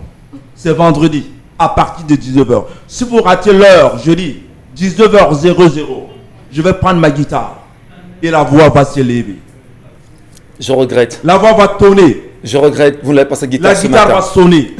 C'est vendredi, à partir de 19h. Si vous ratez l'heure, je dis 19h00, je vais prendre ma guitare et la voix va s'élever. Je regrette. La voix va tonner. Je regrette, vous n'avez pas sa guitare. La guitare va sonner.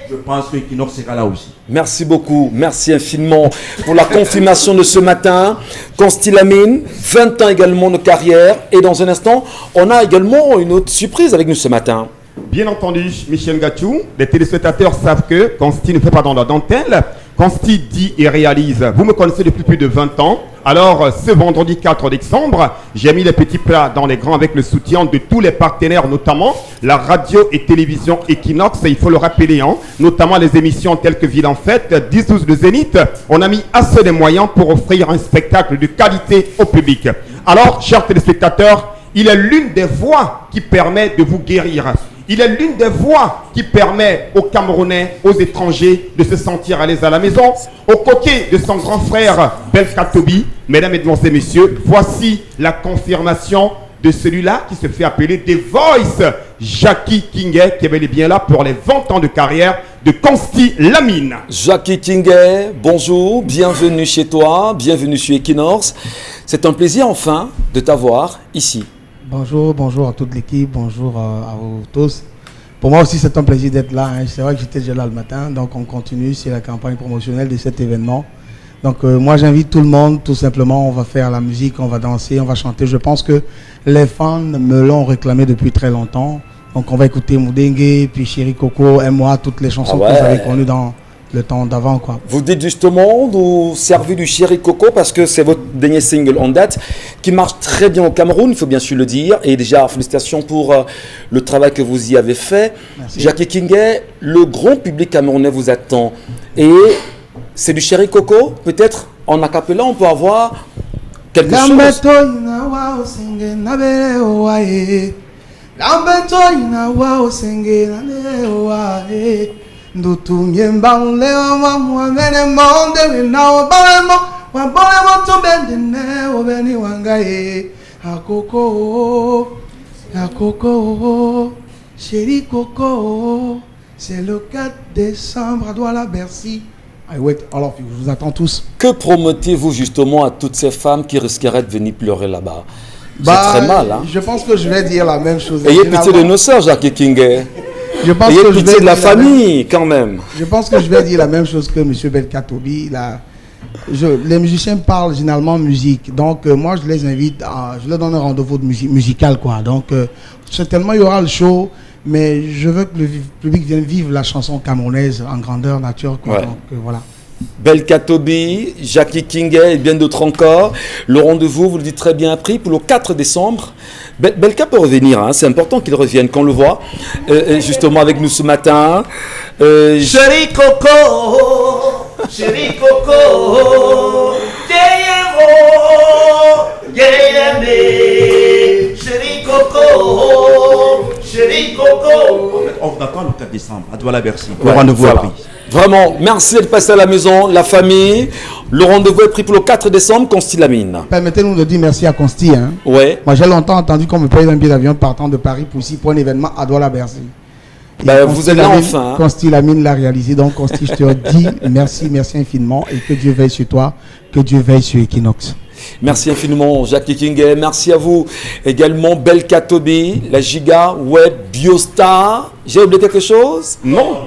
Je pense que Equinox sera là aussi. Merci beaucoup, merci infiniment pour la confirmation de ce matin. Consti Lamine, 20 ans également de carrière. Et dans un instant, on a également une autre surprise avec nous ce matin. Bien entendu, Michel Gadiou, les téléspectateurs savent que Consti ne fait pas dans la dentelle. Consti dit et réalise. Vous me connaissez depuis plus de 20 ans. Alors, ce vendredi 4 décembre, j'ai mis les petits plats dans les grands avec le soutien de tous les partenaires, notamment la radio et télévision Equinox. Il faut le rappeler, hein, notamment les émissions telles que Ville en Fête, 10-12 de Zénith. On a mis assez de moyens pour offrir un spectacle de qualité au public. Alors, chers téléspectateurs, il est l'une des voies qui permet de vous guérir. Il est l'une des voix qui permet aux Camerounais, aux étrangers de se sentir à l'aise à la maison. Aux côtés de son grand frère Belka Tobi, mesdames, mesdemoiselles et messieurs, voici la confirmation de celui-là qui se fait appeler The Voice, Jackie Kingay, qui est bel et bien là pour les 20 ans de carrière de Consti Lamine. Jackie Kingay, bonjour, bienvenue chez toi, bienvenue sur Equinox. C'est un plaisir enfin de t'avoir ici. Bonjour à toute l'équipe, bonjour à vous tous. Pour moi aussi c'est un plaisir d'être là, hein. C'est vrai que j'étais déjà là le matin, donc on continue, c'est la campagne promotionnelle de cet événement. Donc moi j'invite tout le monde, tout simplement, on va faire la musique, on va danser, on va chanter. Je pense que les fans me l'ont réclamé depuis très longtemps. Donc on va écouter Moudengue, puis Chéri Coco, et moi, toutes les chansons que vous avez connues dans le temps d'avant, quoi. Vous dites justement, vous servez du Chéri Coco parce que c'est votre dernier single en date qui marche très bien au Cameroun, il faut bien sûr le dire. Et déjà, félicitations pour le travail que vous y avez fait. Merci. Jackie Kingay, le grand public camerounais vous attend. Et c'est du Chéri Coco, peut-être en acapella, on peut avoir quelque chose. Chéri Coco, c'est le 4 décembre à Douala-Bercy. I wait all of you, je vous attends tous. Que promettez-vous justement à toutes ces femmes qui risqueraient de venir pleurer là-bas? C'est très mal, hein? Je pense que je vais dire la même chose. Ayez pitié de nos sœurs, Jackie Kingay. Ayez pitié de la famille, quand même. Je pense que je vais dire la même chose que M. Belka Tobi. Les musiciens parlent généralement musique. Donc, moi, je les invite, je leur donne un rendez-vous de musical, quoi. Donc, certainement, il y aura le show. Mais je veux que le public vienne vivre la chanson camerounaise en grandeur nature, quoi. Ouais. Donc, voilà. Belka Tobi, Jackie Kingay et bien d'autres encore. Le rendez-vous, vous le dites très bien, pris pour le 4 décembre. Belka peut revenir, hein, c'est important qu'il revienne, qu'on le voit justement avec nous ce matin. Chéri Coco, Chéri Coco, Chéri Coco, Chéri Coco. On vous attend le 4 décembre à Douala-Bercy pour rendez-vous pris. Vraiment, merci d'être passé à la maison, la famille. Le rendez-vous est pris pour le 4 décembre, Consti Lamine. Permettez-nous de dire merci à Consti. Hein. Ouais. Moi, j'ai longtemps entendu qu'on me paye un billet d'avion partant de Paris pour ici pour un événement à Douala-Bercy. Vous êtes là enfin. Hein. Consti Lamine l'a réalisé. Donc, Consti, je te dis merci infiniment et que Dieu veille sur toi, que Dieu veille sur Equinox. Merci infiniment, Jackie Kingay. Merci à vous également, Belka Tobi, la Giga Web Biostar. J'ai oublié quelque chose? Non.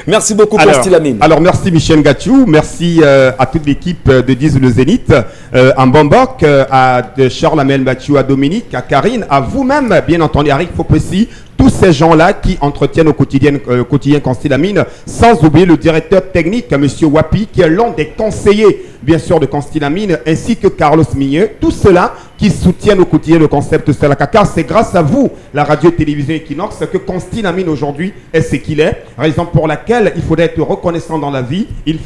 Merci beaucoup, Consti Lamine. Alors, merci Michel Gatchou. Merci à toute l'équipe de 10 le Zénith, à Mbambok, à Charles Amel Batchou, à Dominique, à Karine, à vous-même, bien entendu, à Rick Fopessi. Tous ces gens-là qui entretiennent au quotidien Consti Lamine, sans oublier le directeur technique, M. Wapi, qui est l'un des conseillers, bien sûr, de Consti Lamine, ainsi que Carlos Migneux. Tous ceux-là qui soutiennent au quotidien le concept Selaka, car c'est grâce à vous, la radio-télévision Equinox, que Consti Lamine aujourd'hui est ce qu'il est. Raison pour laquelle il faudrait être reconnaissant dans la vie. Il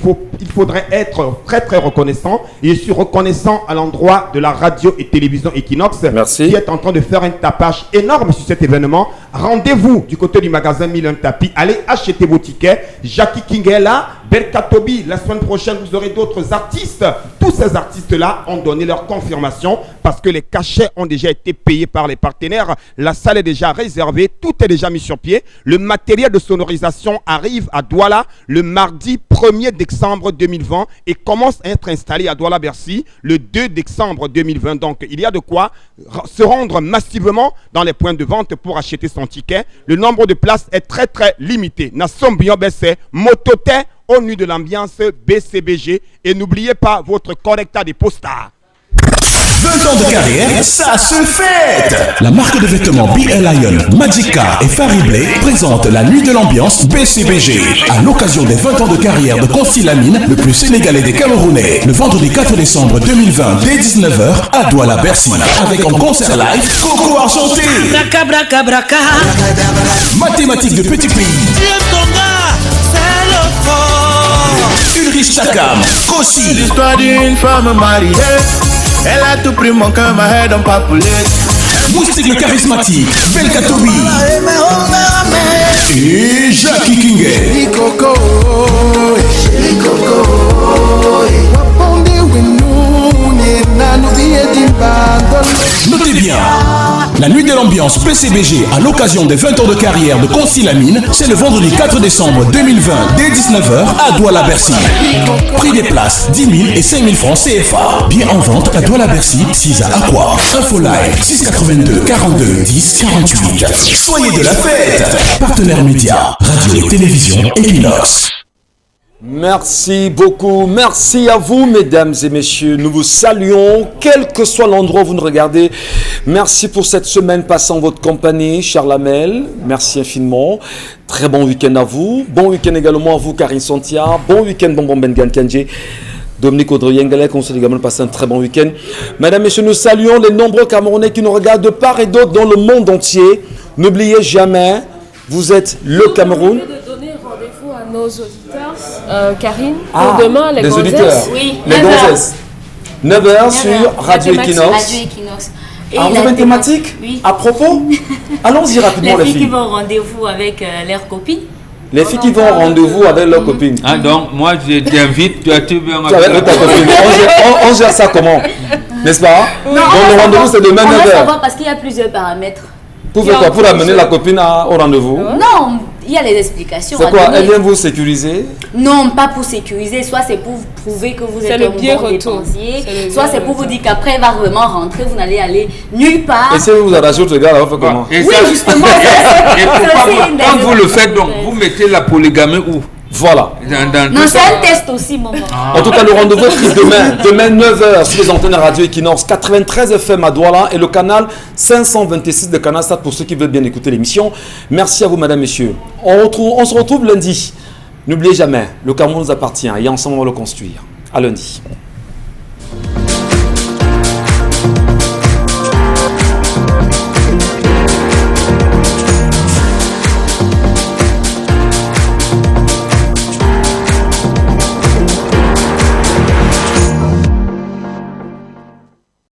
faudrait être très très reconnaissant. Et je suis reconnaissant à l'endroit de la radio et télévision Equinox, qui est en train de faire un tapage énorme sur cet événement. Rendez-vous du côté du magasin Milan Tapi. Allez acheter vos tickets. Jackie Kingay est là. Belka Tobi, la semaine prochaine, vous aurez d'autres artistes. Tous ces artistes-là ont donné leur confirmation parce que les cachets ont déjà été payés par les partenaires. La salle est déjà réservée. Tout est déjà mis sur pied. Le matériel de sonorisation arrive à Douala le mardi 1er décembre 2020 et commence à être installé à Douala-Bercy le 2 décembre 2020. Donc, il y a de quoi se rendre massivement dans les points de vente pour acheter son ticket. Le nombre de places est très, très limité. Nassom Biobessé, Mototé, au nu de l'ambiance BCBG. Et n'oubliez pas votre correcta des postars. 20 ans de carrière, ça se fête. La marque de vêtements BL Lion, Magica et Fariblé présente la nuit de l'ambiance BCBG à l'occasion des 20 ans de carrière de Consti Lamine, le plus sénégalais des Camerounais, le vendredi 4 décembre 2020 dès 19h à Douala-Bercy avec en concert live Coco Enchanté. Braca, braca, braca. Mathématiques de Petit Pays. Ulrich Takam, Kossi. L'histoire d'une femme mariée. Elle a tout pris mon cœur, ma head en papoulet. Moustique le charismatique, Belkatobi et Jackie Kingé. Notez bien, la nuit de l'ambiance PCBG à l'occasion des 20 ans de carrière de Consilamine, c'est le vendredi 4 décembre 2020 dès 19h à Douala-Bercy. Prix des places 10 000 et 5 000 francs CFA. Bien en vente à Douala-Bercy, 6 à Aqua. Info live 682 42 10 48. Soyez de la fête. Partenaire média, radio et télévision Equinox. Merci beaucoup, merci à vous mesdames et messieurs, nous vous saluons, quel que soit l'endroit où vous nous regardez. Merci pour cette semaine passée en votre compagnie, cher Lamel, merci infiniment, très bon week-end à vous, bon week-end également à vous Karine Santia, bon week-end Bonbon Bengan Kandji, Dominique Audrey-Yengalek, on s'est également passé un très bon week-end. Mesdames et messieurs, nous saluons les nombreux Camerounais qui nous regardent de part et d'autre dans le monde entier. N'oubliez jamais, vous êtes le Cameroun. Nos auditeurs, Karine, pour demain, les auditeurs, oui, les gonzesses. 9h sur Radio Equinox. Radio Equinox. Et vous avez une thématique? Oui. À propos? Allons-y rapidement, les filles. Les filles qui vont au rendez-vous avec leurs copines. Les filles qui vont au rendez-vous avec leurs copines. Ah, donc, moi, je t'invite, tu veux avec ta copine. On gère ça comment? N'est-ce pas? Non, donc, le rendez-vous, c'est demain 9h. On va savoir parce qu'il y a plusieurs paramètres. Pour faire quoi? Pour amener la copine au rendez-vous? Non, il y a les explications. C'est quoi? Elle vient vous sécuriser? Non, pas pour sécuriser. Soit c'est pour prouver que vous êtes un bon dépensier. Soit c'est pour vous dire qu'après elle va vraiment rentrer, vous n'allez aller nulle part. Et si vous arrachez votre gars, là, vous faites comment? Oui, justement. Et pourquoi quand vous le faites, donc, vous mettez la polygamie où? Voilà. Non, c'est un test aussi, maman. En tout cas, le rendez-vous est demain 9h sur les antennes Radio Equinox 93 FM à Douala et le canal 526 de Canal Sat pour ceux qui veulent bien écouter l'émission. Merci à vous, mesdames, messieurs. On se retrouve lundi. N'oubliez jamais, le Cameroun nous appartient et ensemble on va le construire. À lundi.